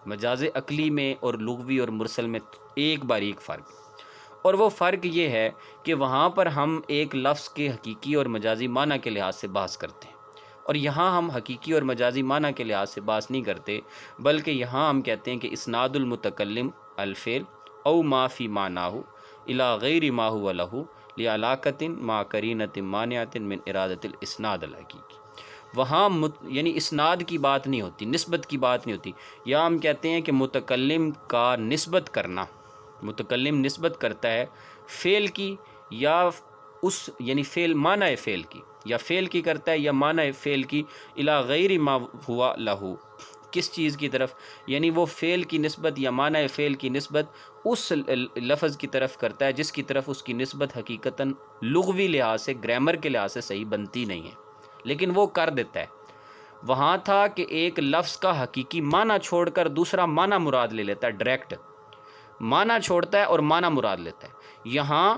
مجاز عقلی میں اور لغوی اور مرسل میں ایک باریک فرق، اور وہ فرق یہ ہے کہ وہاں پر ہم ایک لفظ کے حقیقی اور مجازی معنی کے لحاظ سے بحث کرتے ہیں، اور یہاں ہم حقیقی اور مجازی معنی کے لحاظ سے بحث نہیں کرتے، بلکہ یہاں ہم کہتے ہیں کہ اسناد المتکلم الفعل او ما فی معناہ الی غیر ما هو له لعلاقۃ مع قرینۃ مانعۃ من ارادۃ الاسناد الحقیقی۔ وہاں یعنی اسناد کی بات نہیں ہوتی، نسبت کی بات نہیں ہوتی، یا ہم کہتے ہیں کہ متکلم کا نسبت کرنا، متکلم نسبت کرتا ہے فعل کی یا اس یعنی فعل معنی فعل کی، یا فعل کی کرتا ہے یا معنی فعل کی، الی غیر ما ہوا لہو، کس چیز کی طرف؟ یعنی وہ فعل کی نسبت یا معنی فعل کی نسبت اس لفظ کی طرف کرتا ہے جس کی طرف اس کی نسبت حقیقتاً لغوی لحاظ سے، گرامر کے لحاظ سے صحیح بنتی نہیں ہے، لیکن وہ کر دیتا ہے۔ وہاں تھا کہ ایک لفظ کا حقیقی معنی چھوڑ کر دوسرا معنی مراد لے لیتا ہے، ڈائریکٹ معنی چھوڑتا ہے اور معنی مراد لیتا ہے۔ یہاں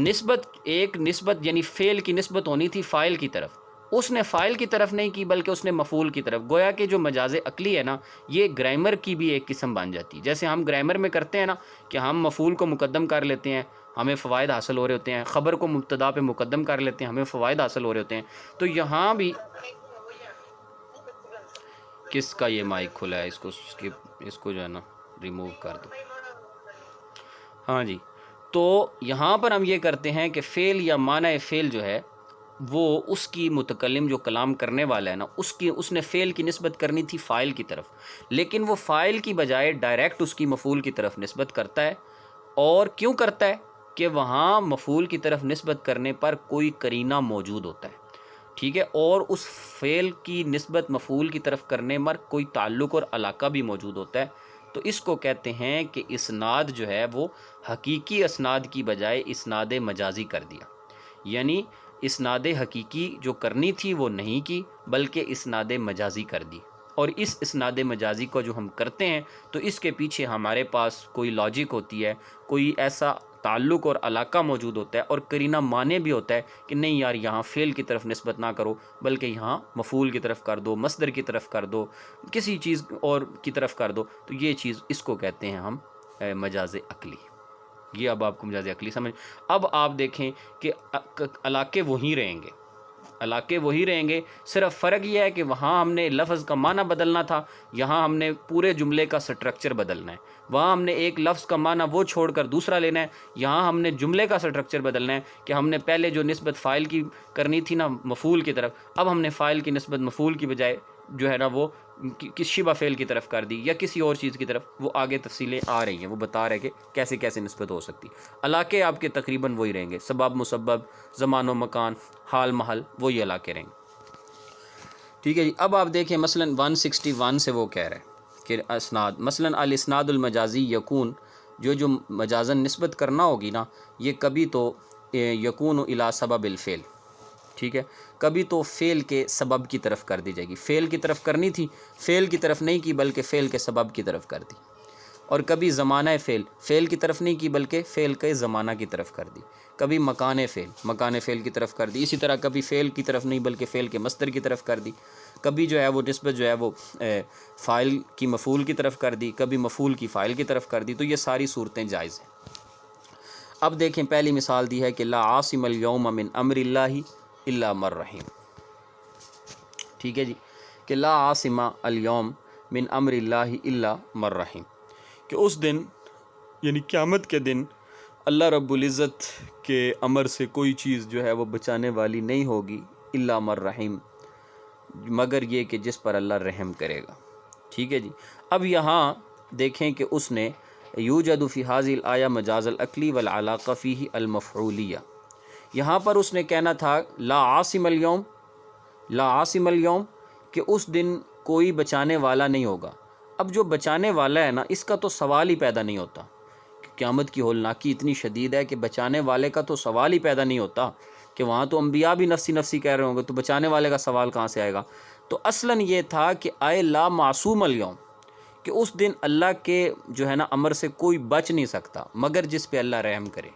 نسبت، ایک نسبت یعنی فعل کی نسبت ہونی تھی فاعل کی طرف، اس نے فاعل کی طرف نہیں کی بلکہ اس نے مفعول کی طرف۔ گویا کہ جو مجاز عقلی ہے نا، یہ گرامر کی بھی ایک قسم بن جاتی ہے۔ جیسے ہم گرامر میں کرتے ہیں نا کہ ہم مفعول کو مقدم کر لیتے ہیں، ہمیں فوائد حاصل ہو رہے ہوتے ہیں، خبر کو مبتدا پہ مقدم کر لیتے ہیں، ہمیں فوائد حاصل ہو رہے ہوتے ہیں، تو یہاں بھی کس کا یہ مائک کھلا ہے، اس کو جو ہے نا ریموو کر دو۔ ہاں جی، تو یہاں پر ہم یہ کرتے ہیں کہ فعل یا معنی فعل جو ہے وہ اس کی متکلم جو کلام کرنے والا ہے نا، اس نے فعل کی نسبت کرنی تھی فاعل کی طرف، لیکن وہ فاعل کی بجائے ڈائریکٹ اس کی مفعول کی طرف نسبت کرتا ہے۔ اور کیوں کرتا ہے؟ کہ وہاں مفعول کی طرف نسبت کرنے پر کوئی قرینہ موجود ہوتا ہے، ٹھیک ہے، اور اس فعل کی نسبت مفعول کی طرف کرنے پر کوئی تعلق اور علاقہ بھی موجود ہوتا ہے، تو اس کو کہتے ہیں کہ اسناد جو ہے وہ حقیقی اسناد کی بجائے اسناد مجازی کر دیا، یعنی اسناد حقیقی جو کرنی تھی وہ نہیں کی بلکہ اسناد مجازی کر دی۔ اور اس اسناد مجازی کو جو ہم کرتے ہیں تو اس کے پیچھے ہمارے پاس کوئی لاجک ہوتی ہے، کوئی ایسا تعلق اور علاقہ موجود ہوتا ہے، اور قرینہ معنی بھی ہوتا ہے کہ نہیں یار یہاں فعل کی طرف نسبت نہ کرو بلکہ یہاں مفعول کی طرف کر دو، مصدر کی طرف کر دو، کسی چیز اور کی طرف کر دو، تو یہ چیز اس کو کہتے ہیں ہم مجاز عقلی۔ یہ اب آپ کو مجاز عقلی سمجھ۔ اب آپ دیکھیں کہ علاقے وہی رہیں گے، علاقے وہی رہیں گے، صرف فرق یہ ہے کہ وہاں ہم نے لفظ کا معنی بدلنا تھا، یہاں ہم نے پورے جملے کا سٹرکچر بدلنا ہے۔ وہاں ہم نے ایک لفظ کا معنی وہ چھوڑ کر دوسرا لینا ہے، یہاں ہم نے جملے کا سٹرکچر بدلنا ہے کہ ہم نے پہلے جو نسبت فاعل کی کرنی تھی نا مفعول کی طرف، اب ہم نے فاعل کی نسبت مفعول کی بجائے جو ہے نا وہ کس شبہ فعل کی طرف کر دی یا کسی اور چیز کی طرف۔ وہ آگے تفصیلیں آ رہی ہیں، وہ بتا رہے کہ کیسے کیسے نسبت ہو سکتی۔ علاقے آپ کے تقریباً وہی رہیں گے، سبب مسبب، زمان و مکان، حال محل، وہی علاقے رہیں گے، ٹھیک ہے جی۔ اب آپ دیکھیں مثلا 161 سے وہ کہہ رہے ہیں کہ اسناد، مثلا الاسناد المجازی یکون، جو مجازن نسبت کرنا ہوگی نا، یہ کبھی تو یکون الی سبب الفعل، ٹھیک ہے، کبھی تو فعل کے سبب کی طرف کر دی جائے گی، فعل کی طرف کرنی تھی فعل کی طرف نہیں کی بلکہ فعل کے سبب کی طرف کر دی۔ اور کبھی زمانہ فعل کی طرف نہیں کی بلکہ فعل کے زمانہ کی طرف کر دی۔ کبھی مکان فعل کی طرف کر دی، اسی طرح کبھی فعل کی طرف نہیں بلکہ فعل کے مصدر کی طرف کر دی۔ کبھی جو ہے وہ نسبت جو ہے وہ فاعل کی مفعول کی طرف کر دی، کبھی مفعول کی فاعل کی طرف کر دی، تو یہ ساری صورتیں جائز ہیں۔ اب دیکھیں پہلی مثال دی ہے کہ لا عاصم اليوم من امر اللہ الا من رحم، ٹھیک ہے جی، کہ لا عاصم اليوم من امر اللہ الا من رحم، کہ اس دن یعنی قیامت کے دن اللہ رب العزت کے امر سے کوئی چیز جو ہے وہ بچانے والی نہیں ہوگی، الا من رحم، مگر یہ کہ جس پر اللہ رحم کرے گا، ٹھیک ہے جی۔ اب یہاں دیکھیں کہ اس نے یوجد فی هذه الآیہ مجاز العقلی والعلاقہ فیہ المفعولیہ، یہاں پر اس نے کہنا تھا لا عاصم اليوم، لا عاصم اليوم، کہ اس دن کوئی بچانے والا نہیں ہوگا۔ اب جو بچانے والا ہے نا، اس کا تو سوال ہی پیدا نہیں ہوتا، قیامت کی ہولناکی اتنی شدید ہے کہ بچانے والے کا تو سوال ہی پیدا نہیں ہوتا، کہ وہاں تو انبیاء بھی نفسی نفسی کہہ رہے ہوں گے، تو بچانے والے کا سوال کہاں سے آئے گا؟ تو اصلاً یہ تھا کہ آئے لا معصوم الیوم، کہ اس دن اللہ کے جو ہے نا امر سے کوئی بچ نہیں سکتا مگر جس پہ اللہ رحم کرے۔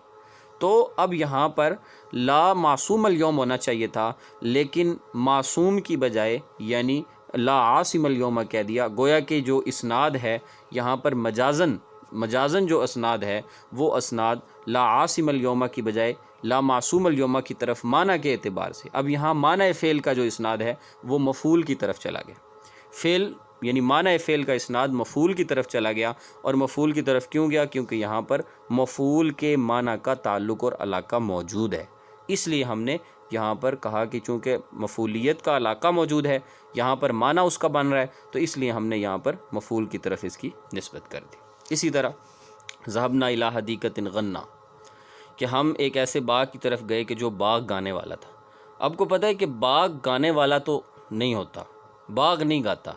تو اب یہاں پر لا معصوم الیوم ہونا چاہیے تھا، لیکن معصوم کی بجائے یعنی لا عاصم الیوم کہہ دیا، گویا کہ جو اسناد ہے یہاں پر مجازن جو اسناد ہے وہ اسناد لا عاصم الیوم کی بجائے لا معصوم الیوم کی طرف معنی کے اعتبار سے، اب یہاں معنی فعل کا جو اسناد ہے وہ مفعول کی طرف چلا گیا، فعل یعنی معنی فعل کا اسناد مفعول کی طرف چلا گیا، اور مفعول کی طرف کیوں گیا؟ کیونکہ یہاں پر مفعول کے معنی کا تعلق اور علاقہ موجود ہے، اس لیے ہم نے یہاں پر کہا کہ چونکہ مفعولیت کا علاقہ موجود ہے، یہاں پر معنی اس کا بن رہا ہے، تو اس لیے ہم نے یہاں پر مفعول کی طرف اس کی نسبت کر دی۔ اسی طرح ذهبنا الی حدیقۃ غنّا، کہ ہم ایک ایسے باغ کی طرف گئے کہ جو باغ گانے والا تھا۔ آپ کو پتہ ہے کہ باغ گانے والا تو نہیں ہوتا، باغ نہیں گاتا،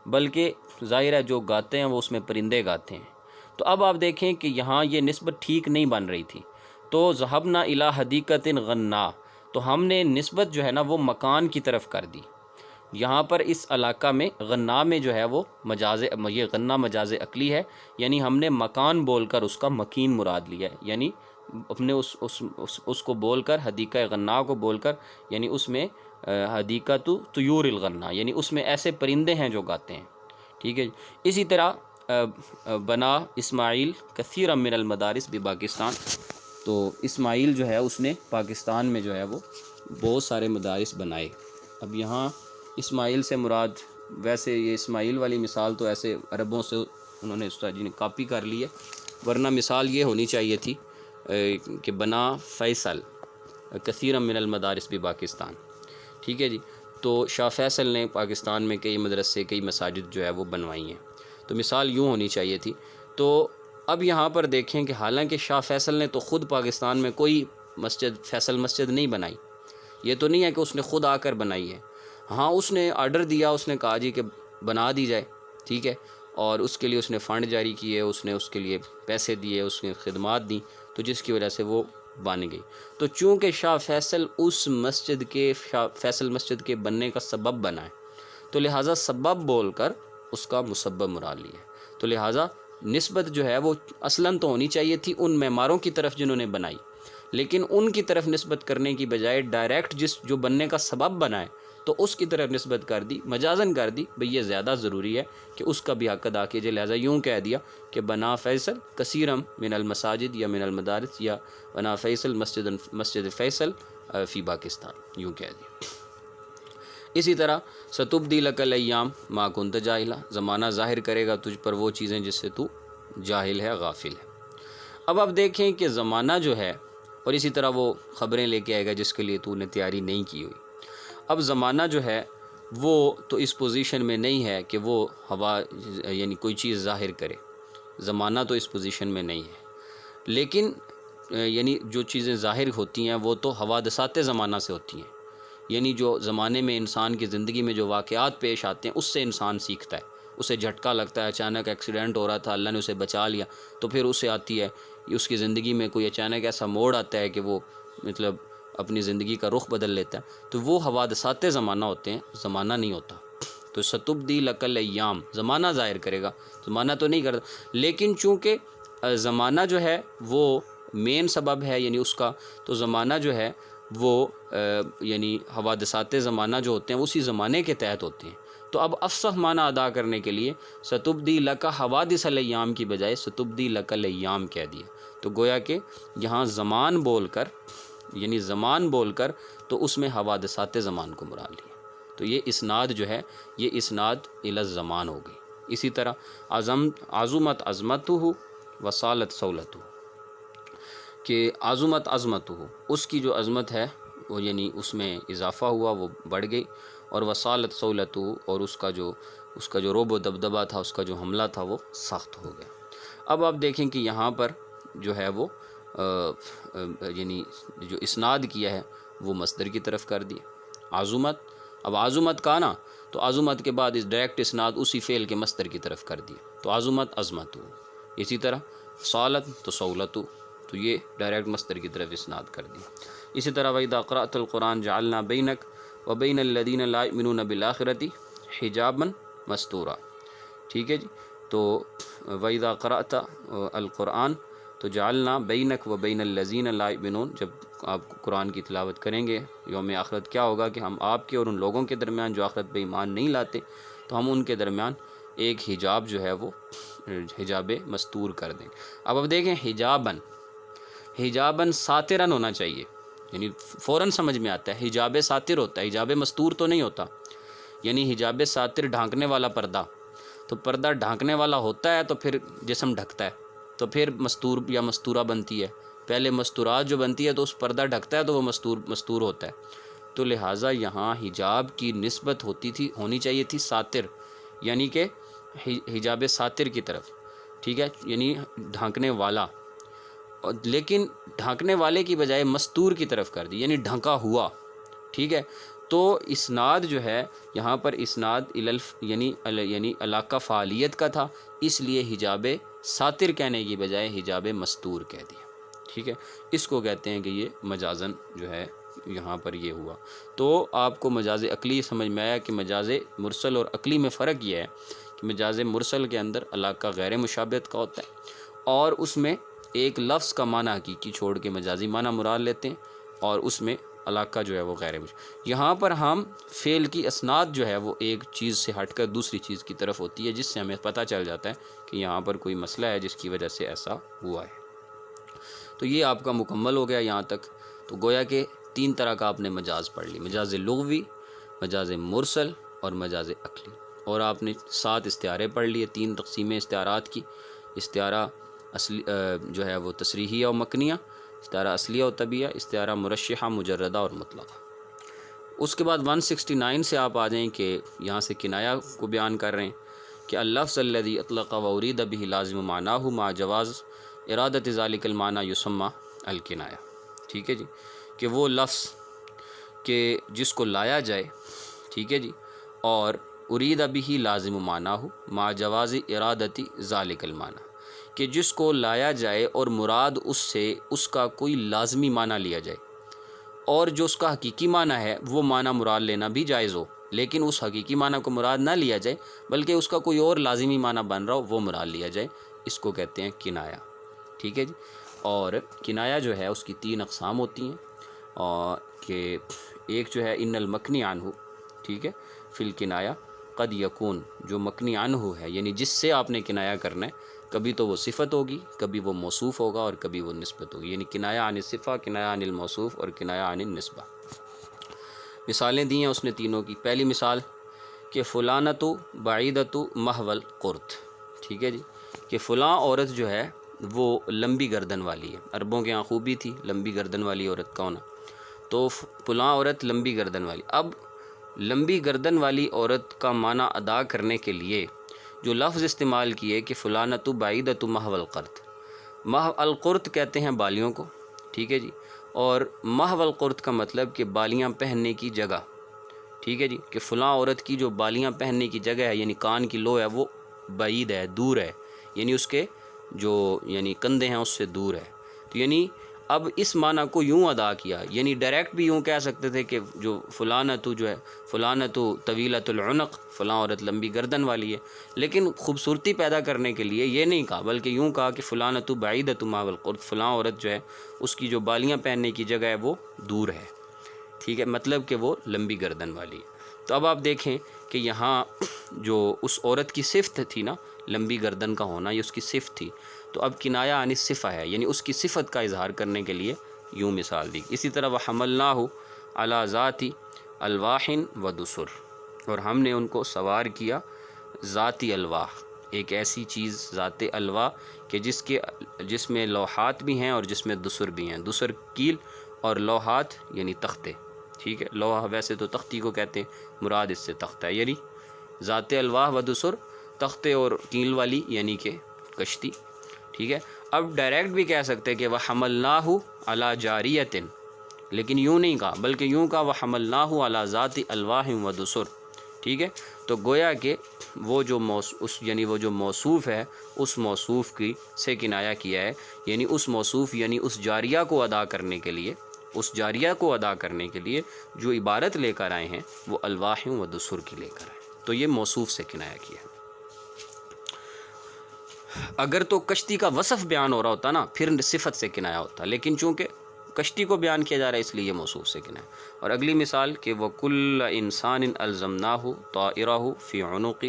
بلکہ ظاہر ہے جو گاتے ہیں وہ اس میں پرندے گاتے ہیں۔ تو اب آپ دیکھیں کہ یہاں یہ نسبت ٹھیک نہیں بن رہی تھی، تو ذهبنا الی حدیقۃ غنّا، تو ہم نے نسبت جو ہے نا وہ مکان کی طرف کر دی۔ یہاں پر اس علاقہ میں غنا میں جو ہے وہ یہ غنا مجاز عقلی ہے، یعنی ہم نے مکان بول کر اس کا مکین مراد لیا ہے، یعنی اپنے اس کو بول کر حدیقہ غنا کو بول کر، یعنی اس میں حدیقۃ طیور الغنا، یعنی اس میں ایسے پرندے ہیں جو گاتے ہیں، ٹھیک ہے۔ اسی طرح بنا اسماعیل کثیرا من المدارس بپاکستان، تو اسماعیل جو ہے اس نے پاکستان میں جو ہے وہ بہت سارے مدارس بنائے۔ اب یہاں اسماعیل سے مراد، ویسے یہ اسماعیل والی مثال تو ایسے عربوں سے انہوں نے استاد جی نے کاپی کر لی ہے، ورنہ مثال یہ ہونی چاہیے تھی کہ بنا فیصل کثیر من المدارس بپاکستان، ٹھیک ہے جی۔ تو شاہ فیصل نے پاکستان میں کئی مدرسے کئی مساجد جو ہے وہ بنوائی ہیں، تو مثال یوں ہونی چاہیے تھی۔ تو اب یہاں پر دیکھیں کہ حالانکہ شاہ فیصل نے تو خود پاکستان میں کوئی مسجد فیصل مسجد نہیں بنائی، یہ تو نہیں ہے کہ اس نے خود آ کر بنائی ہے، ہاں اس نے آرڈر دیا، اس نے کہا جی کہ بنا دی جائے، ٹھیک ہے، اور اس کے لیے اس نے فنڈ جاری کیے، اس نے اس کے لیے پیسے دیے، اس نے خدمات دیں، تو جس کی وجہ سے وہ بن گئی۔ تو چونکہ شاہ فیصل اس مسجد کے فیصل مسجد کے بننے کا سبب بنا ہے، تو لہٰذا سبب بول کر اس کا مسبب مراد لیا ہے، تو لہٰذا نسبت جو ہے وہ اصلاً تو ہونی چاہیے تھی ان معماروں کی طرف جنہوں نے بنائی، لیکن ان کی طرف نسبت کرنے کی بجائے ڈائریکٹ جو بننے کا سبب بنا ہے تو اس کی طرف نسبت کر دی، مجازن کر دی، بھئی یہ زیادہ ضروری ہے کہ اس کا بھی حق ادا کیجیے، لہٰذا یوں کہہ دیا کہ بنا فیصل کثیرم من المساجد یا من المدارس، یا بنا فیصل مسجد فیصل فی پاکستان، یوں کہہ دیا۔ اسی طرح ستبدی لک الایام ما کنت جاہلا، زمانہ ظاہر کرے گا تجھ پر وہ چیزیں جس سے تو جاہل ہے، غافل ہے۔ اب آپ دیکھیں کہ زمانہ جو ہے، اور اسی طرح وہ خبریں لے کے آئے گا جس کے لیے تو نے تیاری نہیں کی ہوئی۔ اب زمانہ جو ہے وہ تو اس پوزیشن میں نہیں ہے کہ وہ ہوا یعنی کوئی چیز ظاہر کرے، زمانہ تو اس پوزیشن میں نہیں ہے، لیکن یعنی جو چیزیں ظاہر ہوتی ہیں وہ تو حوادثات زمانہ سے ہوتی ہیں، یعنی جو زمانے میں انسان کی زندگی میں جو واقعات پیش آتے ہیں اس سے انسان سیکھتا ہے، اسے جھٹکا لگتا ہے، اچانک ایکسیڈنٹ ہو رہا تھا، اللہ نے اسے بچا لیا، تو پھر اسے آتی ہے اس کی زندگی میں کوئی اچانک ایسا موڑ آتا ہے کہ وہ مطلب اپنی زندگی کا رخ بدل لیتا ہے، تو وہ حوادثات زمانہ ہوتے ہیں، زمانہ نہیں ہوتا۔ تو ستبدی لک الایام، زمانہ ظاہر کرے گا، زمانہ تو نہیں کرتا، لیکن چونکہ زمانہ جو ہے وہ مین سبب ہے یعنی اس کا، تو زمانہ جو ہے وہ یعنی حوادثات زمانہ جو ہوتے ہیں اسی زمانے کے تحت ہوتے ہیں۔ تو اب افصح معنی ادا کرنے کے لیے ستبدی لک حوادث الایام کی بجائے ستبدی لک الایام کہہ دیا، تو گویا کہ یہاں زمان بول کر یعنی زمان بول کر تو اس میں حوادثات زمان کو مراد لیا، تو یہ اسناد جو ہے یہ اسناد الی الزمان ہو گئی۔ اسی طرح عظمت عظمتہ وصالت صولتہ، کہ عظمت عظمتہ، اس کی جو عظمت ہے وہ یعنی اس میں اضافہ ہوا، وہ بڑھ گئی، اور وصالت صولتہ، اور اس کا جو رعب و دبدبہ تھا، اس کا جو حملہ تھا وہ سخت ہو گیا۔ اب آپ دیکھیں کہ یہاں پر جو ہے وہ یعنی جو اسناد کیا ہے وہ مصدر کی طرف کر دیا، عظمت، اب عظمت کا نا، تو عظمت کے بعد اس ڈائریکٹ اسناد اسی فعل کے مصدر کی طرف کر دیا، تو عظمت عظمت ہو۔ اسی طرح صالت تو سولت، تو یہ ڈائریکٹ مصدر کی طرف اسناد کر دی۔ اسی طرح وَإِذَا قَرَأْتَ الْقُرْآنَ جَعَلْنَا بَيْنَكَ وَبَيْنَ الَّذِينَ لَا يُؤْمِنُونَ بِالْآخِرَةِ حِجَابًا مَسْتُورًا، ٹھیک ہے جی۔ تو وَإِذَا قَرَأْتَ الْقُرْآنَ تو جعلنا بینک و بین الذین لا یؤمنون، جب آپ قرآن کی تلاوت کریں گے یوم آخرت کیا ہوگا کہ ہم آپ کے اور ان لوگوں کے درمیان جو آخرت پہ ایمان نہیں لاتے، تو ہم ان کے درمیان ایک حجاب جو ہے وہ حجاب مستور کر دیں۔ اب دیکھیں حجاباً ساتراً ہونا چاہیے، یعنی فوراً سمجھ میں آتا ہے حجاب ساتر ہوتا ہے، حجاب مستور تو نہیں ہوتا۔ یعنی حجاب ساتر ڈھانکنے والا پردہ، تو پردہ ڈھانکنے والا ہوتا ہے تو پھر جسم ڈھکتا ہے، تو پھر مستور یا مستورہ بنتی ہے۔ پہلے مستورات جو بنتی ہے تو اس پردہ ڈھکتا ہے تو وہ مستور ہوتا ہے۔ تو لہٰذا یہاں حجاب کی نسبت ہونی چاہیے تھی ساتر، یعنی کہ حجاب ساتر کی طرف، ٹھیک ہے، یعنی ڈھانکنے والا، لیکن ڈھانکنے والے کی بجائے مستور کی طرف کر دی، یعنی ڈھانکا ہوا، ٹھیک ہے۔ تو اسناد جو ہے یہاں پر اسناد یعنی علاقہ فعالیت کا تھا، اس لیے حجاب ساتر کہنے کی بجائے حجاب مستور کہہ دیا، ٹھیک ہے۔ اس کو کہتے ہیں کہ یہ مجازن جو ہے یہاں پر یہ ہوا۔ تو آپ کو مجاز عقلی سمجھ میں آیا کہ مجاز مرسل اور عقلی میں فرق یہ ہے کہ مجاز مرسل کے اندر علاقہ غیر مشابہت کا ہوتا ہے، اور اس میں ایک لفظ کا معنی حقیقی چھوڑ کے مجازی معنی مراد لیتے ہیں، اور اس میں علاقہ جو ہے وہ غیر مشابہت۔ یہاں پر ہم فعل کی اسناد جو ہے وہ ایک چیز سے ہٹ کر دوسری چیز کی طرف ہوتی ہے، جس سے ہمیں پتہ چل جاتا ہے کہ یہاں پر کوئی مسئلہ ہے جس کی وجہ سے ایسا ہوا ہے۔ تو یہ آپ کا مکمل ہو گیا یہاں تک۔ تو گویا کہ 3 طرح کا آپ نے مجاز پڑھ لی، مجاز لغوی، مجاز مرسل اور مجاز عقلی، اور آپ نے 7 استعارے پڑھ لیے، 3 تقسیمیں استعارات کی، استعارہ اصلی جو ہے وہ تصریحیہ و مکنیہ، استعارہ اصلیہ و طبیعہ، استعارہ مرشحہ مجردہ اور مطلقہ۔ اس کے بعد 169 سے آپ آ جائیں کہ یہاں سے کنایہ کو بیان کر رہے ہیں کہ اللفظ الذی اطلق و ارید به لازم معناہ مع جواز ارادت ذلک المعنی یسمى الکنایہ، ٹھیک ہے جی، کہ وہ لفظ کہ جس کو لایا جائے، ٹھیک ہے جی، اور ارید به لازم معناہ مع جواز ارادت ذلک المعنی، کہ جس کو لایا جائے اور مراد اس سے اس کا کوئی لازمی معنی لیا جائے، اور جو اس کا حقیقی معنی ہے وہ معنی مراد لینا بھی جائز ہو، لیکن اس حقیقی معنی کو مراد نہ لیا جائے بلکہ اس کا کوئی اور لازمی معنی بن رہا ہو وہ مراد لیا جائے، اس کو کہتے ہیں کنایہ، ٹھیک ہے جی۔ اور کنایہ جو ہے اس کی 3 اقسام ہوتی ہیں، اور کہ ایک جو ہے ان المکنی عنہ، ٹھیک ہے، فی الکنایہ قد یکون، جو مکنی عنہ ہے یعنی جس سے آپ نے کنایہ کرنا ہے، کبھی تو وہ صفت ہوگی، کبھی وہ موصوف ہوگا، اور کبھی وہ نسبت ہوگی، یعنی کنایہ عن الصفہ، کنایہ عن الموصوف اور کنایہ عن النسبہ۔ مثالیں دی ہیں اس نے تینوں کی۔ پہلی مثال کہ فلانۃ بعیدۃ محو القرط، ٹھیک ہے جی، کہ فلاں عورت جو ہے وہ لمبی گردن والی ہے۔ عربوں کے یہاں خوبی تھی لمبی گردن والی عورت کا ہونا، تو فلاں عورت لمبی گردن والی۔ اب لمبی گردن والی عورت کا معنی ادا کرنے کے لیے جو لفظ استعمال کیے کہ فلانۃ بعیدۃ محو القرط، محو القرط کہتے ہیں بالیوں کو، ٹھیک ہے جی، اور محو القرط کا مطلب کہ بالیاں پہننے کی جگہ، ٹھیک ہے جی، کہ فلاں عورت کی جو بالیاں پہننے کی جگہ ہے یعنی کان کی لو ہے وہ بعید ہے، دور ہے، یعنی اس کے جو یعنی کندھے ہیں اس سے دور ہے۔ تو یعنی اب اس معنی کو یوں ادا کیا، یعنی ڈائریکٹ بھی یوں کہہ سکتے تھے کہ جو فلانۃ جو ہے، فلانۃ طویلۃ العنق، فلاں عورت لمبی گردن والی ہے، لیکن خوبصورتی پیدا کرنے کے لیے یہ نہیں کہا بلکہ یوں کہا کہ فلانۃ بعیدۃ محو القرط، فلاں عورت جو ہے اس کی جو بالیاں پہننے کی جگہ ہے وہ دور ہے، ٹھیک ہے، مطلب کہ وہ لمبی گردن والی ہے۔ تو اب آپ دیکھیں کہ یہاں جو اس عورت کی صفت تھی نا، لمبی گردن کا ہونا یہ اس کی صفت تھی، تو اب کنایہ عن الصفہ ہے، یعنی اس کی صفت کا اظہار کرنے کے لیے یوں مثال دی۔ اسی طرح وحملناہ علی ذات الواح و دسر، اور ہم نے ان کو سوار کیا ذاتی الواح، ایک ایسی چیز ذات الواح کہ جس میں لوحات بھی ہیں اور جس میں دسر بھی ہیں، دسر کیل اور لوحات یعنی تختے، ٹھیک ہے، لوحہ ویسے تو تختی کو کہتے ہیں، مراد اس سے تختہ ہے، یعنی ذات الواح و دسر، تختے اور کیل والی یعنی کہ کشتی، ٹھیک ہے۔ اب ڈائریکٹ بھی کہہ سکتے کہ وحملناہ علی جاریۃ، لیکن یوں نہیں کہا بلکہ یوں کہا وحملناہ علی ذات الواح و دسر، ٹھیک ہے، تو گویا کہ وہ جو یعنی وہ جو موصوف ہے اس موصوف کی سے کنایا کیا ہے، یعنی اس موصوف یعنی اس جاریہ کو ادا کرنے کے لیے، اس جاریہ کو ادا کرنے کے لیے جو عبارت لے کر آئے ہیں وہ الواح و دسر کی لے کر آئے، تو یہ موصوف سے کنایا کیا ہے۔ اگر تو کشتی کا وصف بیان ہو رہا ہوتا نا پھر صفت سے کنایا ہوتا، لیکن چونکہ کشتی کو بیان کیا جا رہا ہے اس لیے یہ موصوف سے کنایا۔ اور اگلی مثال کہ وَكُلَّ إِنسَانٍ أَلْزَمْنَاهُ طَائِرَهُ فِي عُنُقِهِ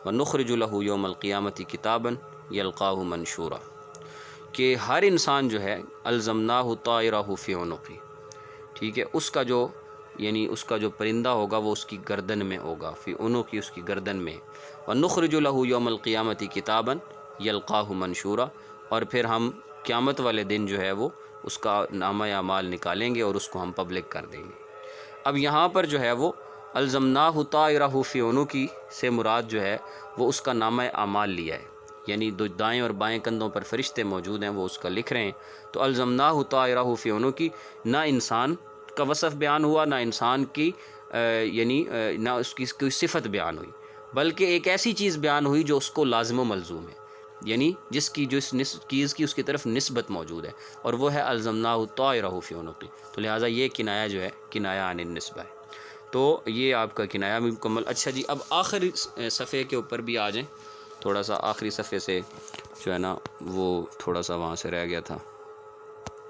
وَنُخْرِجُ لَهُ يَوْمَ الْقِيَامَةِ كِتَابًا يَلْقَاهُ مَنشُورًا، کہ ہر انسان جو ہے الزمناہ طائرہ فی عنقی، ٹھیک ہے، اس کا جو یعنی اس کا جو پرندہ ہوگا وہ اس کی گردن میں ہوگا، فی عنقی اس کی گردن میں، وَنُخْرِجُ لَهُ يَوْمَ الْقِيَامَةِ كِتَابًا یلقاہ منشورا، اور پھر ہم قیامت والے دن جو ہے وہ اس کا نامہ اعمال نکالیں گے اور اس کو ہم پبلک کر دیں گے۔ اب یہاں پر جو ہے وہ الزمناہ طائرہ فی عنقی سے مراد جو ہے وہ اس کا نامہ اعمال لیا ہے، یعنی دائیں اور بائیں کندھوں پر فرشتے موجود ہیں وہ اس کا لکھ رہے ہیں، تو الزمناہ طائرہ فی عنقی نہ انسان کا وصف بیان ہوا، نہ انسان کی یعنی نہ اس کی کوئی صفت بیان ہوئی، بلکہ ایک ایسی چیز بیان ہوئی جو اس کو لازم و ملزوم ہے، یعنی جس کی جو اس چیز کی اس کی طرف نسبت موجود ہے، اور وہ ہے الزمناہ طائرہ فی عنقی، تو لہٰذا یہ کنایا جو ہے کنایا عن النسبہ ہے۔ تو یہ آپ کا کنایا بھی مکمل۔ اچھا جی، اب آخری صفحے کے اوپر بھی آ جائیں، تھوڑا سا آخری صفحے سے جو ہے نا وہ تھوڑا سا وہاں سے رہ گیا تھا۔